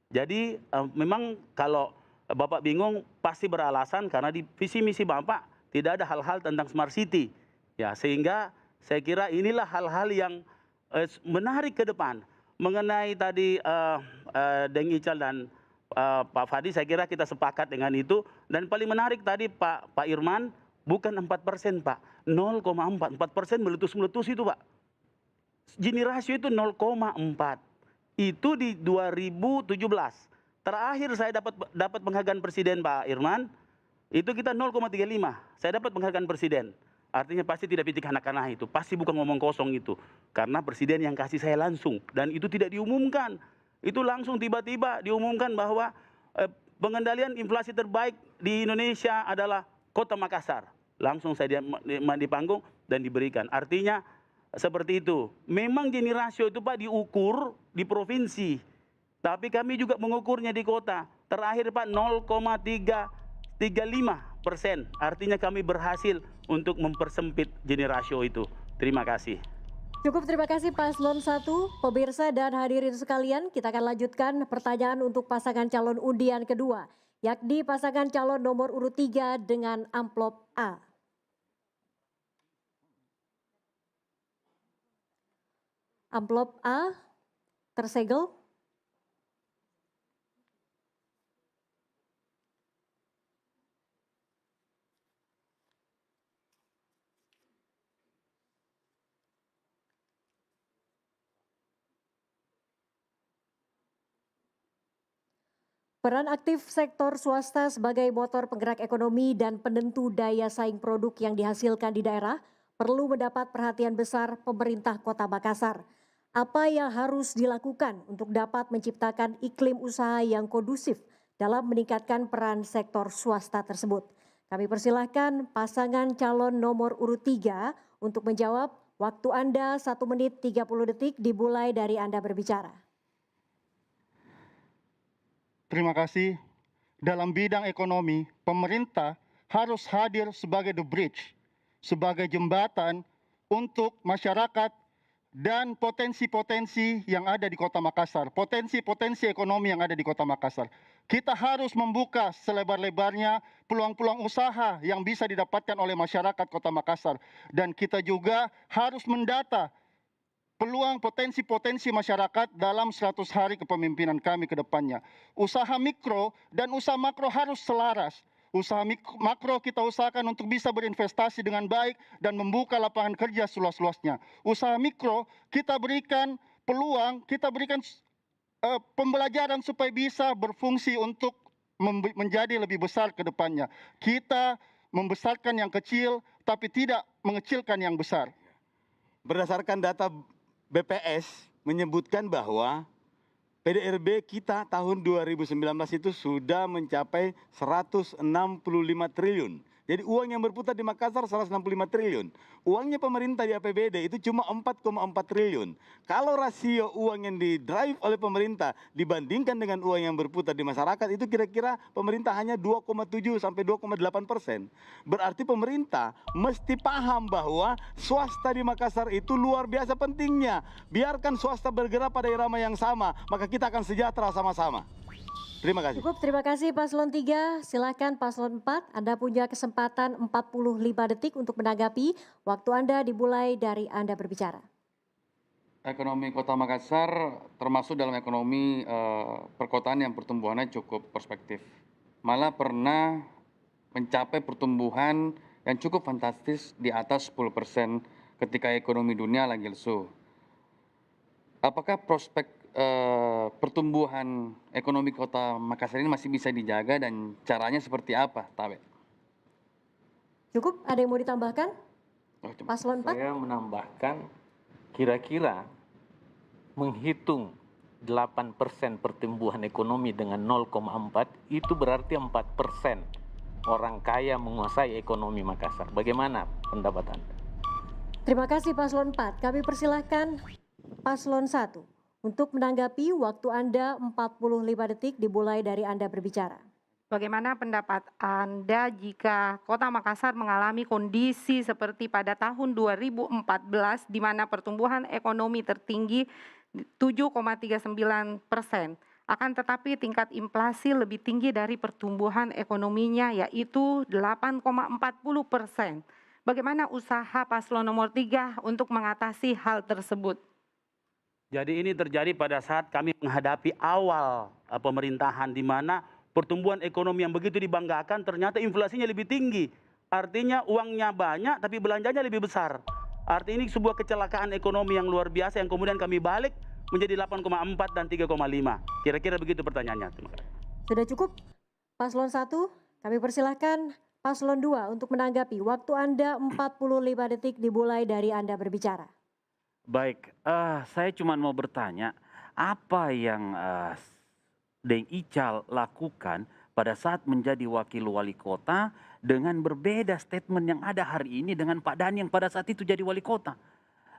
Jadi memang kalau Bapak bingung pasti beralasan karena di visi misi Bapak tidak ada hal-hal tentang Smart City. Ya, sehingga saya kira inilah hal-hal yang menarik ke depan. Mengenai tadi Deng Ical dan Pak Fadi, saya kira kita sepakat dengan itu. Dan paling menarik tadi Pak Irman, bukan 4% Pak, 0,4. 4% meletus-meletus itu Pak. Gini rasio itu 0,4. Itu di 2017. Terakhir saya dapat penghargaan presiden Pak Irman, itu kita 0,35. Saya dapat penghargaan presiden. Artinya pasti tidak pitik anak-anak itu. Pasti bukan ngomong kosong itu. Karena presiden yang kasih saya langsung. Dan itu tidak diumumkan. Itu langsung tiba-tiba diumumkan bahwa pengendalian inflasi terbaik di Indonesia adalah Kota Makassar. Langsung saya di panggung dan diberikan. Artinya seperti itu. Memang Gini rasio itu Pak diukur di provinsi. Tapi kami juga mengukurnya di kota. Terakhir Pak 0,335%. Artinya kami berhasil untuk mempersempit Gini rasio itu. Terima kasih. Cukup, terima kasih Paslon 1. Pemirsa dan hadirin sekalian, kita akan lanjutkan pertanyaan untuk pasangan calon undian kedua, yakni pasangan calon nomor urut 3 dengan amplop A. Amplop A tersegel. Peran aktif sektor swasta sebagai motor penggerak ekonomi dan penentu daya saing produk yang dihasilkan di daerah perlu mendapat perhatian besar pemerintah Kota Makassar. Apa yang harus dilakukan untuk dapat menciptakan iklim usaha yang kondusif dalam meningkatkan peran sektor swasta tersebut? Kami persilahkan pasangan calon nomor urut 3 untuk menjawab. Waktu Anda 1 menit 30 detik dimulai dari Anda berbicara. Terima kasih. Dalam bidang ekonomi, pemerintah harus hadir sebagai the bridge, sebagai jembatan untuk masyarakat dan potensi-potensi yang ada di Kota Makassar, potensi-potensi ekonomi yang ada di Kota Makassar. Kita harus membuka selebar-lebarnya peluang-peluang usaha yang bisa didapatkan oleh masyarakat Kota Makassar. Dan kita juga harus mendata peluang potensi-potensi masyarakat dalam 100 hari kepemimpinan kami ke depannya. Usaha mikro dan usaha makro harus selaras. Usaha makro kita usahakan untuk bisa berinvestasi dengan baik dan membuka lapangan kerja seluas-luasnya. Usaha mikro kita berikan peluang, kita berikan pembelajaran supaya bisa berfungsi untuk menjadi lebih besar ke depannya. Kita membesarkan yang kecil tapi tidak mengecilkan yang besar. Berdasarkan data BPS menyebutkan bahwa PDRB kita tahun 2019 itu sudah mencapai 165 triliun. Jadi uang yang berputar di Makassar 165 triliun. Uangnya pemerintah di APBD itu cuma 4,4 triliun. Kalau rasio uang yang didrive oleh pemerintah dibandingkan dengan uang yang berputar di masyarakat itu kira-kira pemerintah hanya 2,7 sampai 2,8%. Berarti pemerintah mesti paham bahwa swasta di Makassar itu luar biasa pentingnya. Biarkan swasta bergerak pada irama yang sama, maka kita akan sejahtera sama-sama. Terima kasih. Cukup, terima kasih Paslon 3. Silakan Paslon 4, Anda punya kesempatan 45 detik untuk menanggapi. Waktu Anda dimulai dari Anda berbicara. Ekonomi Kota Makassar termasuk dalam ekonomi perkotaan yang pertumbuhannya cukup perspektif. Malah pernah mencapai pertumbuhan yang cukup fantastis di atas 10% ketika ekonomi dunia lagi lesu. Apakah prospek pertumbuhan ekonomi Kota Makassar ini masih bisa dijaga dan caranya seperti apa, Tabe? Cukup, ada yang mau ditambahkan? Paslon 4? Saya menambahkan kira-kira menghitung 8% pertumbuhan ekonomi dengan 0,4 itu berarti 4% orang kaya menguasai ekonomi Makassar. Bagaimana pendapat Anda? Terima kasih Paslon 4. Kami persilahkan Paslon 1 untuk menanggapi. Waktu Anda 45 detik dimulai dari Anda berbicara. Bagaimana pendapat Anda jika Kota Makassar mengalami kondisi seperti pada tahun 2014 di mana pertumbuhan ekonomi tertinggi 7,39%, akan tetapi tingkat inflasi lebih tinggi dari pertumbuhan ekonominya yaitu 8,40%. Bagaimana usaha paslon nomor 3 untuk mengatasi hal tersebut? Jadi ini terjadi pada saat kami menghadapi awal pemerintahan di mana pertumbuhan ekonomi yang begitu dibanggakan ternyata inflasinya lebih tinggi. Artinya uangnya banyak tapi belanjanya lebih besar. Artinya ini sebuah kecelakaan ekonomi yang luar biasa yang kemudian kami balik menjadi 8,4 dan 3,5. Kira-kira begitu pertanyaannya. Terima kasih. Sudah cukup? Paslon 1, kami persilahkan Paslon 2 untuk menanggapi. Waktu Anda 45 detik dimulai dari Anda berbicara. Baik, saya cuma mau bertanya, apa yang Deng Ical lakukan pada saat menjadi wakil wali kota dengan berbeda statement yang ada hari ini dengan Pak Dhani yang pada saat itu jadi wali kota.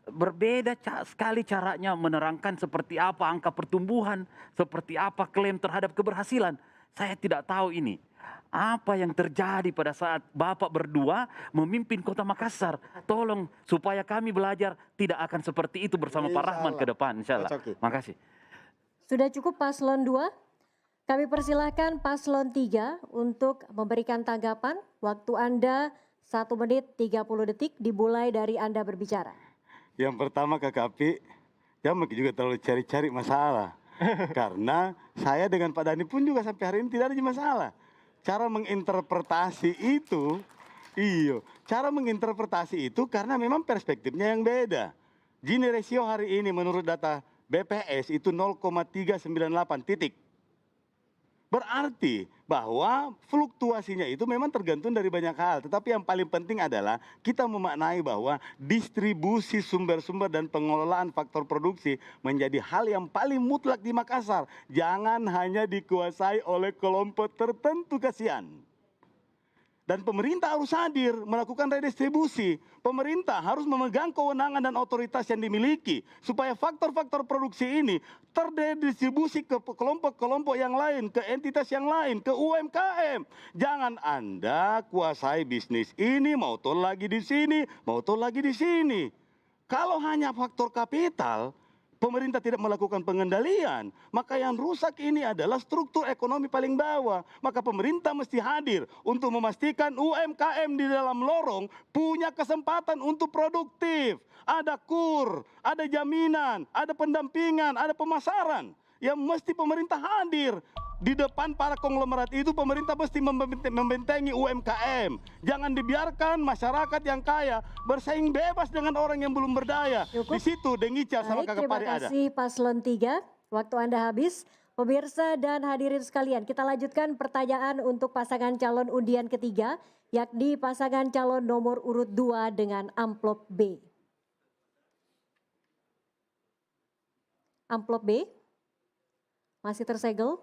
Berbeda sekali caranya menerangkan seperti apa angka pertumbuhan, seperti apa klaim terhadap keberhasilan. Saya tidak tahu ini. Apa yang terjadi pada saat Bapak berdua memimpin Kota Makassar. Tolong supaya kami belajar tidak akan seperti itu bersama Pak Rahman ke depan. Insya Allah. Makasih. Sudah cukup Paslon 2? Kami persilahkan Paslon 3 untuk memberikan tanggapan. Waktu Anda 1 menit 30 detik dimulai dari Anda berbicara. Yang pertama KKP, jangan juga terlalu cari-cari masalah. Karena saya dengan Pak Dhani pun juga sampai hari ini tidak ada masalah. Cara menginterpretasi itu, cara menginterpretasi itu karena memang perspektifnya yang beda. Gini ratio hari ini menurut data BPS itu 0,398 titik. Berarti bahwa fluktuasinya itu memang tergantung dari banyak hal. Tetapi yang paling penting adalah kita memaknai bahwa distribusi sumber-sumber dan pengelolaan faktor produksi menjadi hal yang paling mutlak di Makassar. Jangan hanya dikuasai oleh kelompok tertentu, kasihan. Dan pemerintah harus hadir melakukan redistribusi. Pemerintah harus memegang kewenangan dan otoritas yang dimiliki supaya faktor-faktor produksi ini terdistribusi ke kelompok-kelompok yang lain, ke entitas yang lain, ke UMKM. Jangan Anda kuasai bisnis ini, mau tol lagi di sini, mau tol lagi di sini. Kalau hanya faktor kapital, pemerintah tidak melakukan pengendalian, maka yang rusak ini adalah struktur ekonomi paling bawah. Maka pemerintah mesti hadir untuk memastikan UMKM di dalam lorong punya kesempatan untuk produktif. Ada KUR, ada jaminan, ada pendampingan, ada pemasaran. Yang mesti pemerintah hadir. Di depan para konglomerat itu pemerintah mesti membentengi UMKM. Jangan dibiarkan masyarakat yang kaya bersaing bebas dengan orang yang belum berdaya. Di situ Deng Ical sama Kakak Pari ada. Terima kasih Paslon 3. Waktu Anda habis. Pemirsa dan hadirin sekalian, kita lanjutkan pertanyaan untuk pasangan calon undian ketiga, yakni pasangan calon nomor urut 2 dengan amplop B. Amplop B masih tersegel.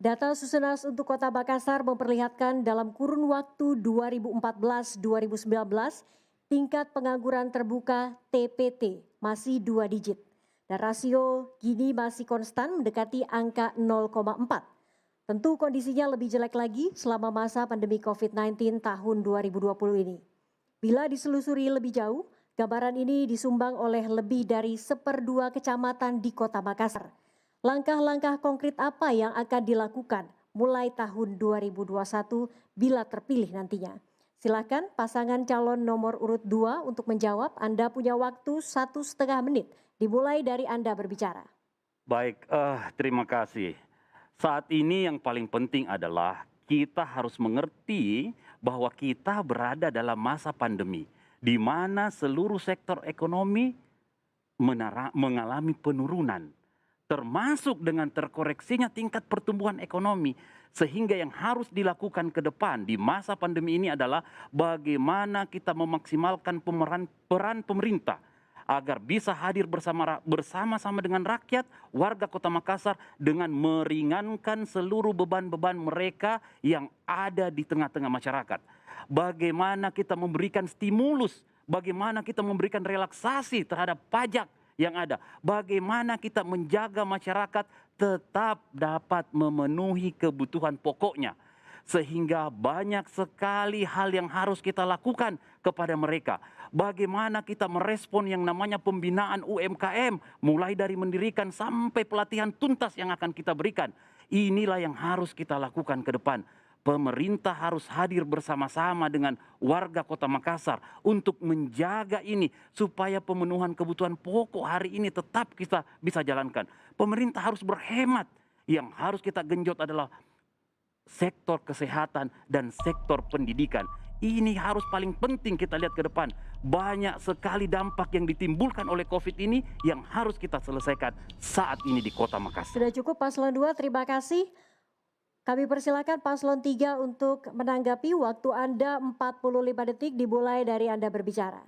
Data Susenas untuk Kota Makassar memperlihatkan dalam kurun waktu 2014-2019, tingkat pengangguran terbuka TPT masih 2 digit. Dan rasio gini masih konstan mendekati angka 0,4. Tentu kondisinya lebih jelek lagi selama masa pandemi COVID-19 tahun 2020 ini. Bila diselusuri lebih jauh, gambaran ini disumbang oleh lebih dari 1/2 kecamatan di Kota Makassar. Langkah-langkah konkret apa yang akan dilakukan mulai tahun 2021 bila terpilih nantinya? Silakan pasangan calon nomor urut 2 untuk menjawab. Anda punya waktu 1,5 menit Dimulai dari Anda berbicara. Baik, terima kasih. Saat ini yang paling penting adalah kita harus mengerti bahwa kita berada dalam masa pandemi, di mana seluruh sektor ekonomi mengalami penurunan, termasuk dengan terkoreksinya tingkat pertumbuhan ekonomi. Sehingga yang harus dilakukan ke depan di masa pandemi ini adalah bagaimana kita memaksimalkan peran pemerintah agar bisa hadir bersama-sama dengan rakyat, warga Kota Makassar dengan meringankan seluruh beban-beban mereka yang ada di tengah-tengah masyarakat. Bagaimana kita memberikan stimulus, bagaimana kita memberikan relaksasi terhadap pajak yang ada. Bagaimana kita menjaga masyarakat tetap dapat memenuhi kebutuhan pokoknya. Sehingga banyak sekali hal yang harus kita lakukan kepada mereka. Bagaimana kita merespon yang namanya pembinaan UMKM, mulai dari mendirikan sampai pelatihan tuntas yang akan kita berikan. Inilah yang harus kita lakukan ke depan. Pemerintah harus hadir bersama-sama dengan warga Kota Makassar untuk menjaga ini supaya pemenuhan kebutuhan pokok hari ini tetap kita bisa jalankan. Pemerintah harus berhemat. Yang harus kita genjot adalah sektor kesehatan dan sektor pendidikan. Ini harus paling penting kita lihat ke depan. Banyak sekali dampak yang ditimbulkan oleh COVID ini yang harus kita selesaikan saat ini di Kota Makassar. Sudah cukup Paslon 2, terima kasih. Kami persilakan Paslon 3 untuk menanggapi. Waktu Anda 45 detik dimulai dari Anda berbicara.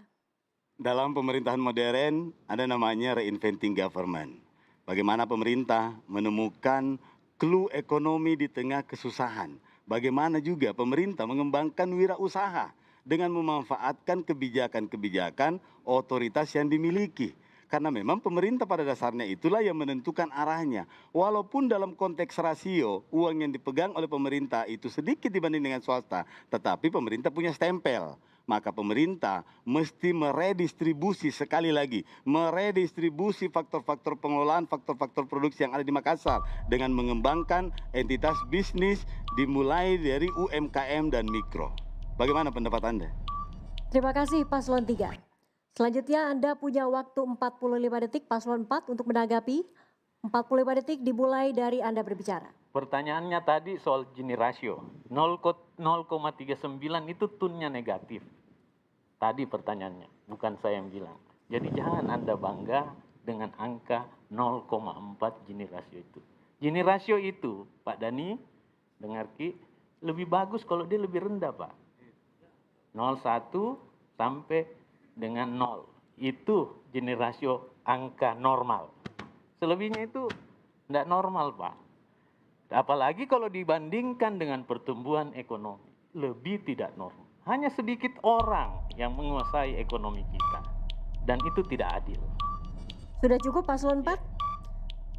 Dalam pemerintahan modern ada namanya reinventing government. Bagaimana pemerintah menemukan clue ekonomi di tengah kesusahan. Bagaimana juga pemerintah mengembangkan wirausaha dengan memanfaatkan kebijakan-kebijakan otoritas yang dimiliki. Karena memang pemerintah pada dasarnya itulah yang menentukan arahnya. Walaupun dalam konteks rasio uang yang dipegang oleh pemerintah itu sedikit dibanding dengan swasta, tetapi pemerintah punya stempel. Maka pemerintah mesti meredistribusi, sekali lagi, meredistribusi faktor-faktor pengelolaan, faktor-faktor produksi yang ada di Makassar dengan mengembangkan entitas bisnis dimulai dari UMKM dan mikro. Bagaimana pendapat Anda? Terima kasih Paslon 3. Selanjutnya Anda punya waktu 45 detik Paslon 4 untuk menanggapi. 45 detik dimulai dari Anda berbicara. Pertanyaannya tadi soal Gini ratio. 0,39 itu tunnya negatif. Tadi pertanyaannya, bukan saya yang bilang. Jadi jangan Anda bangga dengan angka 0,4 Gini ratio itu. Gini ratio itu, Pak Dhani, dengar Ki, lebih bagus kalau dia lebih rendah, Pak. 0,1 sampai dengan 0. Itu Gini ratio angka normal. Selebihnya itu tidak normal, Pak. Apalagi kalau dibandingkan dengan pertumbuhan ekonomi, lebih tidak normal. Hanya sedikit orang yang menguasai ekonomi kita. Dan itu tidak adil. Sudah cukup Paslon 4?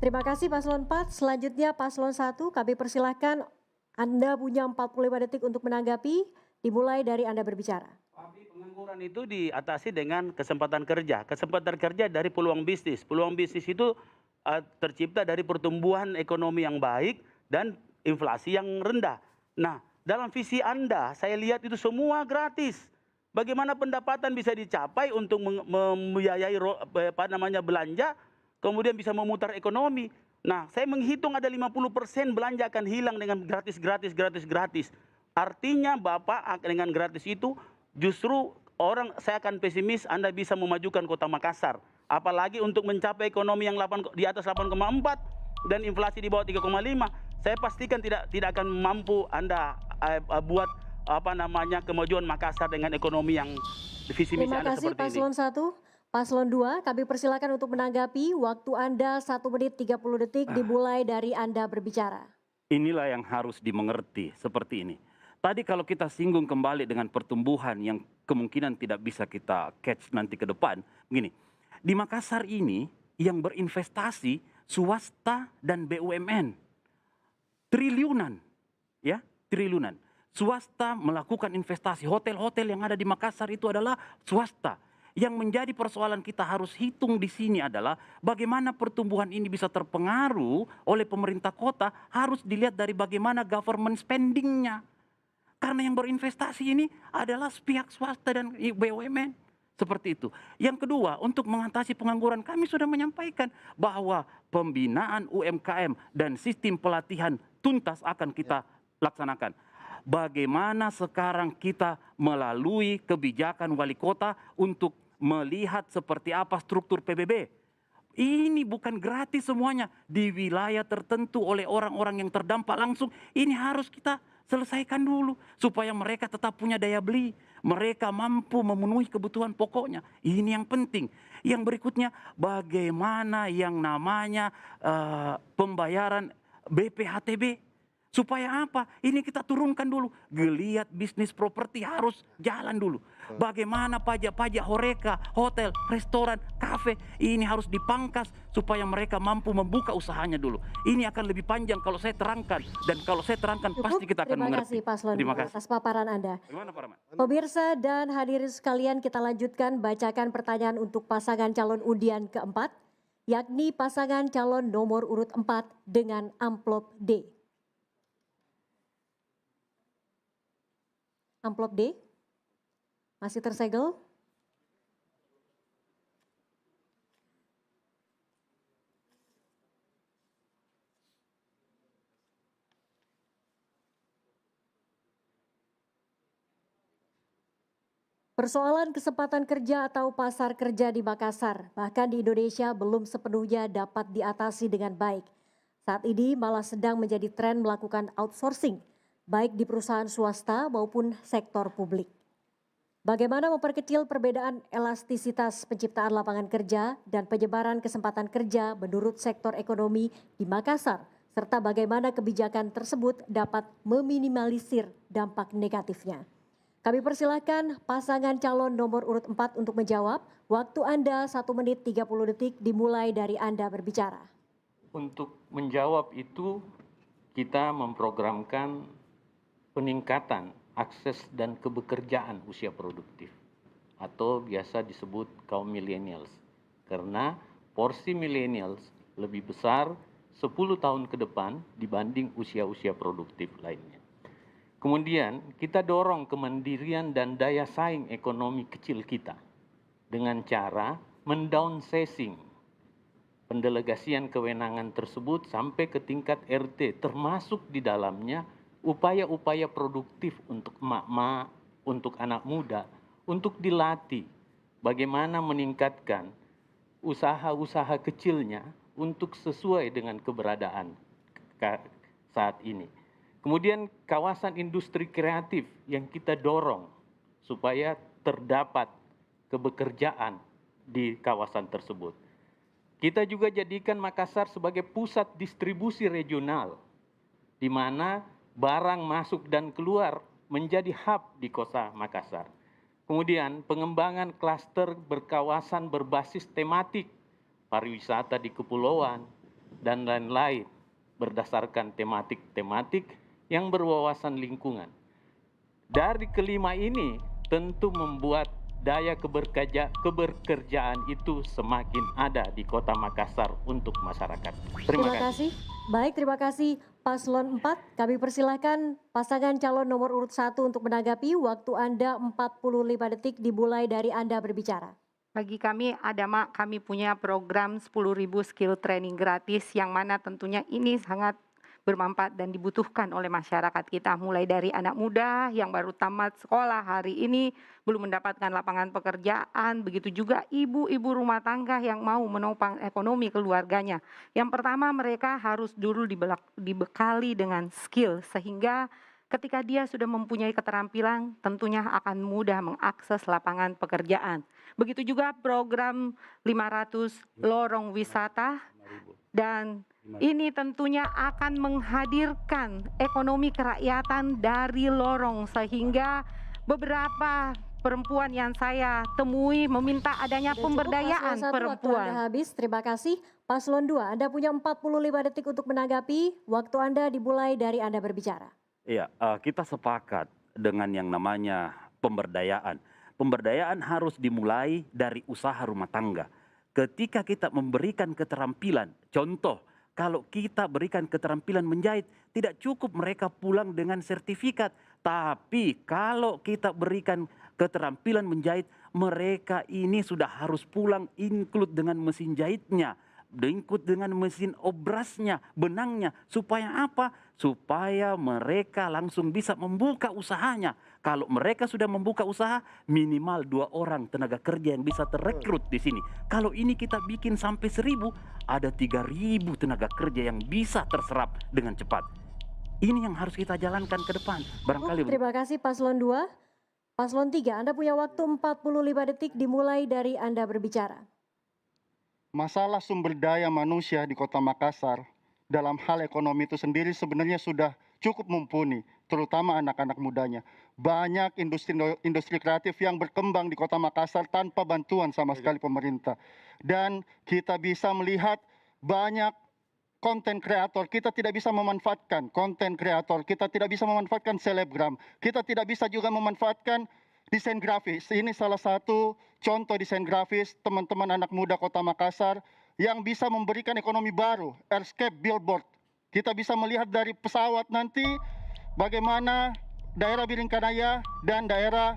Terima kasih Paslon 4. Selanjutnya Paslon 1, kami persilahkan Anda punya 45 detik untuk menanggapi. Dimulai dari Anda berbicara. Pengangguran itu diatasi dengan kesempatan kerja. Kesempatan kerja dari peluang bisnis. Peluang bisnis itu tercipta dari pertumbuhan ekonomi yang baik dan inflasi yang rendah. Nah, dalam visi Anda, saya lihat itu semua gratis. Bagaimana pendapatan bisa dicapai untuk membiayai belanja, kemudian bisa memutar ekonomi. Nah, saya menghitung ada 50% belanja akan hilang dengan gratis. Artinya Bapak dengan gratis itu justru saya akan pesimis Anda bisa memajukan Kota Makassar. Apalagi untuk mencapai ekonomi yang di atas 8,4 dan inflasi di bawah 3,5. Saya pastikan tidak akan mampu Anda buat kemajuan Makassar dengan ekonomi yang visi misi Anda seperti ini. Terima kasih Paslon 1. Paslon 2, kami persilakan untuk menanggapi. Waktu Anda 1 menit 30 detik dimulai dari Anda berbicara. Inilah yang harus dimengerti seperti ini. Tadi kalau kita singgung kembali dengan pertumbuhan yang kemungkinan tidak bisa kita catch nanti ke depan. Begini, di Makassar ini yang berinvestasi swasta dan BUMN. Triliunan, ya, triliunan. Swasta melakukan investasi. Hotel-hotel yang ada di Makassar itu adalah swasta. Yang menjadi persoalan kita harus hitung di sini adalah bagaimana pertumbuhan ini bisa terpengaruh oleh pemerintah kota harus dilihat dari bagaimana government spending-nya. Karena yang berinvestasi ini adalah pihak swasta dan BUMN. Seperti itu. Yang kedua, untuk mengatasi pengangguran, kami sudah menyampaikan bahwa pembinaan UMKM dan sistem pelatihan tuntas akan kita laksanakan. Bagaimana sekarang kita melalui kebijakan wali kota untuk melihat seperti apa struktur PBB. Ini bukan gratis semuanya. Di wilayah tertentu oleh orang-orang yang terdampak langsung, ini harus kita selesaikan dulu supaya mereka tetap punya daya beli. Mereka mampu memenuhi kebutuhan pokoknya. Ini yang penting. Yang berikutnya, bagaimana yang namanya pembayaran BPHTB. Supaya apa? Ini kita turunkan dulu. Geliat bisnis properti harus jalan dulu. Bagaimana pajak-pajak horeca, hotel, restoran, kafe, ini harus dipangkas supaya mereka mampu membuka usahanya dulu. Ini akan lebih panjang kalau saya terangkan. Dan kalau saya terangkan pasti kita akan mengerti. Terima kasih Paslon Terima kasih atas paparan Anda. Bagaimana Pak Rahmat? Pemirsa dan hadirin sekalian, kita lanjutkan bacakan pertanyaan untuk pasangan calon undian keempat, yakni pasangan calon nomor urut 4 dengan amplop D. Amplop D masih tersegel. Persoalan kesempatan kerja atau pasar kerja di Makassar, bahkan di Indonesia belum sepenuhnya dapat diatasi dengan baik. Saat ini malah sedang menjadi tren melakukan outsourcing, baik di perusahaan swasta maupun sektor publik. Bagaimana memperkecil perbedaan elastisitas penciptaan lapangan kerja dan penyebaran kesempatan kerja menurut sektor ekonomi di Makassar, serta bagaimana kebijakan tersebut dapat meminimalisir dampak negatifnya. Kami persilahkan pasangan calon nomor urut 4 untuk menjawab. Waktu Anda 1 menit 30 detik dimulai dari Anda berbicara. Untuk menjawab itu, kita memprogramkan peningkatan akses dan kebekerjaan usia produktif atau biasa disebut kaum millennials. Karena porsi millennials lebih besar 10 tahun ke depan dibanding usia-usia produktif lainnya. Kemudian kita dorong kemandirian dan daya saing ekonomi kecil kita dengan cara mendownsizing pendelegasian kewenangan tersebut sampai ke tingkat RT, termasuk di dalamnya upaya-upaya produktif untuk emak-emak, untuk anak muda, untuk dilatih bagaimana meningkatkan usaha-usaha kecilnya untuk sesuai dengan keberadaan saat ini. Kemudian kawasan industri kreatif yang kita dorong supaya terdapat kebekerjaan di kawasan tersebut. Kita juga jadikan Makassar sebagai pusat distribusi regional, di mana barang masuk dan keluar menjadi hub di kota Makassar. Kemudian pengembangan klaster berkawasan berbasis tematik, pariwisata di kepulauan, dan lain-lain berdasarkan tematik-tematik yang berwawasan lingkungan. Dari kelima ini tentu membuat daya keberkerjaan itu semakin ada di kota Makassar untuk masyarakat. Terima kasih. Baik, terima kasih Paslon 4. Kami persilahkan pasangan calon nomor urut 1 untuk menanggapi. Waktu Anda 45 detik dimulai dari Anda berbicara. Bagi kami ada Mak, kami punya program 10.000 skill training gratis yang mana tentunya ini sangat bermanfaat dan dibutuhkan oleh masyarakat kita, mulai dari anak muda yang baru tamat sekolah hari ini belum mendapatkan lapangan pekerjaan, begitu juga ibu-ibu rumah tangga yang mau menopang ekonomi keluarganya. Yang pertama, mereka harus dulu dibekali dengan skill sehingga ketika dia sudah mempunyai keterampilan tentunya akan mudah mengakses lapangan pekerjaan. Begitu juga program 500 lorong wisata, dan ini tentunya akan menghadirkan ekonomi kerakyatan dari lorong sehingga beberapa perempuan yang saya temui meminta adanya pemberdayaan perempuan. Waktu Anda habis, terima kasih. Paslon 2, Anda punya 45 detik untuk menanggapi. Waktu Anda dimulai dari Anda berbicara. Iya, kita sepakat dengan yang namanya pemberdayaan. Pemberdayaan harus dimulai dari usaha rumah tangga. Ketika kita memberikan keterampilan, contoh, kalau kita berikan keterampilan menjahit, tidak cukup mereka pulang dengan sertifikat, Tapi kalau kita berikan keterampilan menjahit, mereka ini sudah harus pulang include dengan mesin jahitnya, include dengan mesin obrasnya, benangnya. Supaya apa? Supaya mereka langsung bisa membuka usahanya. Kalau mereka sudah membuka usaha, minimal 2 orang tenaga kerja yang bisa terrekrut di sini. Kalau ini kita bikin sampai 1.000, ada 3.000 tenaga kerja yang bisa terserap dengan cepat. Ini yang harus kita jalankan ke depan. Barangkali. Terima kasih Paslon 2. Paslon 3, Anda punya waktu 45 detik dimulai dari Anda berbicara. Masalah sumber daya manusia di Kota Makassar dalam hal ekonomi itu sendiri sebenarnya sudah cukup mumpuni, terutama anak-anak mudanya. Banyak industri kreatif yang berkembang di Kota Makassar tanpa bantuan sama sekali pemerintah. Dan kita bisa melihat banyak konten kreator, kita tidak bisa memanfaatkan konten kreator, kita tidak bisa memanfaatkan selebgram, kita tidak bisa juga memanfaatkan desain grafis. Ini salah satu contoh desain grafis teman-teman anak muda Kota Makassar yang bisa memberikan ekonomi baru, airscape billboard. Kita bisa melihat dari pesawat nanti bagaimana daerah Biringkanaya dan daerah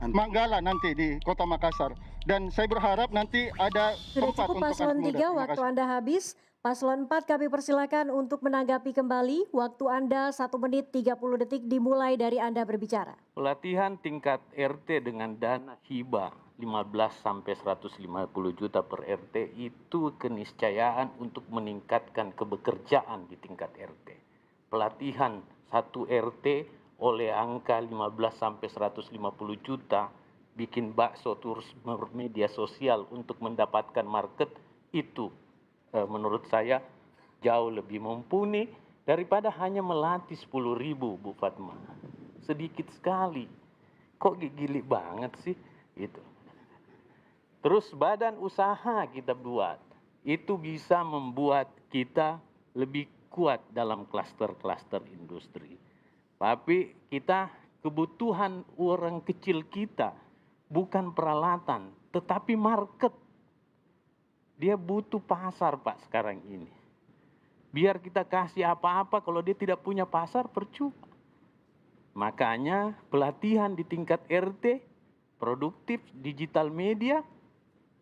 Manggala nanti di Kota Makassar. Dan saya berharap nanti ada Sudah tempat cukup untuk Paslon anak muda. 3, Terima waktu kasih. Anda habis. Paslon 4 kami persilakan untuk menanggapi kembali. Waktu Anda 1 menit 30 detik dimulai dari Anda berbicara. Pelatihan tingkat RT dengan dana hibah 15 sampai 150 juta per RT itu keniscayaan untuk meningkatkan kebekerjaan di tingkat RT. Pelatihan 1 RT oleh angka 15 sampai 150 juta bikin bakso terus media sosial untuk mendapatkan market itu menurut saya jauh lebih mumpuni daripada hanya melatih 10.000 Bu Fatma. Sedikit sekali. Kok gili banget sih? Itu. Terus badan usaha kita buat. Itu bisa membuat kita lebih kuat dalam klaster-klaster industri. Tapi kita kebutuhan orang kecil kita bukan peralatan, tetapi market. Dia butuh pasar Pak sekarang ini. Biar kita kasih apa-apa kalau dia tidak punya pasar percuma. Makanya pelatihan di tingkat RT, produktif digital media,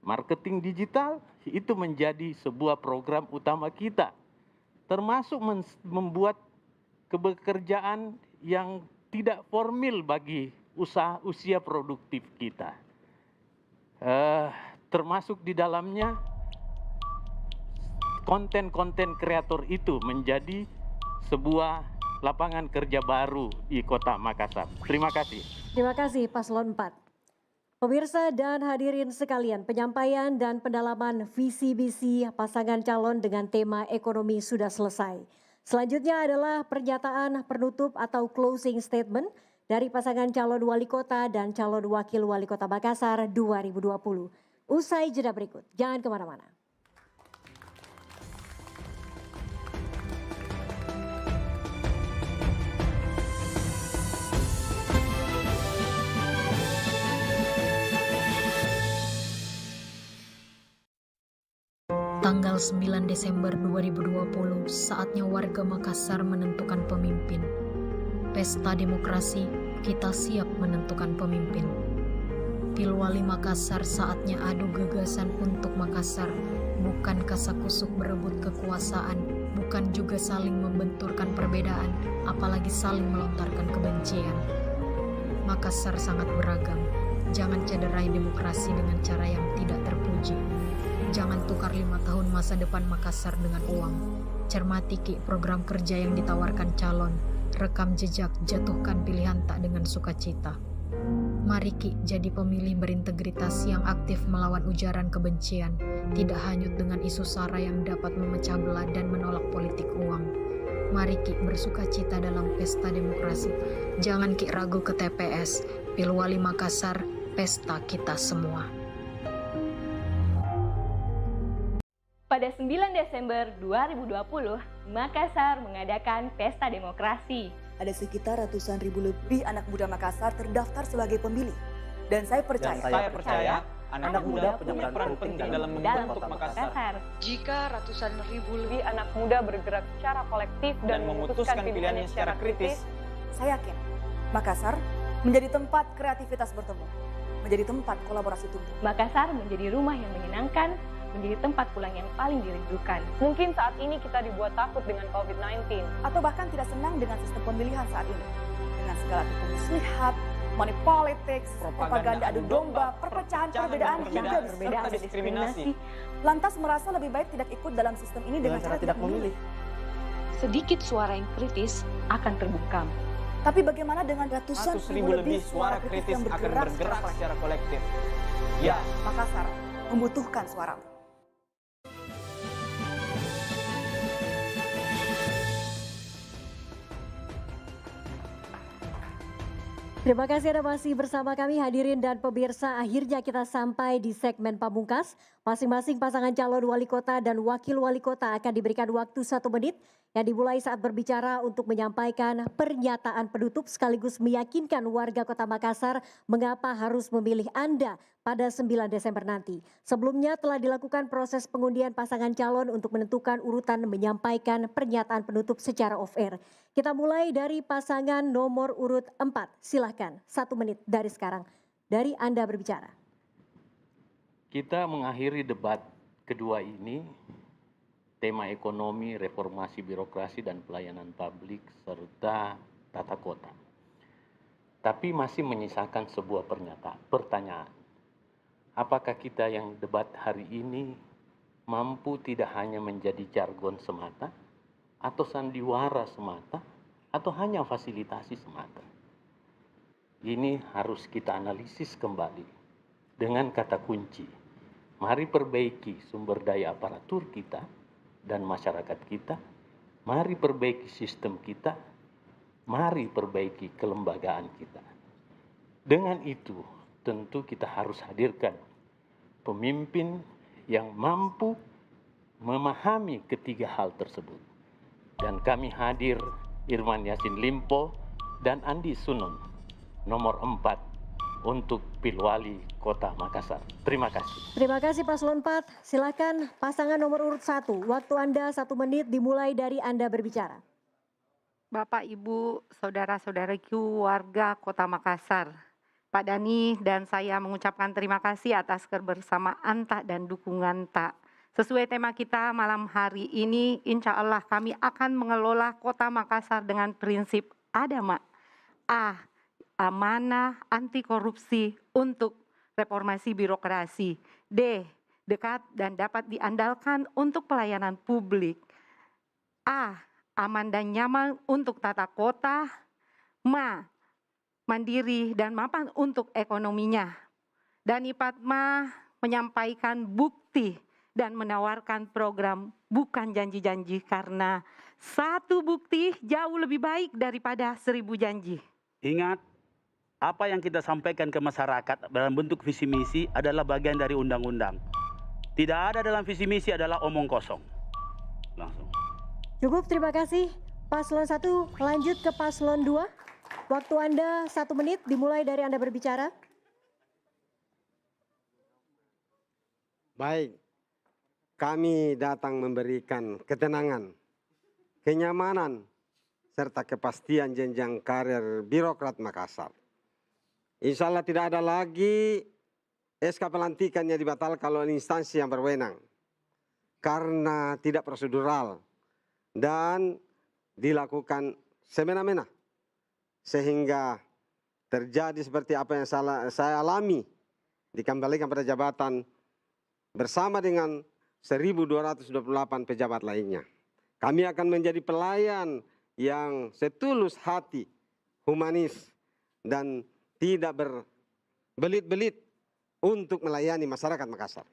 marketing digital itu menjadi sebuah program utama kita. Termasuk membuat kebekerjaan yang tidak formal bagi usia produktif kita. Termasuk di dalamnya konten-konten kreator itu menjadi sebuah lapangan kerja baru di Kota Makassar. Terima kasih. Terima kasih Paslon 4. Pemirsa dan hadirin sekalian, penyampaian dan pendalaman visi misi pasangan calon dengan tema ekonomi sudah selesai. Selanjutnya adalah pernyataan penutup atau closing statement dari pasangan calon wali kota dan calon wakil wali kota Makassar 2020. Usai jeda berikut, jangan kemana-mana. Tanggal 9 Desember 2020, saatnya warga Makassar menentukan pemimpin. Pesta demokrasi, kita siap menentukan pemimpin. Pilwali Makassar saatnya adu gagasan untuk Makassar, bukan kasakusuk berebut kekuasaan, bukan juga saling membenturkan perbedaan, apalagi saling melontarkan kebencian. Makassar sangat beragam, jangan cederai demokrasi dengan cara yang tidak terpuji. Jangan tukar 5 tahun masa depan Makassar dengan uang. Cermati Ki program kerja yang ditawarkan calon, rekam jejak, jatuhkan pilihan tak dengan sukacita. Mari Ki jadi pemilih berintegritas yang aktif melawan ujaran kebencian, tidak hanyut dengan isu sara yang dapat memecah belah dan menolak politik uang. Mari Ki bersukacita dalam pesta demokrasi. Jangan Ki ragu ke TPS. Pilwali Makassar, pesta kita semua. Pada 9 Desember 2020, Makassar mengadakan Pesta Demokrasi. Ada sekitar ratusan ribu lebih anak muda Makassar terdaftar sebagai pemilih. Dan saya percaya, anak muda punya peran penting dalam membentuk Makassar. Jika ratusan ribu lebih anak muda bergerak secara kolektif dan memutuskan pilihannya secara kritis, Saya yakin Makassar menjadi tempat kreativitas bertemu, menjadi tempat kolaborasi tumbuh. Makassar menjadi rumah yang menyenangkan, menjadi tempat pulang yang paling dirindukan. Mungkin saat ini kita dibuat takut dengan COVID-19. Atau bahkan tidak senang dengan sistem pemilihan saat ini. Dengan segala tipu muslihat, money politics, propaganda adu domba, perpecahan, perbedaan, hingga serta diskriminasi. Lantas merasa lebih baik tidak ikut dalam sistem ini dengan cara tidak memilih. Sedikit suara yang kritis akan terbungkam. Tapi bagaimana dengan ratusan ribu lebih suara kritis yang akan bergerak secara kolektif? Ya, Makassar membutuhkan suara. Terima kasih Anda masih bersama kami hadirin dan pemirsa. Akhirnya kita sampai di segmen pamungkas. Masing-masing pasangan calon wali kota dan wakil wali kota akan diberikan waktu 1 menit yang dimulai saat berbicara untuk menyampaikan pernyataan penutup sekaligus meyakinkan warga Kota Makassar mengapa harus memilih Anda pada 9 Desember nanti. Sebelumnya telah dilakukan proses pengundian pasangan calon untuk menentukan urutan menyampaikan pernyataan penutup secara off-air. Kita mulai dari pasangan nomor urut 4. Silahkan 1 menit dari sekarang. Dari Anda berbicara. Kita mengakhiri debat kedua ini, tema ekonomi, reformasi birokrasi dan pelayanan publik, serta tata kota. Tapi masih menyisakan sebuah pertanyaan. Apakah kita yang debat hari ini mampu tidak hanya menjadi jargon semata, atau sandiwara semata, atau hanya fasilitasi semata? Ini harus kita analisis kembali dengan kata kunci. Mari perbaiki sumber daya aparatur kita dan masyarakat kita. Mari perbaiki sistem kita. Mari perbaiki kelembagaan kita. Dengan itu tentu kita harus hadirkan pemimpin yang mampu memahami ketiga hal tersebut. Dan kami hadir Irman Yasin Limpo dan Andi Sunon, nomor 4 untuk Pilwali Kota Makassar. Terima kasih. Terima kasih Paslon 4. Silakan pasangan nomor urut 1. Waktu Anda 1 menit dimulai dari Anda berbicara. Bapak, Ibu, saudara-saudariku warga Kota Makassar, Pak Dhani dan saya mengucapkan terima kasih atas kebersamaan tak dan dukungan tak. Sesuai tema kita malam hari ini, insya Allah kami akan mengelola Kota Makassar dengan prinsip ADAMA. Amanah anti korupsi untuk reformasi birokrasi. D, dekat dan dapat diandalkan untuk pelayanan publik. A, aman dan nyaman untuk tata kota. Mandiri dan mapan untuk ekonominya. Dani Padma menyampaikan bukti dan menawarkan program bukan janji-janji, karena 1 bukti jauh lebih baik daripada 1000 janji. Ingat, apa yang kita sampaikan ke masyarakat dalam bentuk visi misi adalah bagian dari undang-undang. Tidak ada dalam visi misi adalah omong kosong. Langsung. Cukup, terima kasih. Paslon 1 lanjut ke Paslon 2. Waktu Anda 1 menit dimulai dari Anda berbicara. Baik, kami datang memberikan ketenangan, kenyamanan, serta kepastian jenjang karir birokrat Makassar. Insya Allah tidak ada lagi SK pelantikannya dibatalkan oleh instansi yang berwenang karena tidak prosedural dan dilakukan semena-mena sehingga terjadi seperti apa yang saya alami, dikembalikan pada jabatan bersama dengan 1.228 pejabat lainnya. Kami akan menjadi pelayan yang setulus hati, humanis, dan tidak berbelit-belit untuk melayani masyarakat Makassar.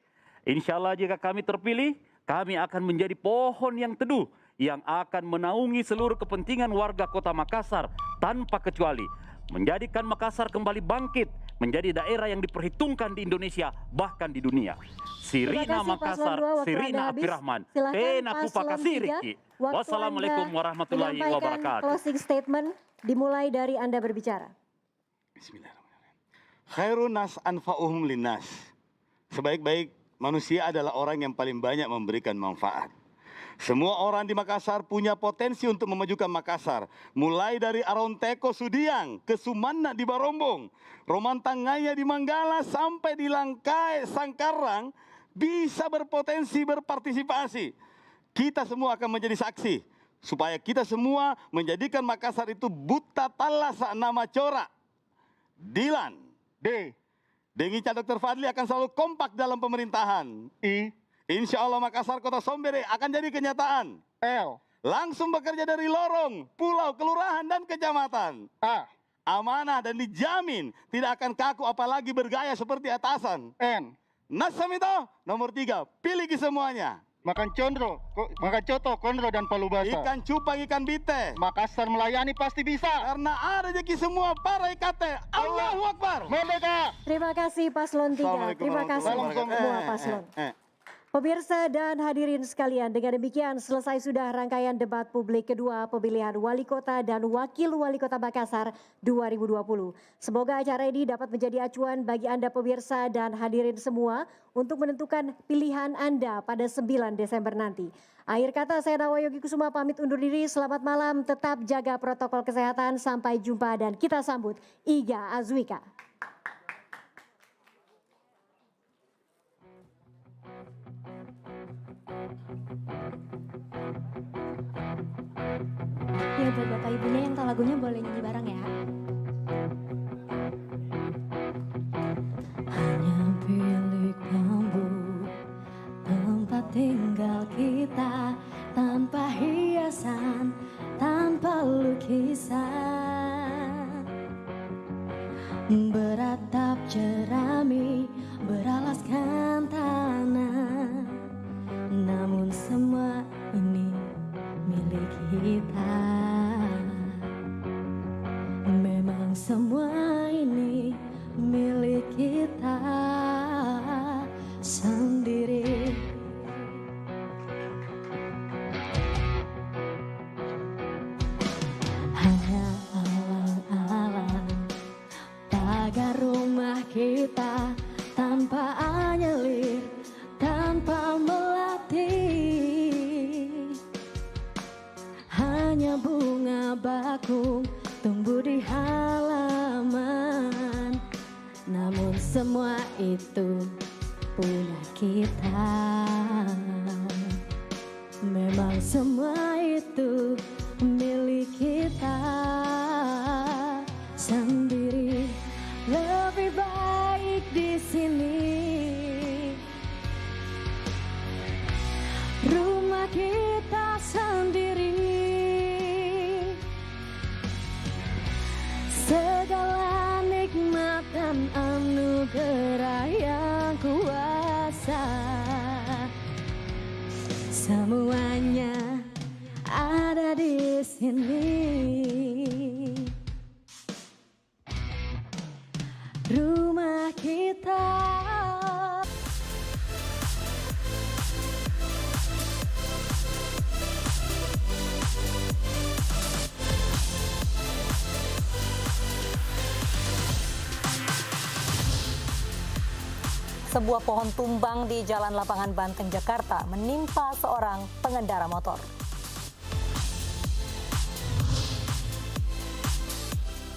Insya Allah jika kami terpilih, kami akan menjadi pohon yang teduh yang akan menaungi seluruh kepentingan warga Kota Makassar tanpa kecuali. Menjadikan Makassar kembali bangkit, menjadi daerah yang diperhitungkan di Indonesia, bahkan di dunia. Sirina Makassar, Sirina Abdirrahman, Tena Kupakasiriki. Wassalamualaikum warahmatullahi wabarakatuh. Closing statement dimulai dari Anda berbicara. Bismillahirrahmanirrahim. Khairun nas anfa'uhum linnas. Sebaik-baik manusia adalah orang yang paling banyak memberikan manfaat. Semua orang di Makassar punya potensi untuk memajukan Makassar. Mulai dari Aronteko Sudiang, ke Sumanna di Barombong, Romantangaya di Manggala, sampai di Langkai, Sangkarang, bisa berpotensi berpartisipasi. Kita semua akan menjadi saksi, supaya kita semua menjadikan Makassar itu buta talasa nama corak. Dilan. D. Dengica Dr. Fadli akan selalu kompak dalam pemerintahan. I. Insya Allah Makassar Kota Sombere akan jadi kenyataan. L. Langsung bekerja dari lorong, pulau, kelurahan, dan kecamatan. A. Amanah dan dijamin tidak akan kaku apalagi bergaya seperti atasan. N. Nasamito, nomor 3, pilih semuanya. Makan coto, kondro, dan palu basah. Ikan cupang, ikan bite. Makassar melayani pasti bisa. Karena ada rezeki semua para IKT. Allahu Akbar. Merdeka. Terima kasih Paslon 3. Terima kasih semua Paslon. Pemirsa dan hadirin sekalian, dengan demikian selesai sudah rangkaian debat publik kedua pemilihan Wali Kota dan Wakil Wali Kota Makassar 2020. Semoga acara ini dapat menjadi acuan bagi Anda pemirsa dan hadirin semua untuk menentukan pilihan Anda pada 9 Desember nanti. Akhir kata, saya Nawa Yogi Kusuma pamit undur diri. Selamat malam, tetap jaga protokol kesehatan. Sampai jumpa dan kita sambut Iga Azwika. Ya buat bapak ibunya yang tahu lagunya boleh nyanyi bareng ya. Hanya bilik bambu tempat tinggal kita, tanpa hiasan, tanpa lukisan. Beratap jerami, beralaskan tanah, namun semua ini milik kita. Memang semua ini milik kita sendiri. Hanya alang-alang pagar rumah kita, tanpa anyelir, tanpa melatih. Hanya bunga bakung tumbuh di halaman, namun semua itu punya kita. Memang semua itu milik kita sendiri. Lebih baik di sini, rumah kita sendiri. Segala nikmat dan anugerah yang kuasa, semuanya ada di sini. Rumah kita. Sebuah pohon tumbang di Jalan Lapangan Banteng, Jakarta menimpa seorang pengendara motor.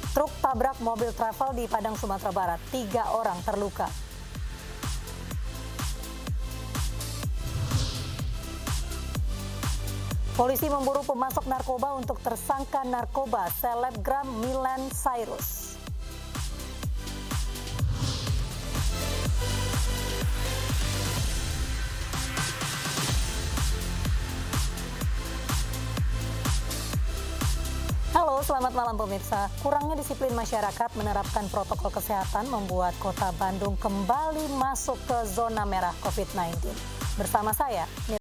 Truk tabrak mobil travel di Padang, Sumatera Barat. 3 orang terluka. Polisi memburu pemasok narkoba untuk tersangka narkoba selebgram Milan Cyrus. Halo, selamat malam pemirsa. Kurangnya disiplin masyarakat menerapkan protokol kesehatan membuat Kota Bandung kembali masuk ke zona merah COVID-19. Bersama saya,